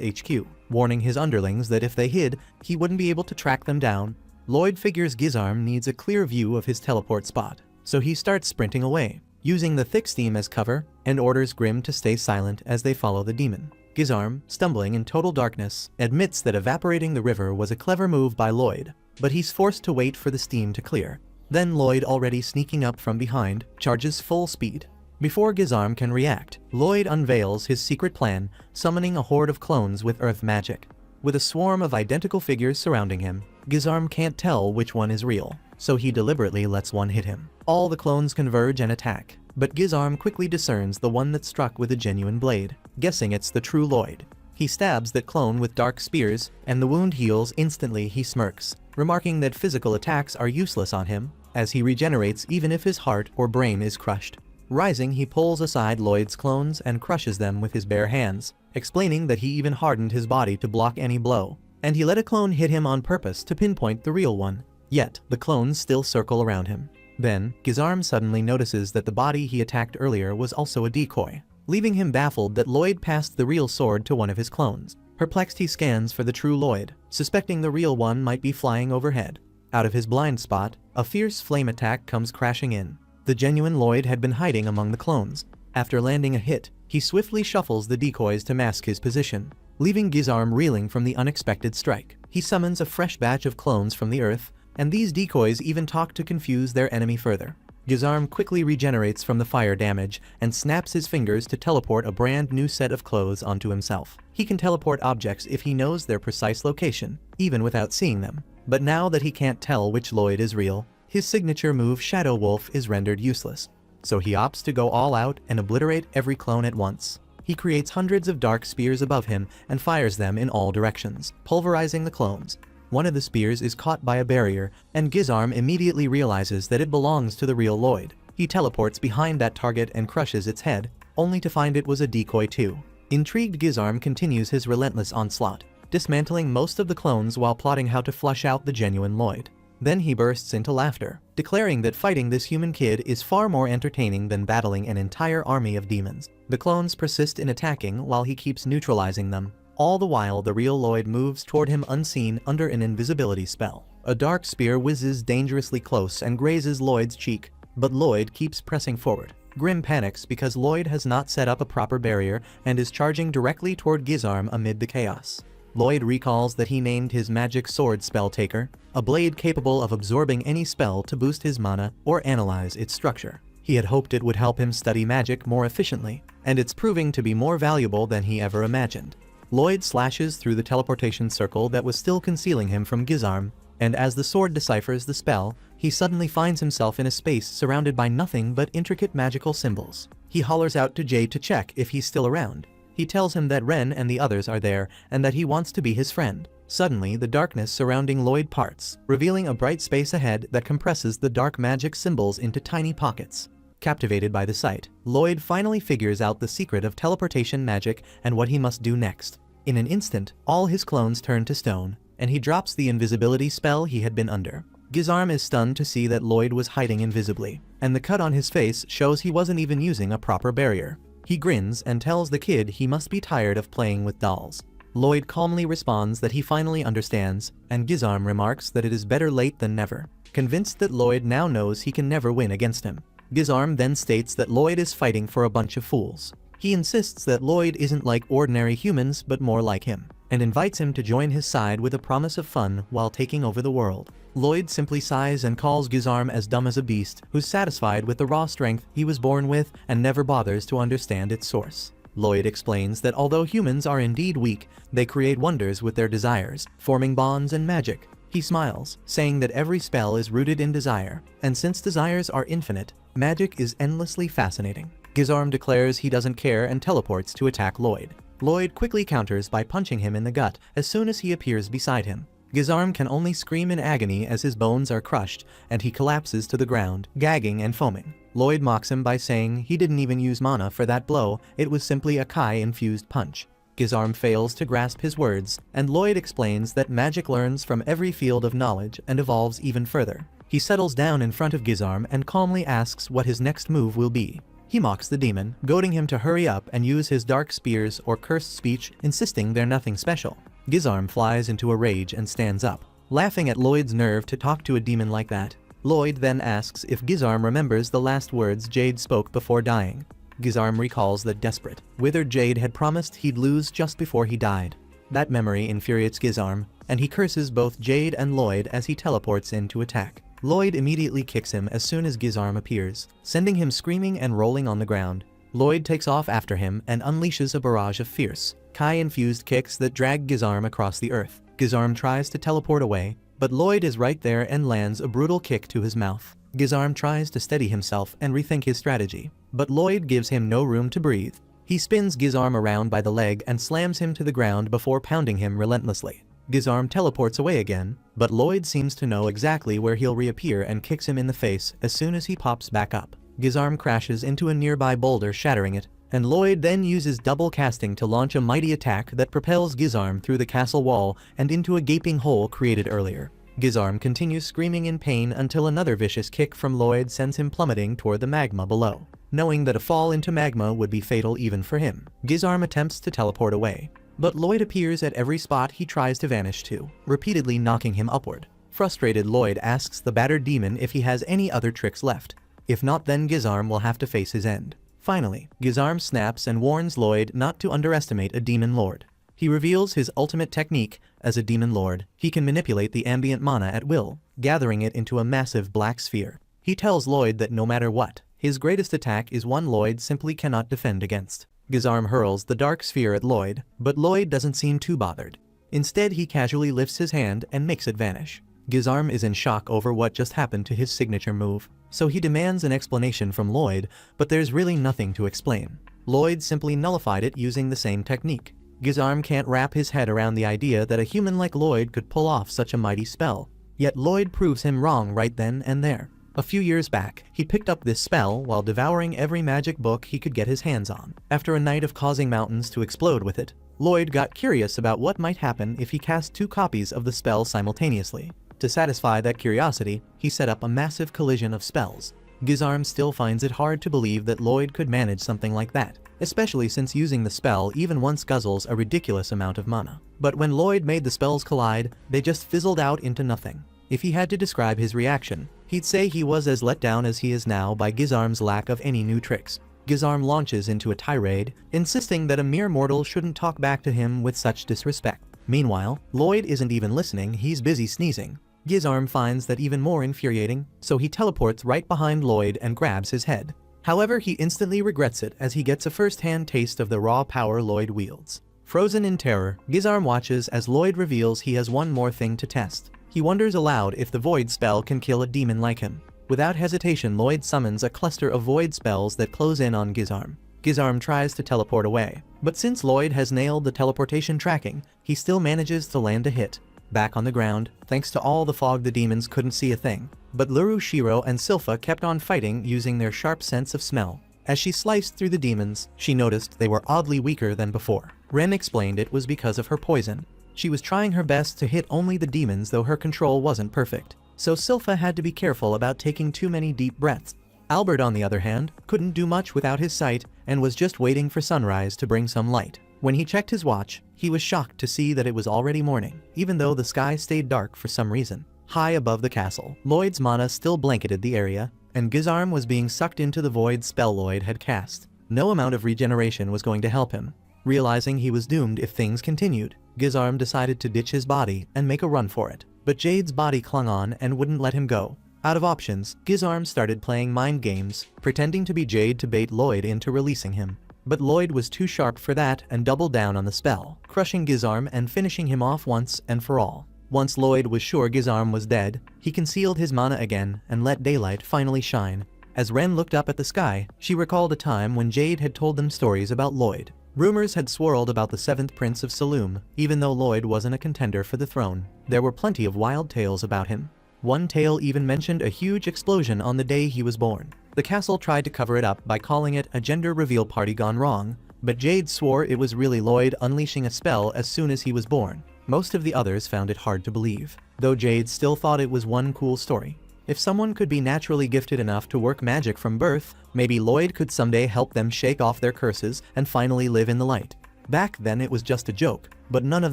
HQ, warning his underlings that if they hid, he wouldn't be able to track them down. Lloyd figures Gizarm needs a clear view of his teleport spot, so he starts sprinting away, using the thick steam as cover, and orders Grim to stay silent as they follow the demon. Gizarm, stumbling in total darkness, admits that evaporating the river was a clever move by Lloyd, but he's forced to wait for the steam to clear. Then Lloyd, already sneaking up from behind, charges full speed. Before Gizarm can react, Lloyd unveils his secret plan, summoning a horde of clones with earth magic. With a swarm of identical figures surrounding him, Gizarm can't tell which one is real, so he deliberately lets one hit him. All the clones converge and attack, but Gizarm quickly discerns the one that struck with a genuine blade, guessing it's the true Lloyd. He stabs that clone with dark spears, and the wound heals instantly. He smirks, remarking that physical attacks are useless on him, as he regenerates even if his heart or brain is crushed. Rising, he pulls aside Lloyd's clones and crushes them with his bare hands, explaining that he even hardened his body to block any blow, and he let a clone hit him on purpose to pinpoint the real one. Yet, the clones still circle around him. Then, Gizarm suddenly notices that the body he attacked earlier was also a decoy, leaving him baffled that Lloyd passed the real sword to one of his clones. Perplexed, he scans for the true Lloyd, suspecting the real one might be flying overhead. Out of his blind spot, a fierce flame attack comes crashing in. The genuine Lloyd had been hiding among the clones. After landing a hit, he swiftly shuffles the decoys to mask his position, leaving Gizarm reeling from the unexpected strike. He summons a fresh batch of clones from the earth, and these decoys even talk to confuse their enemy further. Gizarm quickly regenerates from the fire damage and snaps his fingers to teleport a brand new set of clothes onto himself. He can teleport objects if he knows their precise location, even without seeing them. But now that he can't tell which Lloyd is real, his signature move Shadow Wolf is rendered useless. So he opts to go all out and obliterate every clone at once. He creates hundreds of dark spears above him and fires them in all directions, pulverizing the clones. One of the spears is caught by a barrier, and Gizarm immediately realizes that it belongs to the real Lloyd. He teleports behind that target and crushes its head, only to find it was a decoy too. Intrigued, Gizarm continues his relentless onslaught, dismantling most of the clones while plotting how to flush out the genuine Lloyd. Then he bursts into laughter, declaring that fighting this human kid is far more entertaining than battling an entire army of demons. The clones persist in attacking while he keeps neutralizing them. All the while the real Lloyd moves toward him unseen under an invisibility spell. A dark spear whizzes dangerously close and grazes Lloyd's cheek, but Lloyd keeps pressing forward. Grim panics because Lloyd has not set up a proper barrier and is charging directly toward Gizarm amid the chaos. Lloyd recalls that he named his magic sword Spell Taker, a blade capable of absorbing any spell to boost his mana or analyze its structure. He had hoped it would help him study magic more efficiently, and it's proving to be more valuable than he ever imagined. Lloyd slashes through the teleportation circle that was still concealing him from Gizarm, and as the sword deciphers the spell, he suddenly finds himself in a space surrounded by nothing but intricate magical symbols. He hollers out to Jade to check if he's still around. He tells him that Ren and the others are there and that he wants to be his friend. Suddenly, the darkness surrounding Lloyd parts, revealing a bright space ahead that compresses the dark magic symbols into tiny pockets. Captivated by the sight, Lloyd finally figures out the secret of teleportation magic and what he must do next. In an instant, all his clones turn to stone, and he drops the invisibility spell he had been under. Gizarm is stunned to see that Lloyd was hiding invisibly, and the cut on his face shows he wasn't even using a proper barrier. He grins and tells the kid he must be tired of playing with dolls. Lloyd calmly responds that he finally understands, and Gizarm remarks that it is better late than never, convinced that Lloyd now knows he can never win against him. Gizarm then states that Lloyd is fighting for a bunch of fools. He insists that Lloyd isn't like ordinary humans but more like him, and invites him to join his side with a promise of fun while taking over the world. Lloyd simply sighs and calls Gizarm as dumb as a beast who's satisfied with the raw strength he was born with and never bothers to understand its source. Lloyd explains that although humans are indeed weak, they create wonders with their desires, forming bonds and magic. He smiles, saying that every spell is rooted in desire, and since desires are infinite, magic is endlessly fascinating. Gizarm declares he doesn't care and teleports to attack Lloyd. Lloyd quickly counters by punching him in the gut as soon as he appears beside him. Gizarm can only scream in agony as his bones are crushed, and he collapses to the ground, gagging and foaming. Lloyd mocks him by saying he didn't even use mana for that blow, it was simply a Kai-infused punch. Gizarm fails to grasp his words, and Lloyd explains that magic learns from every field of knowledge and evolves even further. He settles down in front of Gizarm and calmly asks what his next move will be. He mocks the demon, goading him to hurry up and use his dark spears or cursed speech, insisting they're nothing special. Gizarm flies into a rage and stands up, laughing at Lloyd's nerve to talk to a demon like that. Lloyd then asks if Gizarm remembers the last words Jade spoke before dying. Gizarm recalls that desperate, withered Jade had promised he'd lose just before he died. That memory infuriates Gizarm, and he curses both Jade and Lloyd as he teleports in to attack. Lloyd immediately kicks him as soon as Gizarm appears, sending him screaming and rolling on the ground. Lloyd takes off after him and unleashes a barrage of fierce, Kai-infused kicks that drag Gizarm across the earth. Gizarm tries to teleport away, but Lloyd is right there and lands a brutal kick to his mouth. Gizarm tries to steady himself and rethink his strategy, but Lloyd gives him no room to breathe. He spins Gizarm around by the leg and slams him to the ground before pounding him relentlessly. Gizarm teleports away again, but Lloyd seems to know exactly where he'll reappear and kicks him in the face as soon as he pops back up. Gizarm crashes into a nearby boulder, shattering it, and Lloyd then uses double casting to launch a mighty attack that propels Gizarm through the castle wall and into a gaping hole created earlier. Gizarm continues screaming in pain until another vicious kick from Lloyd sends him plummeting toward the magma below. Knowing that a fall into magma would be fatal even for him, Gizarm attempts to teleport away, but Lloyd appears at every spot he tries to vanish to, repeatedly knocking him upward. Frustrated, Lloyd asks the battered demon if he has any other tricks left. If not, then Gizarm will have to face his end. Finally, Gizarm snaps and warns Lloyd not to underestimate a demon lord. He reveals his ultimate technique. As a demon lord, he can manipulate the ambient mana at will, gathering it into a massive black sphere. He tells Lloyd that no matter what, his greatest attack is one Lloyd simply cannot defend against. Gizarm hurls the dark sphere at Lloyd, but Lloyd doesn't seem too bothered. Instead, he casually lifts his hand and makes it vanish. Gizarm is in shock over what just happened to his signature move, so he demands an explanation from Lloyd, but there's really nothing to explain. Lloyd simply nullified it using the same technique. Gizarm can't wrap his head around the idea that a human like Lloyd could pull off such a mighty spell, yet Lloyd proves him wrong right then and there. A few years back, he picked up this spell while devouring every magic book he could get his hands on. After a night of causing mountains to explode with it, Lloyd got curious about what might happen if he cast 2 copies of the spell simultaneously. To satisfy that curiosity, he set up a massive collision of spells. Gizarm still finds it hard to believe that Lloyd could manage something like that, especially since using the spell even once guzzles a ridiculous amount of mana. But when Lloyd made the spells collide, they just fizzled out into nothing. If he had to describe his reaction, he'd say he was as let down as he is now by Gizarm's lack of any new tricks. Gizarm launches into a tirade, insisting that a mere mortal shouldn't talk back to him with such disrespect. Meanwhile, Lloyd isn't even listening, he's busy sneezing. Gizarm finds that even more infuriating, so he teleports right behind Lloyd and grabs his head. However, he instantly regrets it as he gets a first-hand taste of the raw power Lloyd wields. Frozen in terror, Gizarm watches as Lloyd reveals he has one more thing to test. He wonders aloud if the Void spell can kill a demon like him. Without hesitation, Lloyd summons a cluster of Void spells that close in on Gizarm. Gizarm tries to teleport away, but since Lloyd has nailed the teleportation tracking, he still manages to land a hit. Back on the ground, thanks to all the fog, the demons couldn't see a thing. But Luru, Shiro, and Silpha kept on fighting using their sharp sense of smell. As she sliced through the demons, she noticed they were oddly weaker than before. Ren explained it was because of her poison. She was trying her best to hit only the demons, though her control wasn't perfect. So Silpha had to be careful about taking too many deep breaths. Albert, on the other hand, couldn't do much without his sight and was just waiting for sunrise to bring some light. When he checked his watch, he was shocked to see that it was already morning, even though the sky stayed dark for some reason. High above the castle, Lloyd's mana still blanketed the area, and Gizarm was being sucked into the void spell Lloyd had cast. No amount of regeneration was going to help him. Realizing he was doomed if things continued, Gizarm decided to ditch his body and make a run for it. But Jade's body clung on and wouldn't let him go. Out of options, Gizarm started playing mind games, pretending to be Jade to bait Lloyd into releasing him. But Lloyd was too sharp for that and doubled down on the spell, crushing Gizarm and finishing him off once and for all. Once Lloyd was sure Gizarm was dead, he concealed his mana again and let daylight finally shine. As Ren looked up at the sky, she recalled a time when Jade had told them stories about Lloyd. Rumors had swirled about the 7th Prince of Saloom, even though Lloyd wasn't a contender for the throne. There were plenty of wild tales about him. One tale even mentioned a huge explosion on the day he was born. The castle tried to cover it up by calling it a gender reveal party gone wrong, but Jade swore it was really Lloyd unleashing a spell as soon as he was born. Most of the others found it hard to believe, though Jade still thought it was one cool story. If someone could be naturally gifted enough to work magic from birth, maybe Lloyd could someday help them shake off their curses and finally live in the light. Back then it was just a joke, but none of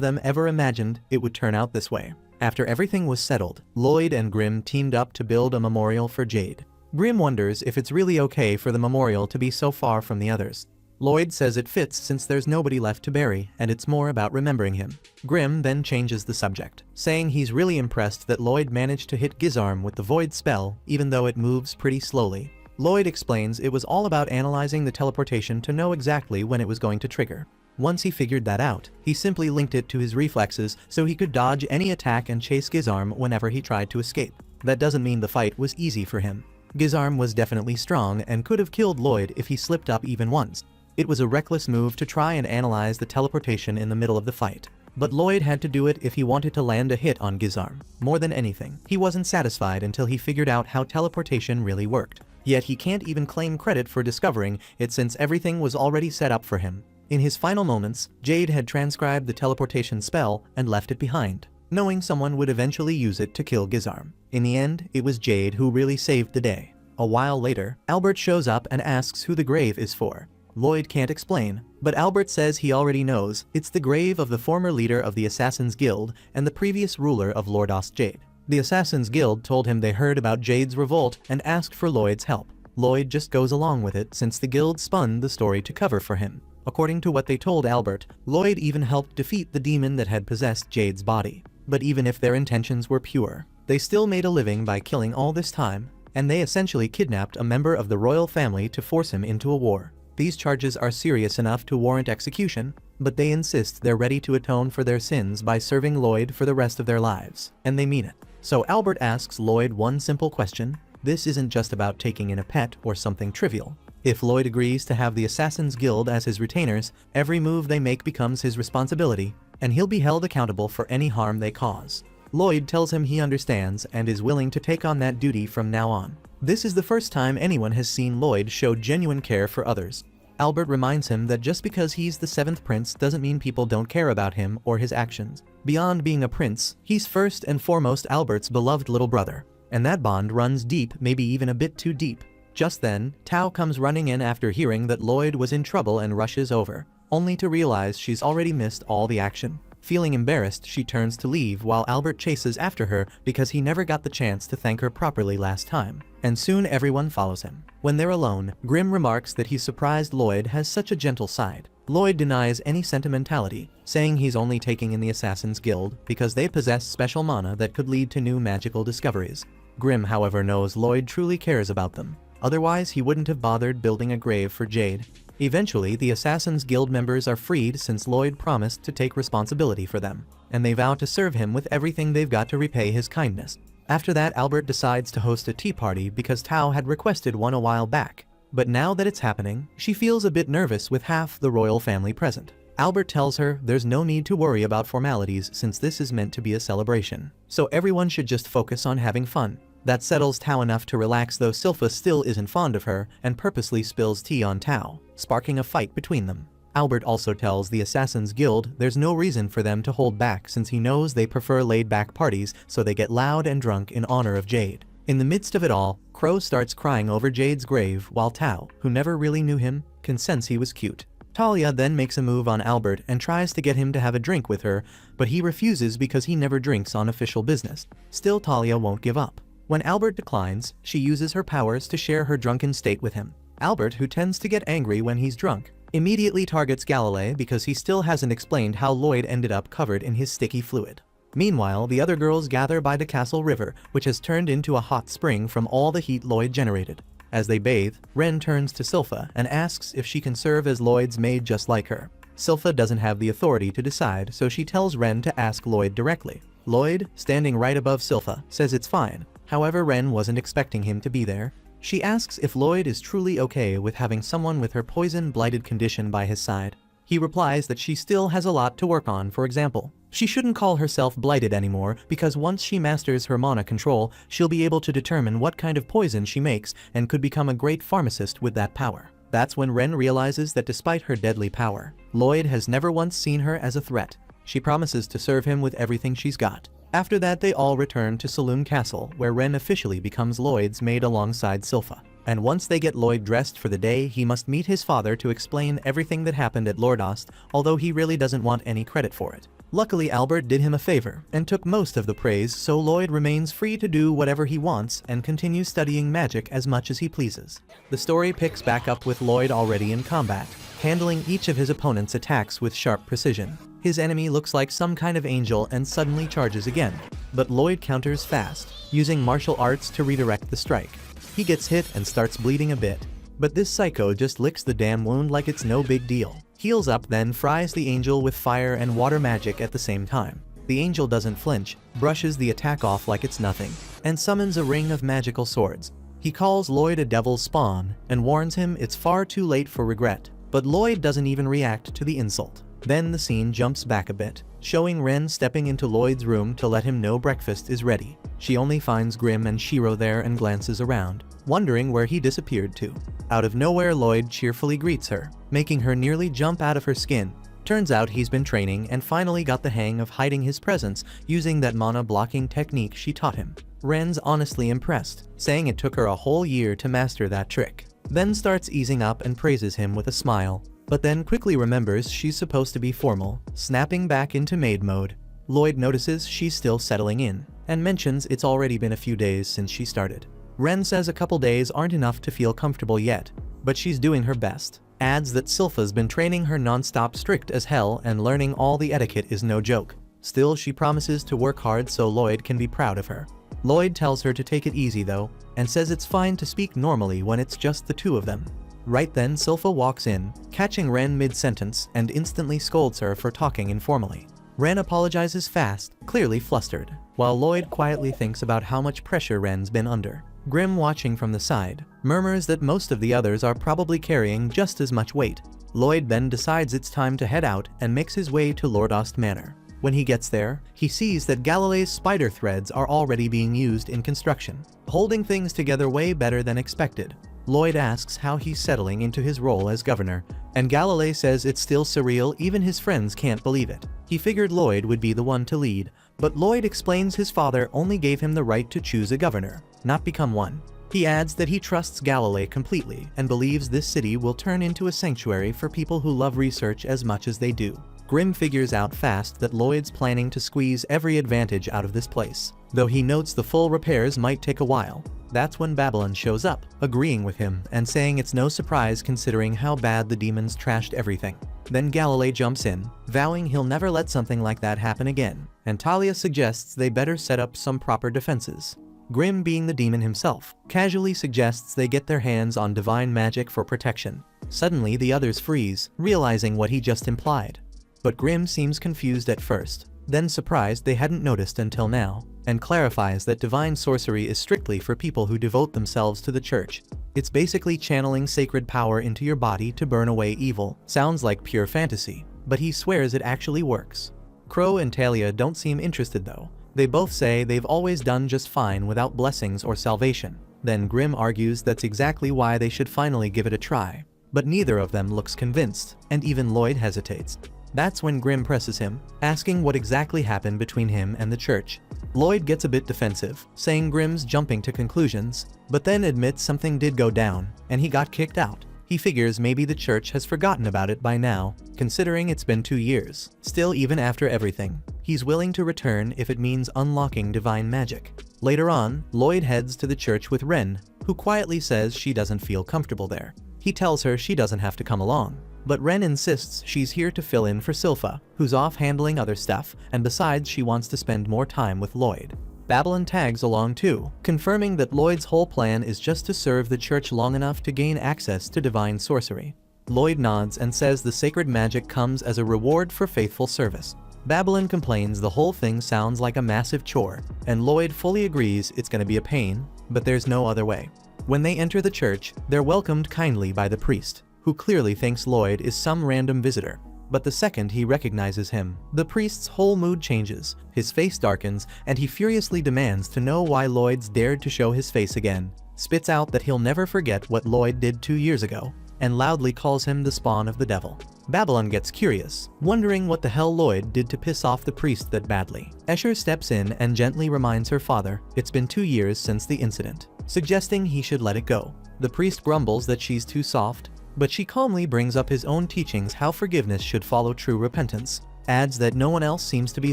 them ever imagined it would turn out this way. After everything was settled, Lloyd and Grimm teamed up to build a memorial for Jade. Grimm wonders if it's really okay for the memorial to be so far from the others. Lloyd says it fits since there's nobody left to bury, and it's more about remembering him. Grimm then changes the subject, saying he's really impressed that Lloyd managed to hit Gizarm with the Void spell, even though it moves pretty slowly. Lloyd explains it was all about analyzing the teleportation to know exactly when it was going to trigger. Once he figured that out, he simply linked it to his reflexes so he could dodge any attack and chase Gizarm whenever he tried to escape. That doesn't mean the fight was easy for him. Gizarm was definitely strong and could have killed Lloyd if he slipped up even once. It was a reckless move to try and analyze the teleportation in the middle of the fight. But Lloyd had to do it if he wanted to land a hit on Gizarm. More than anything, he wasn't satisfied until he figured out how teleportation really worked. Yet he can't even claim credit for discovering it since everything was already set up for him. In his final moments, Jade had transcribed the teleportation spell and left it behind, knowing someone would eventually use it to kill Gizarm. In the end, it was Jade who really saved the day. A while later, Albert shows up and asks who the grave is for. Lloyd can't explain, but Albert says he already knows. It's the grave of the former leader of the Assassin's Guild and the previous ruler of Lordos Jade. The Assassin's Guild told him they heard about Jade's revolt and asked for Lloyd's help. Lloyd just goes along with it since the guild spun the story to cover for him. According to what they told Albert, Lloyd even helped defeat the demon that had possessed Jade's body. But even if their intentions were pure, they still made a living by killing all this time, and they essentially kidnapped a member of the royal family to force him into a war. These charges are serious enough to warrant execution, but they insist they're ready to atone for their sins by serving Lloyd for the rest of their lives, and they mean it. So Albert asks Lloyd one simple question: this isn't just about taking in a pet or something trivial. If Lloyd agrees to have the Assassin's Guild as his retainers, every move they make becomes his responsibility, and he'll be held accountable for any harm they cause. Lloyd tells him he understands and is willing to take on that duty from now on. This is the first time anyone has seen Lloyd show genuine care for others. Albert reminds him that just because he's the 7th prince doesn't mean people don't care about him or his actions. Beyond being a prince, he's first and foremost Albert's beloved little brother. And that bond runs deep, maybe even a bit too deep. Just then, Tao comes running in after hearing that Lloyd was in trouble and rushes over, only to realize she's already missed all the action. Feeling embarrassed, she turns to leave while Albert chases after her because he never got the chance to thank her properly last time. And soon everyone follows him. When they're alone, Grimm remarks that he's surprised Lloyd has such a gentle side. Lloyd denies any sentimentality, saying he's only taking in the Assassin's Guild because they possess special mana that could lead to new magical discoveries. Grimm, however, knows Lloyd truly cares about them. Otherwise, he wouldn't have bothered building a grave for Jade. Eventually, the Assassin's Guild members are freed since Lloyd promised to take responsibility for them, and they vow to serve him with everything they've got to repay his kindness. After that, Albert decides to host a tea party because Tao had requested one a while back. But now that it's happening, she feels a bit nervous with half the royal family present. Albert tells her there's no need to worry about formalities since this is meant to be a celebration, so everyone should just focus on having fun. That settles Tao enough to relax, though Silpha still isn't fond of her and purposely spills tea on Tao, sparking a fight between them. Albert also tells the Assassin's Guild there's no reason for them to hold back since he knows they prefer laid-back parties, so they get loud and drunk in honor of Jade. In the midst of it all, Crow starts crying over Jade's grave while Tao, who never really knew him, can sense he was cute. Talia then makes a move on Albert and tries to get him to have a drink with her, but he refuses because he never drinks on official business. Still, Talia won't give up. When Albert declines, she uses her powers to share her drunken state with him. Albert, who tends to get angry when he's drunk, immediately targets Galilei because he still hasn't explained how Lloyd ended up covered in his sticky fluid. Meanwhile, the other girls gather by the castle river, which has turned into a hot spring from all the heat Lloyd generated. As they bathe, Ren turns to Silpha and asks if she can serve as Lloyd's maid just like her. Silpha doesn't have the authority to decide, so she tells Ren to ask Lloyd directly. Lloyd, standing right above Silpha, says it's fine. However, Ren wasn't expecting him to be there. She asks if Lloyd is truly okay with having someone with her poison-blighted condition by his side. He replies that she still has a lot to work on. For example, she shouldn't call herself blighted anymore because once she masters her mana control, she'll be able to determine what kind of poison she makes and could become a great pharmacist with that power. That's when Ren realizes that despite her deadly power, Lloyd has never once seen her as a threat. She promises to serve him with everything she's got. After that, they all return to Saloon Castle, where Ren officially becomes Lloyd's maid alongside Silpha. And once they get Lloyd dressed for the day, he must meet his father to explain everything that happened at Lordost, although he really doesn't want any credit for it. Luckily, Albert did him a favor and took most of the praise, so Lloyd remains free to do whatever he wants and continues studying magic as much as he pleases. The story picks back up with Lloyd already in combat, handling each of his opponent's attacks with sharp precision. His enemy looks like some kind of angel and suddenly charges again, but Lloyd counters fast, using martial arts to redirect the strike. He gets hit and starts bleeding a bit, but this psycho just licks the damn wound like it's no big deal. Heals up, then fries the angel with fire and water magic at the same time. The angel doesn't flinch, brushes the attack off like it's nothing, and summons a ring of magical swords. He calls Lloyd a devil's spawn and warns him it's far too late for regret, but Lloyd doesn't even react to the insult. Then the scene jumps back a bit, showing Ren stepping into Lloyd's room to let him know breakfast is ready. She only finds Grimm and Shiro there and glances around, wondering where he disappeared to. Out of nowhere, Lloyd cheerfully greets her, making her nearly jump out of her skin. Turns out he's been training and finally got the hang of hiding his presence using that mana blocking technique she taught him. Ren's honestly impressed, saying it took her a whole year to master that trick. Then starts easing up and praises him with a smile, but then quickly remembers she's supposed to be formal, snapping back into maid mode. Lloyd notices she's still settling in, and mentions it's already been a few days since she started. Ren says a couple days aren't enough to feel comfortable yet, but she's doing her best. Adds that Silpha's been training her non-stop, strict as hell, and learning all the etiquette is no joke. Still, she promises to work hard so Lloyd can be proud of her. Lloyd tells her to take it easy though, and says it's fine to speak normally when it's just the two of them. Right then, Silpha walks in, catching Ren mid-sentence, and instantly scolds her for talking informally. Ren apologizes fast, clearly flustered, while Lloyd quietly thinks about how much pressure Ren's been under. Grimm, watching from the side, murmurs that most of the others are probably carrying just as much weight. Lloyd then decides it's time to head out and makes his way to Lordost Manor. When he gets there, he sees that Galilei's spider threads are already being used in construction, holding things together way better than expected. Lloyd asks how he's settling into his role as governor, and Galilei says it's still surreal, even his friends can't believe it. He figured Lloyd would be the one to lead, but Lloyd explains his father only gave him the right to choose a governor, not become one. He adds that he trusts Galilei completely and believes this city will turn into a sanctuary for people who love research as much as they do. Grimm figures out fast that Lloyd's planning to squeeze every advantage out of this place, though he notes the full repairs might take a while. That's when Babylon shows up, agreeing with him and saying it's no surprise considering how bad the demons trashed everything. Then Galilei jumps in, vowing he'll never let something like that happen again, and Talia suggests they better set up some proper defenses. Grimm, being the demon himself, casually suggests they get their hands on divine magic for protection. Suddenly the others freeze, realizing what he just implied. But Grimm seems confused at first, then surprised they hadn't noticed until now, and clarifies that divine sorcery is strictly for people who devote themselves to the church. It's basically channeling sacred power into your body to burn away evil. Sounds like pure fantasy, but he swears it actually works. Crow and Talia don't seem interested though. They both say they've always done just fine without blessings or salvation. Then Grimm argues that's exactly why they should finally give it a try. But neither of them looks convinced, and even Lloyd hesitates. That's when Grimm presses him, asking what exactly happened between him and the church. Lloyd gets a bit defensive, saying Grimm's jumping to conclusions, but then admits something did go down, and he got kicked out. He figures maybe the church has forgotten about it by now, considering it's been 2 years. Still, even after everything, he's willing to return if it means unlocking divine magic. Later on, Lloyd heads to the church with Ren, who quietly says she doesn't feel comfortable there. He tells her she doesn't have to come along, but Ren insists she's here to fill in for Silpha, who's off handling other stuff, and besides she wants to spend more time with Lloyd. Babylon tags along too, confirming that Lloyd's whole plan is just to serve the church long enough to gain access to divine sorcery. Lloyd nods and says the sacred magic comes as a reward for faithful service. Babylon complains the whole thing sounds like a massive chore, and Lloyd fully agrees it's gonna be a pain, but there's no other way. When they enter the church, they're welcomed kindly by the priest, who clearly thinks Lloyd is some random visitor. But the second he recognizes him, the priest's whole mood changes, his face darkens, and he furiously demands to know why Lloyd's dared to show his face again, spits out that he'll never forget what Lloyd did 2 years ago, and loudly calls him the spawn of the devil. Babylon gets curious, wondering what the hell Lloyd did to piss off the priest that badly. Escher steps in and gently reminds her father it's been 2 years since the incident, suggesting he should let it go. The priest grumbles that she's too soft, but she calmly brings up his own teachings how forgiveness should follow true repentance, adds that no one else seems to be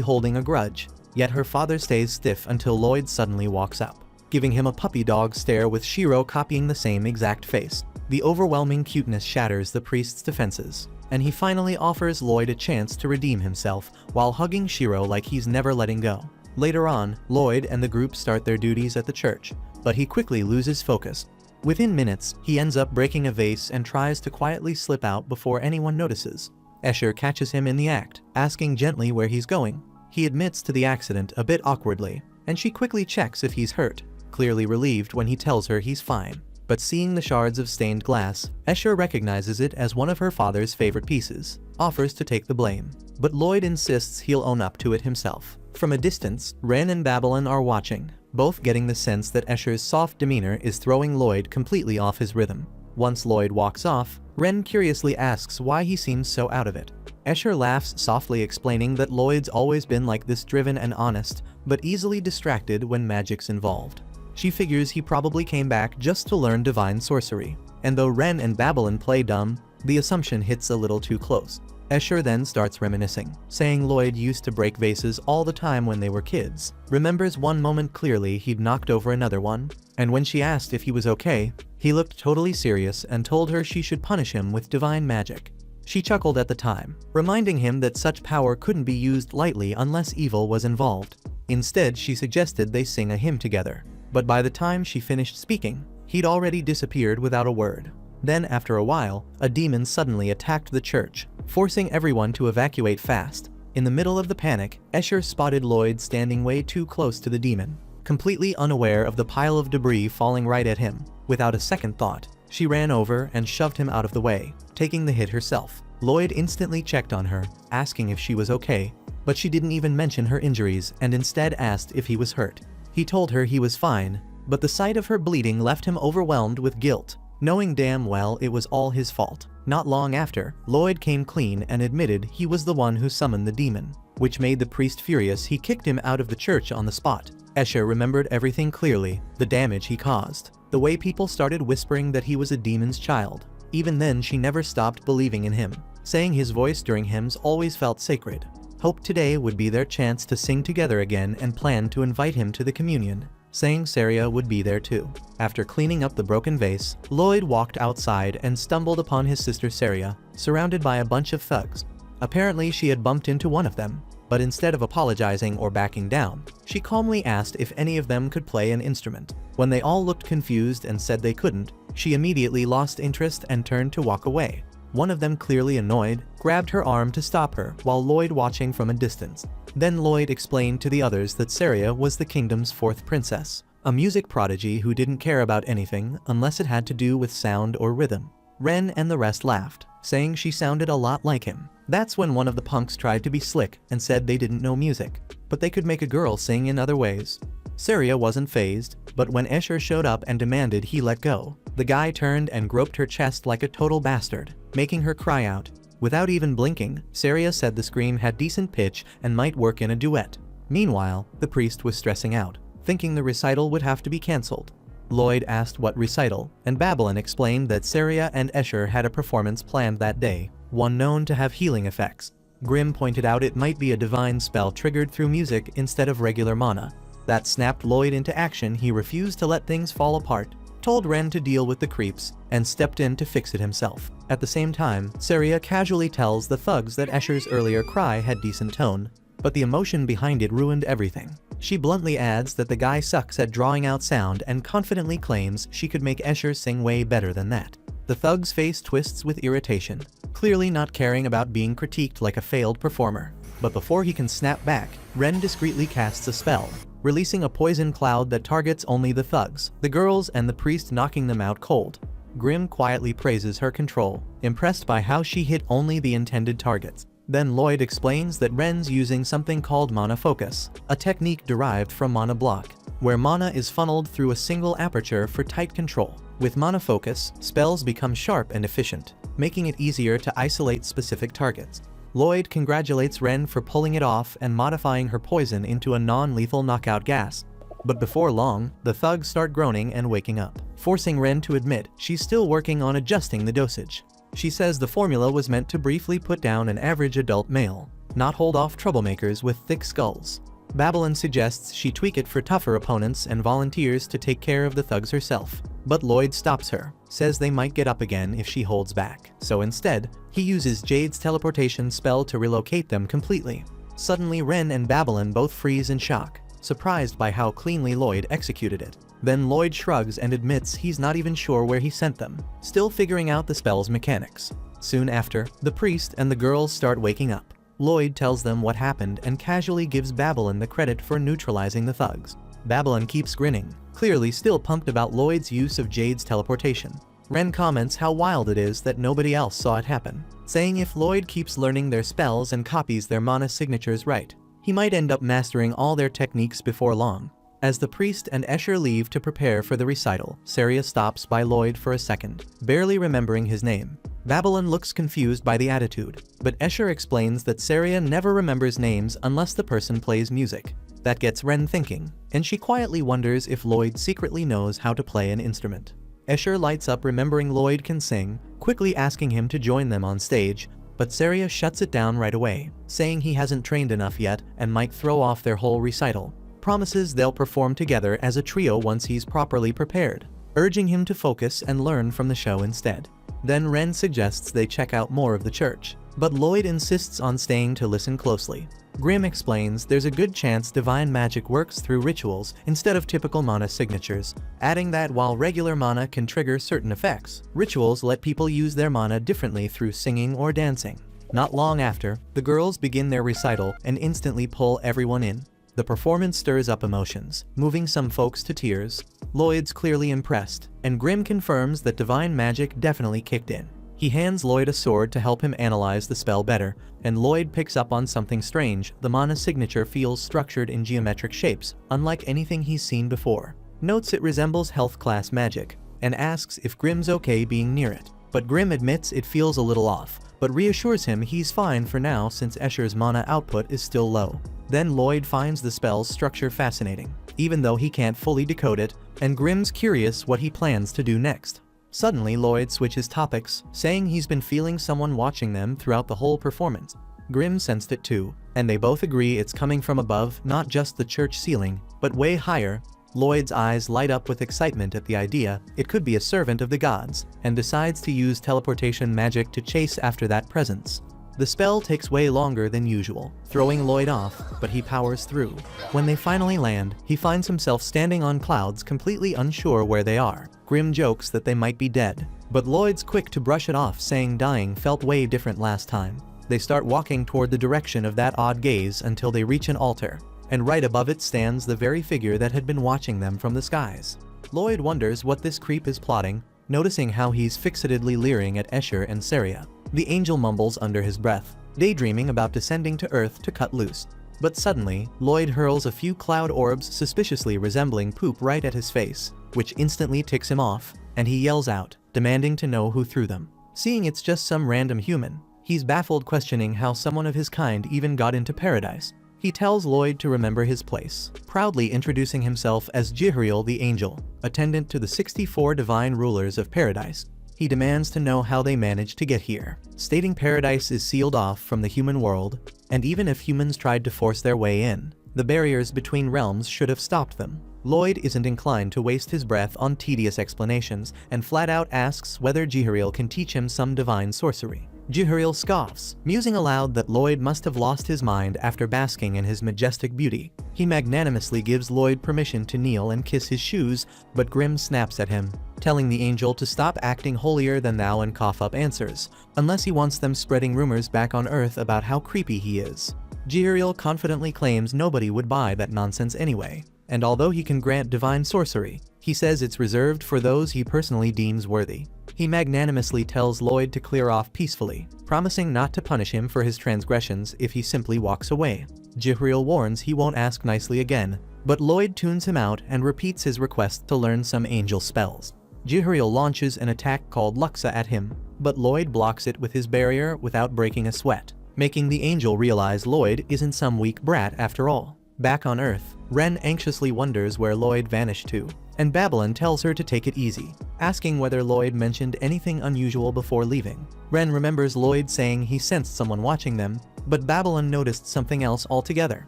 holding a grudge, yet her father stays stiff until Lloyd suddenly walks up, giving him a puppy dog stare with Shiro copying the same exact face. The overwhelming cuteness shatters the priest's defenses, and he finally offers Lloyd a chance to redeem himself while hugging Shiro like he's never letting go. Later on, Lloyd and the group start their duties at the church, but he quickly loses focus. Within minutes, he ends up breaking a vase and tries to quietly slip out before anyone notices. Escher catches him in the act, asking gently where he's going. He admits to the accident a bit awkwardly, and she quickly checks if he's hurt, clearly relieved when he tells her he's fine. But seeing the shards of stained glass, Escher recognizes it as one of her father's favorite pieces, offers to take the blame. But Lloyd insists he'll own up to it himself. From a distance, Ren and Babylon are watching, both getting the sense that Escher's soft demeanor is throwing Lloyd completely off his rhythm. Once Lloyd walks off, Ren curiously asks why he seems so out of it. Escher laughs softly, explaining that Lloyd's always been like this, driven and honest, but easily distracted when magic's involved. She figures he probably came back just to learn divine sorcery, and though Ren and Babylon play dumb, the assumption hits a little too close. Escher then starts reminiscing, saying Lloyd used to break vases all the time when they were kids, remembers one moment clearly he'd knocked over another one, and when she asked if he was okay, he looked totally serious and told her she should punish him with divine magic. She chuckled at the time, reminding him that such power couldn't be used lightly unless evil was involved. Instead, she suggested they sing a hymn together, but by the time she finished speaking, he'd already disappeared without a word. Then, after a while, a demon suddenly attacked the church, forcing everyone to evacuate fast. In the middle of the panic, Escher spotted Lloyd standing way too close to the demon, completely unaware of the pile of debris falling right at him. Without a second thought, she ran over and shoved him out of the way, taking the hit herself. Lloyd instantly checked on her, asking if she was okay, but she didn't even mention her injuries and instead asked if he was hurt. He told her he was fine, but the sight of her bleeding left him overwhelmed with guilt. knowing damn well it was all his fault. Not long after, Lloyd came clean and admitted he was the one who summoned the demon, which made the priest furious. He kicked him out of the church on the spot. Escher remembered everything clearly, the damage he caused, the way people started whispering that he was a demon's child. Even then she never stopped believing in him, saying his voice during hymns always felt sacred. Hoped today would be their chance to sing together again and planned to invite him to the communion, saying Saria would be there too. After cleaning up the broken vase, Lloyd walked outside and stumbled upon his sister Saria, surrounded by a bunch of thugs. Apparently she had bumped into one of them, but instead of apologizing or backing down, she calmly asked if any of them could play an instrument. When they all looked confused and said they couldn't, she immediately lost interest and turned to walk away. One of them, clearly annoyed, grabbed her arm to stop her, while Lloyd watching from a distance. Then Lloyd explained to the others that Saria was the kingdom's fourth princess, a music prodigy who didn't care about anything unless it had to do with sound or rhythm. Ren and the rest laughed, saying she sounded a lot like him. That's when one of the punks tried to be slick and said they didn't know music, but they could make a girl sing in other ways. Saria wasn't fazed, but when Escher showed up and demanded he let go, the guy turned and groped her chest like a total bastard, making her cry out. Without even blinking, Saria said the scream had decent pitch and might work in a duet. Meanwhile, the priest was stressing out, thinking the recital would have to be cancelled. Lloyd asked what recital, and Babylon explained that Saria and Escher had a performance planned that day, one known to have healing effects. Grimm pointed out it might be a divine spell triggered through music instead of regular mana. That snapped Lloyd into action. He refused to let things fall apart, told Ren to deal with the creeps, and stepped in to fix it himself. At the same time, Saria casually tells the thugs that Escher's earlier cry had decent tone, but the emotion behind it ruined everything. She bluntly adds that the guy sucks at drawing out sound and confidently claims she could make Escher sing way better than that. The thug's face twists with irritation, clearly not caring about being critiqued like a failed performer. But before he can snap back, Ren discreetly casts a spell, releasing a poison cloud that targets only the thugs, the girls and the priest, knocking them out cold. Grimm quietly praises her control, impressed by how she hit only the intended targets. Then Lloyd explains that Ren's using something called mana focus, a technique derived from mana block, where mana is funneled through a single aperture for tight control. With mana focus, spells become sharp and efficient, making it easier to isolate specific targets. Lloyd congratulates Ren for pulling it off and modifying her poison into a non-lethal knockout gas. But before long, the thugs start groaning and waking up, forcing Ren to admit she's still working on adjusting the dosage. She says the formula was meant to briefly put down an average adult male, not hold off troublemakers with thick skulls. Babylon suggests she tweak it for tougher opponents and volunteers to take care of the thugs herself. But Lloyd stops her, says they might get up again if she holds back. So instead, he uses Jade's teleportation spell to relocate them completely. Suddenly Ren and Babylon both freeze in shock, surprised by how cleanly Lloyd executed it. Then Lloyd shrugs and admits he's not even sure where he sent them, still figuring out the spell's mechanics. Soon after, the priest and the girls start waking up. Lloyd tells them what happened and casually gives Babylon the credit for neutralizing the thugs. Babylon keeps grinning, clearly still pumped about Lloyd's use of Jade's teleportation. Ren comments how wild it is that nobody else saw it happen, saying if Lloyd keeps learning their spells and copies their mana signatures right, he might end up mastering all their techniques before long. As the priest and Escher leave to prepare for the recital, Saria stops by Lloyd for a second, barely remembering his name. Babylon looks confused by the attitude, but Escher explains that Saria never remembers names unless the person plays music. That gets Ren thinking, and she quietly wonders if Lloyd secretly knows how to play an instrument. Escher lights up remembering Lloyd can sing, quickly asking him to join them on stage, but Saria shuts it down right away, saying he hasn't trained enough yet and might throw off their whole recital. Promises they'll perform together as a trio once he's properly prepared, urging him to focus and learn from the show instead. Then Ren suggests they check out more of the church, but Lloyd insists on staying to listen closely. Grimm explains there's a good chance divine magic works through rituals instead of typical mana signatures, adding that while regular mana can trigger certain effects, rituals let people use their mana differently through singing or dancing. Not long after, the girls begin their recital and instantly pull everyone in. The performance stirs up emotions, moving some folks to tears. Lloyd's clearly impressed, and Grimm confirms that divine magic definitely kicked in. He hands Lloyd a sword to help him analyze the spell better, and Lloyd picks up on something strange. The mana signature feels structured in geometric shapes, unlike anything he's seen before. Notes it resembles health class magic, and asks if Grimm's okay being near it. But Grimm admits it feels a little off, but reassures him he's fine for now since Escher's mana output is still low. Then Lloyd finds the spell's structure fascinating, even though he can't fully decode it, and Grimm's curious what he plans to do next. Suddenly Lloyd switches topics, saying he's been feeling someone watching them throughout the whole performance. Grimm sensed it too, and they both agree it's coming from above, not just the church ceiling, but way higher. Lloyd's eyes light up with excitement at the idea it could be a servant of the gods, and decides to use teleportation magic to chase after that presence. The spell takes way longer than usual, throwing Lloyd off, but he powers through. When they finally land, he finds himself standing on clouds completely unsure where they are. Grimm jokes that they might be dead, but Lloyd's quick to brush it off, saying dying felt way different last time. They start walking toward the direction of that odd gaze until they reach an altar, and right above it stands the very figure that had been watching them from the skies. Lloyd wonders what this creep is plotting, noticing how he's fixatedly leering at Escher and Saria. The angel mumbles under his breath, daydreaming about descending to Earth to cut loose. But suddenly, Lloyd hurls a few cloud orbs suspiciously resembling poop right at his face, which instantly ticks him off, and he yells out, demanding to know who threw them. Seeing it's just some random human, he's baffled, questioning how someone of his kind even got into paradise. He tells Lloyd to remember his place, proudly introducing himself as Jihariel the Angel, attendant to the 64 divine rulers of paradise. He demands to know how they managed to get here, stating paradise is sealed off from the human world, and even if humans tried to force their way in, the barriers between realms should have stopped them. Lloyd isn't inclined to waste his breath on tedious explanations, and flat out asks whether Jihariel can teach him some divine sorcery. Jihariel scoffs, musing aloud that Lloyd must have lost his mind after basking in his majestic beauty. He magnanimously gives Lloyd permission to kneel and kiss his shoes, but Grimm snaps at him, telling the angel to stop acting holier than thou and cough up answers, unless he wants them spreading rumors back on Earth about how creepy he is. Jihariel confidently claims nobody would buy that nonsense anyway, and although he can grant divine sorcery, he says it's reserved for those he personally deems worthy. He magnanimously tells Lloyd to clear off peacefully, promising not to punish him for his transgressions if he simply walks away. Jihariel warns he won't ask nicely again, but Lloyd tunes him out and repeats his request to learn some angel spells. Jihariel launches an attack called Luxa at him, but Lloyd blocks it with his barrier without breaking a sweat, making the angel realize Lloyd isn't some weak brat after all. Back on Earth, Ren anxiously wonders where Lloyd vanished to, and Babylon tells her to take it easy, asking whether Lloyd mentioned anything unusual before leaving. Ren remembers Lloyd saying he sensed someone watching them, but Babylon noticed something else altogether.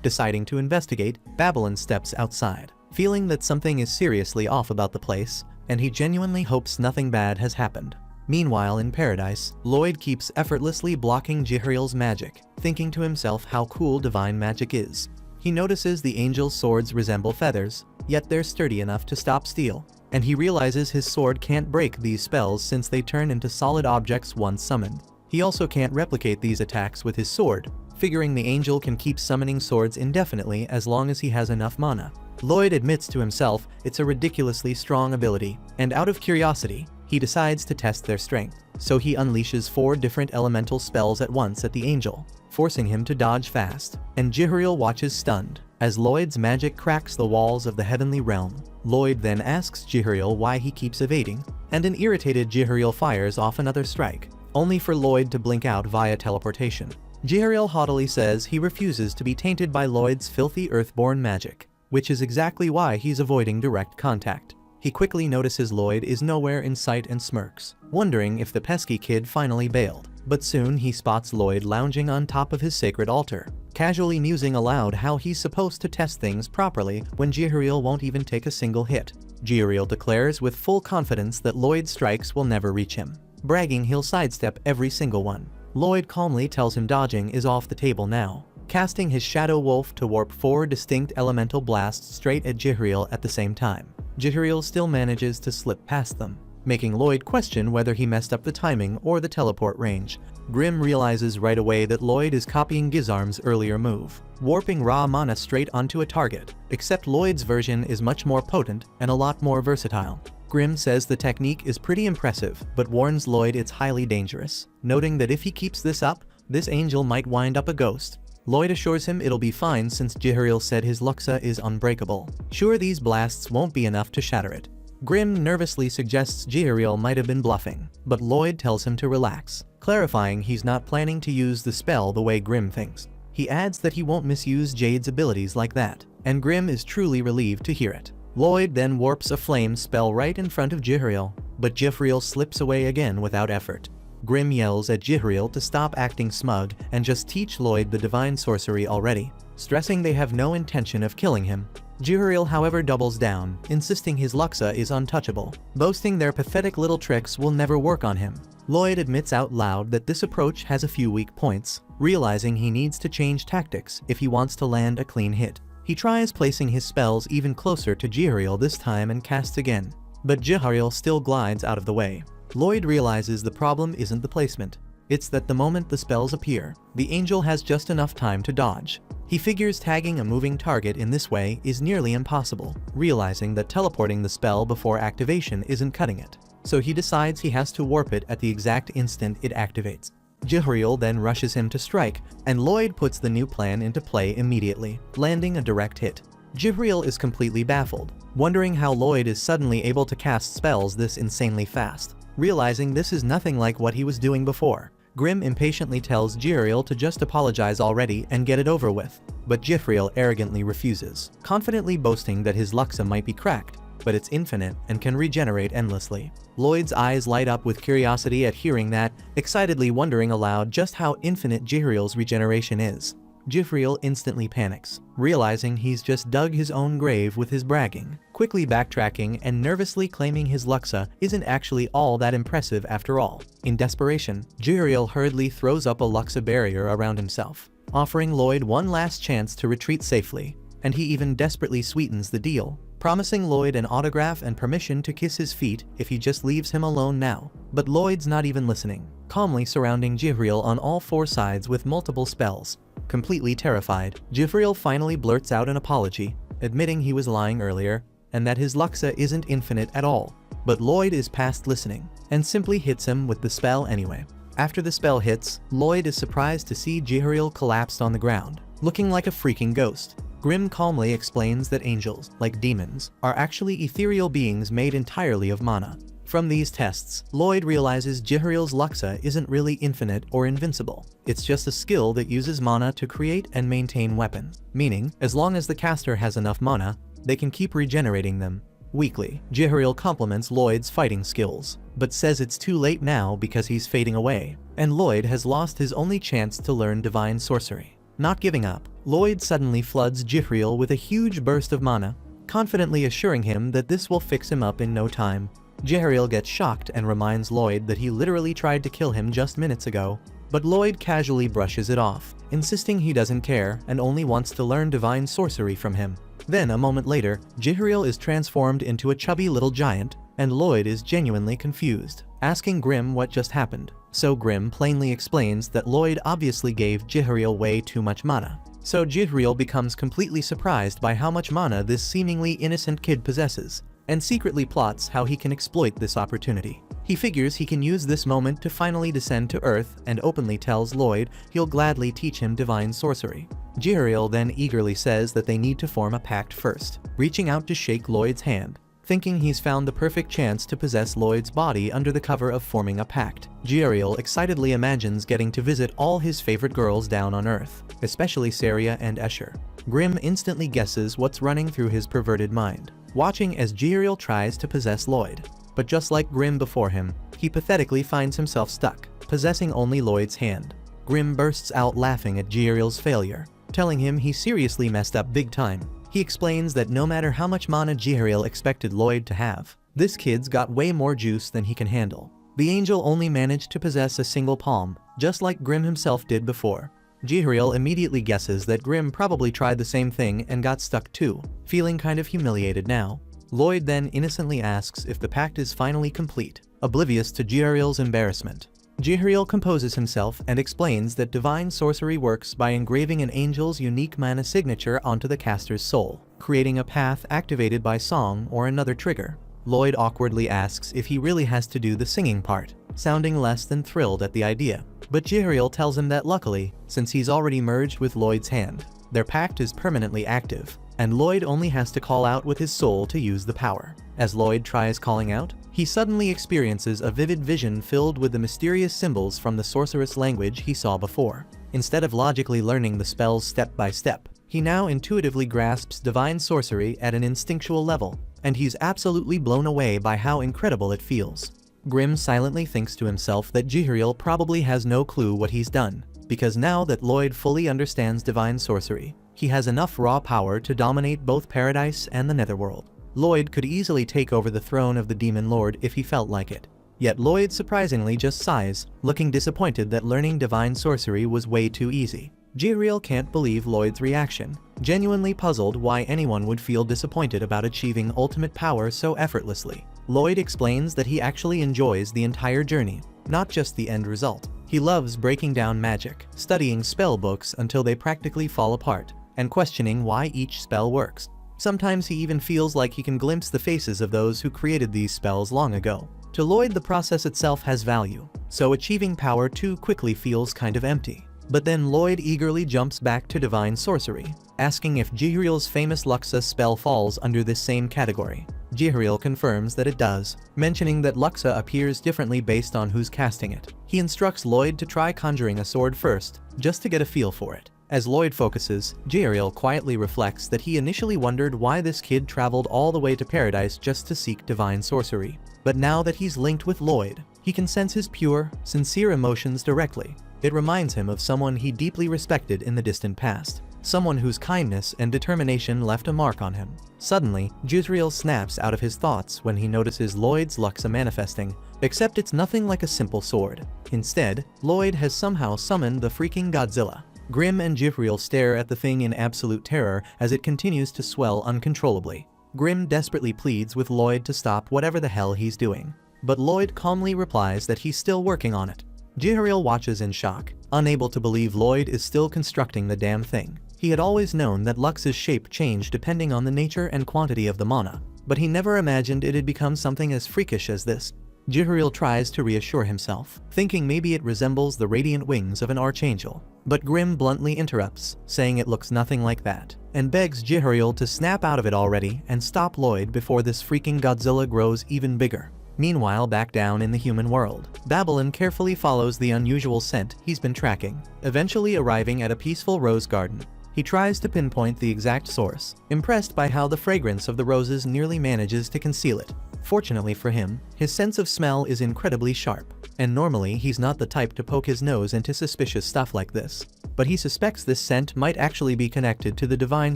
Deciding to investigate, Babylon steps outside, feeling that something is seriously off about the place, and he genuinely hopes nothing bad has happened. Meanwhile in paradise, Lloyd keeps effortlessly blocking Jihariel's magic, thinking to himself how cool divine magic is. He notices the angel's swords resemble feathers, yet they're sturdy enough to stop steel, and he realizes his sword can't break these spells since they turn into solid objects once summoned. He also can't replicate these attacks with his sword, figuring the angel can keep summoning swords indefinitely as long as he has enough mana. Lloyd admits to himself it's a ridiculously strong ability, and out of curiosity, he decides to test their strength. So he unleashes 4 different elemental spells at once at the angel, forcing him to dodge fast, and Jihariel watches stunned as Lloyd's magic cracks the walls of the heavenly realm. Lloyd then asks Jihariel why he keeps evading, and an irritated Jihariel fires off another strike, only for Lloyd to blink out via teleportation. Jihariel haughtily says he refuses to be tainted by Lloyd's filthy earthborn magic, which is exactly why he's avoiding direct contact. He quickly notices Lloyd is nowhere in sight and smirks, wondering if the pesky kid finally bailed. But soon he spots Lloyd lounging on top of his sacred altar, casually musing aloud how he's supposed to test things properly when Jihariel won't even take a single hit. Jihariel declares with full confidence that Lloyd's strikes will never reach him, bragging he'll sidestep every single one. Lloyd calmly tells him dodging is off the table now, casting his Shadow Wolf to warp 4 distinct elemental blasts straight at Jihariel at the same time. Jihariel still manages to slip past them, making Lloyd question whether he messed up the timing or the teleport range. Grimm realizes right away that Lloyd is copying Gizarm's earlier move, warping raw mana straight onto a target, except Lloyd's version is much more potent and a lot more versatile. Grimm says the technique is pretty impressive, but warns Lloyd it's highly dangerous, noting that if he keeps this up, this angel might wind up a ghost. Lloyd assures him it'll be fine since Jihariel said his Luxa is unbreakable. Sure, these blasts won't be enough to shatter it. Grimm nervously suggests Jihariel might have been bluffing, but Lloyd tells him to relax, clarifying he's not planning to use the spell the way Grimm thinks. He adds that he won't misuse Jade's abilities like that, and Grimm is truly relieved to hear it. Lloyd then warps a flame spell right in front of Jihariel, but Jihariel slips away again without effort. Grimm yells at Jihariel to stop acting smug and just teach Lloyd the divine sorcery already, stressing they have no intention of killing him. Jihariel however doubles down, insisting his Luxa is untouchable, boasting their pathetic little tricks will never work on him. Lloyd admits out loud that this approach has a few weak points, realizing he needs to change tactics if he wants to land a clean hit. He tries placing his spells even closer to Jihariel this time and casts again, but Jihariel still glides out of the way. Lloyd realizes the problem isn't the placement, it's that the moment the spells appear, the angel has just enough time to dodge. He figures tagging a moving target in this way is nearly impossible, realizing that teleporting the spell before activation isn't cutting it. So he decides he has to warp it at the exact instant it activates. Jihariel then rushes him to strike, and Lloyd puts the new plan into play immediately, landing a direct hit. Jihariel is completely baffled, wondering how Lloyd is suddenly able to cast spells this insanely fast, realizing this is nothing like what he was doing before. Grimm impatiently tells Jihariel to just apologize already and get it over with, but Jihariel arrogantly refuses, confidently boasting that his Luxa might be cracked, but it's infinite and can regenerate endlessly. Lloyd's eyes light up with curiosity at hearing that, excitedly wondering aloud just how infinite Jihariel's regeneration is. Jihariel instantly panics, realizing he's just dug his own grave with his bragging, quickly backtracking and nervously claiming his Luxa isn't actually all that impressive after all. In desperation, Jihariel hurriedly throws up a Luxa barrier around himself, offering Lloyd one last chance to retreat safely, and he even desperately sweetens the deal, promising Lloyd an autograph and permission to kiss his feet if he just leaves him alone now. But Lloyd's not even listening, calmly surrounding Jihariel on all four sides with multiple spells. Completely terrified, Jihariel finally blurts out an apology, admitting he was lying earlier, and that his Luxa isn't infinite at all. But Lloyd is past listening, and simply hits him with the spell anyway. After the spell hits, Lloyd is surprised to see Jihariel collapsed on the ground, looking like a freaking ghost. Grimm calmly explains that angels, like demons, are actually ethereal beings made entirely of mana. From these tests, Lloyd realizes Jihariel's Luxa isn't really infinite or invincible. It's just a skill that uses mana to create and maintain weapons, meaning, as long as the caster has enough mana, they can keep regenerating them. Weakly, Jihariel compliments Lloyd's fighting skills, but says it's too late now because he's fading away, and Lloyd has lost his only chance to learn divine sorcery. Not giving up, Lloyd suddenly floods Jihariel with a huge burst of mana, confidently assuring him that this will fix him up in no time. Jihariel gets shocked and reminds Lloyd that he literally tried to kill him just minutes ago, but Lloyd casually brushes it off, insisting he doesn't care and only wants to learn divine sorcery from him. Then a moment later, Jihariel is transformed into a chubby little giant, and Lloyd is genuinely confused, asking Grimm what just happened. So Grimm plainly explains that Lloyd obviously gave Jihariel way too much mana. So Jihariel becomes completely surprised by how much mana this seemingly innocent kid possesses, and secretly plots how he can exploit this opportunity. He figures he can use this moment to finally descend to Earth and openly tells Lloyd he'll gladly teach him divine sorcery. Jihariel then eagerly says that they need to form a pact first, reaching out to shake Lloyd's hand, thinking he's found the perfect chance to possess Lloyd's body under the cover of forming a pact. Jihariel excitedly imagines getting to visit all his favorite girls down on Earth, especially Saria and Escher. Grimm instantly guesses what's running through his perverted mind, watching as Jihariel tries to possess Lloyd. But just like Grimm before him, he pathetically finds himself stuck, possessing only Lloyd's hand. Grimm bursts out laughing at Jihariel's failure, telling him he seriously messed up big time. He explains that no matter how much mana Jihariel expected Lloyd to have, this kid's got way more juice than he can handle. The angel only managed to possess a single palm, just like Grimm himself did before. Jihariel immediately guesses that Grimm probably tried the same thing and got stuck too, feeling kind of humiliated now. Lloyd then innocently asks if the pact is finally complete, oblivious to Jihariel's embarrassment. Jihariel composes himself and explains that divine sorcery works by engraving an angel's unique mana signature onto the caster's soul, creating a path activated by song or another trigger. Lloyd awkwardly asks if he really has to do the singing part, sounding less than thrilled at the idea. But Jihariel tells him that luckily, since he's already merged with Lloyd's hand, their pact is permanently active. and Lloyd only has to call out with his soul to use the power. As Lloyd tries calling out, he suddenly experiences a vivid vision filled with the mysterious symbols from the sorceress language he saw before. Instead of logically learning the spells step by step, he now intuitively grasps divine sorcery at an instinctual level, and he's absolutely blown away by how incredible it feels. Grimm silently thinks to himself that Jihariel probably has no clue what he's done, because now that Lloyd fully understands divine sorcery, he has enough raw power to dominate both Paradise and the Netherworld. Lloyd could easily take over the throne of the Demon Lord if he felt like it. Yet Lloyd surprisingly just sighs, looking disappointed that learning divine sorcery was way too easy. Jihariel can't believe Lloyd's reaction, genuinely puzzled why anyone would feel disappointed about achieving ultimate power so effortlessly. Lloyd explains that he actually enjoys the entire journey, not just the end result. He loves breaking down magic, studying spell books until they practically fall apart, and questioning why each spell works. Sometimes he even feels like he can glimpse the faces of those who created these spells long ago. To Lloyd, the process itself has value, so achieving power too quickly feels kind of empty. But then Lloyd eagerly jumps back to divine sorcery, asking if Jihariel's famous Luxa spell falls under this same category. Jihariel confirms that it does, mentioning that Luxa appears differently based on who's casting it. He instructs Lloyd to try conjuring a sword first, just to get a feel for it. As Lloyd focuses, Jihariel quietly reflects that he initially wondered why this kid traveled all the way to Paradise just to seek divine sorcery. But now that he's linked with Lloyd, he can sense his pure, sincere emotions directly. It reminds him of someone he deeply respected in the distant past, someone whose kindness and determination left a mark on him. Suddenly, Jihariel snaps out of his thoughts when he notices Lloyd's Luxa manifesting, except it's nothing like a simple sword. Instead, Lloyd has somehow summoned the freaking Godzilla. Grimm and Jihariel stare at the thing in absolute terror as it continues to swell uncontrollably. Grimm desperately pleads with Lloyd to stop whatever the hell he's doing, but Lloyd calmly replies that he's still working on it. Jihariel watches in shock, unable to believe Lloyd is still constructing the damn thing. He had always known that Lux's shape changed depending on the nature and quantity of the mana, but he never imagined it had become something as freakish as this. Jihariel tries to reassure himself, thinking maybe it resembles the radiant wings of an archangel. But Grimm bluntly interrupts, saying it looks nothing like that, and begs Jihariel to snap out of it already and stop Lloyd before this freaking Godzilla grows even bigger. Meanwhile, back down in the human world, Babylon carefully follows the unusual scent he's been tracking, eventually arriving at a peaceful rose garden. He tries to pinpoint the exact source, impressed by how the fragrance of the roses nearly manages to conceal it. Fortunately for him, his sense of smell is incredibly sharp, and normally he's not the type to poke his nose into suspicious stuff like this. But he suspects this scent might actually be connected to the divine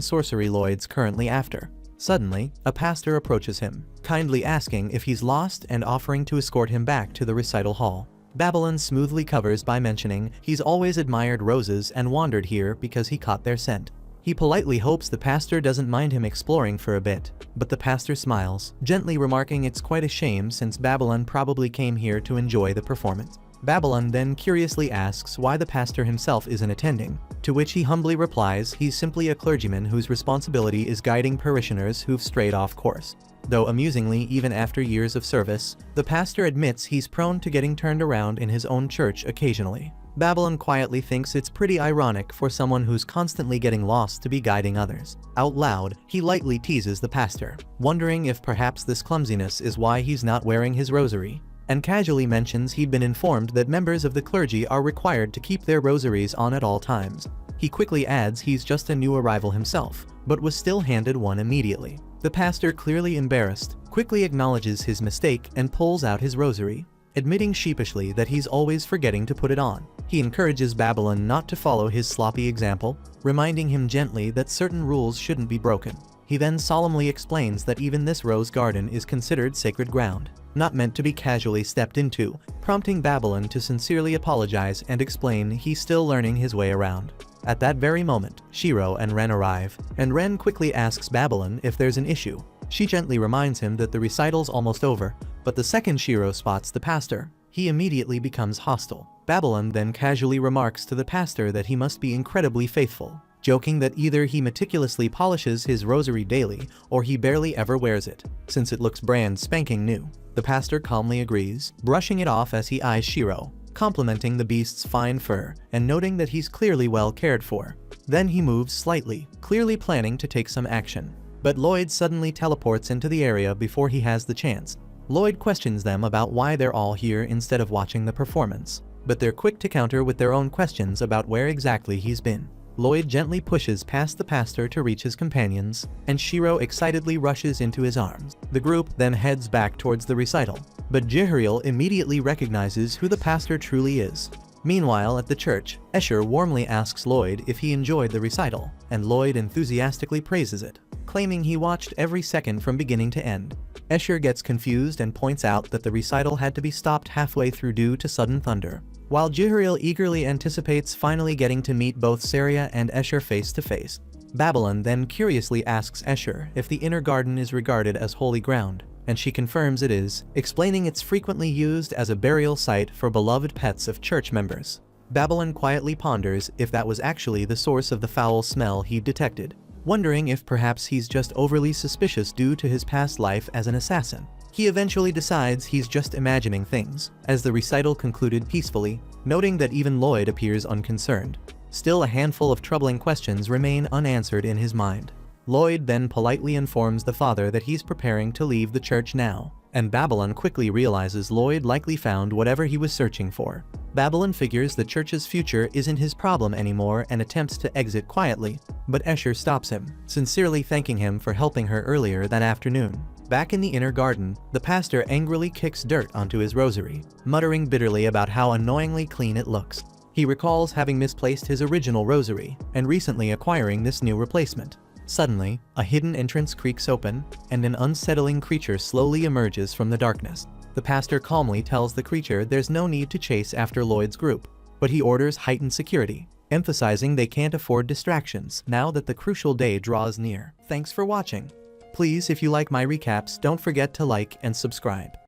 sorcery Lloyd's currently after. Suddenly, a pastor approaches him, kindly asking if he's lost and offering to escort him back to the recital hall. Babylon smoothly covers by mentioning he's always admired roses and wandered here because he caught their scent. He politely hopes the pastor doesn't mind him exploring for a bit, but the pastor smiles, gently remarking it's quite a shame since Babylon probably came here to enjoy the performance. Babylon then curiously asks why the pastor himself isn't attending, to which he humbly replies he's simply a clergyman whose responsibility is guiding parishioners who've strayed off course. Though amusingly, even after years of service, the pastor admits he's prone to getting turned around in his own church occasionally. Babylon quietly thinks it's pretty ironic for someone who's constantly getting lost to be guiding others. Out loud, he lightly teases the pastor, wondering if perhaps this clumsiness is why he's not wearing his rosary, and casually mentions he'd been informed that members of the clergy are required to keep their rosaries on at all times. He quickly adds he's just a new arrival himself, but was still handed one immediately. The pastor, clearly embarrassed, quickly acknowledges his mistake and pulls out his rosary, admitting sheepishly that he's always forgetting to put it on. He encourages Babylon not to follow his sloppy example, reminding him gently that certain rules shouldn't be broken. He then solemnly explains that even this rose garden is considered sacred ground, not meant to be casually stepped into, prompting Babylon to sincerely apologize and explain he's still learning his way around. At that very moment, Shiro and Ren arrive, and Ren quickly asks Babylon if there's an issue. She gently reminds him that the recital's almost over, but the second Shiro spots the pastor, he immediately becomes hostile. Babylon then casually remarks to the pastor that he must be incredibly faithful, joking that either he meticulously polishes his rosary daily or he barely ever wears it, since it looks brand spanking new. The pastor calmly agrees, brushing it off as he eyes Shiro. complimenting the beast's fine fur and noting that he's clearly well cared for. Then he moves slightly, clearly planning to take some action. But Lloyd suddenly teleports into the area before he has the chance. Lloyd questions them about why they're all here instead of watching the performance, but they're quick to counter with their own questions about where exactly he's been. Lloyd gently pushes past the pastor to reach his companions, and Shiro excitedly rushes into his arms. The group then heads back towards the recital, but Jihariel immediately recognizes who the pastor truly is. Meanwhile, at the church, Escher warmly asks Lloyd if he enjoyed the recital, and Lloyd enthusiastically praises it, claiming he watched every second from beginning to end. Escher gets confused and points out that the recital had to be stopped halfway through due to sudden thunder. While Jihariel eagerly anticipates finally getting to meet both Saria and Escher face to face, Babylon then curiously asks Escher if the inner garden is regarded as holy ground, and she confirms it is, explaining it's frequently used as a burial site for beloved pets of church members. Babylon quietly ponders if that was actually the source of the foul smell he detected, wondering if perhaps he's just overly suspicious due to his past life as an assassin. He eventually decides he's just imagining things, as the recital concluded peacefully, noting that even Lloyd appears unconcerned. Still, a handful of troubling questions remain unanswered in his mind. Lloyd then politely informs the father that he's preparing to leave the church now, and Babylon quickly realizes Lloyd likely found whatever he was searching for. Babylon figures the church's future isn't his problem anymore and attempts to exit quietly, but Escher stops him, sincerely thanking him for helping her earlier that afternoon. Back in the inner garden, the pastor angrily kicks dirt onto his rosary, muttering bitterly about how annoyingly clean it looks. He recalls having misplaced his original rosary and recently acquiring this new replacement. Suddenly, a hidden entrance creaks open, and an unsettling creature slowly emerges from the darkness. The pastor calmly tells the creature there's no need to chase after Lloyd's group, but he orders heightened security, emphasizing they can't afford distractions now that the crucial day draws near. Thanks for watching. Please, if you like my recaps, don't forget to like and subscribe.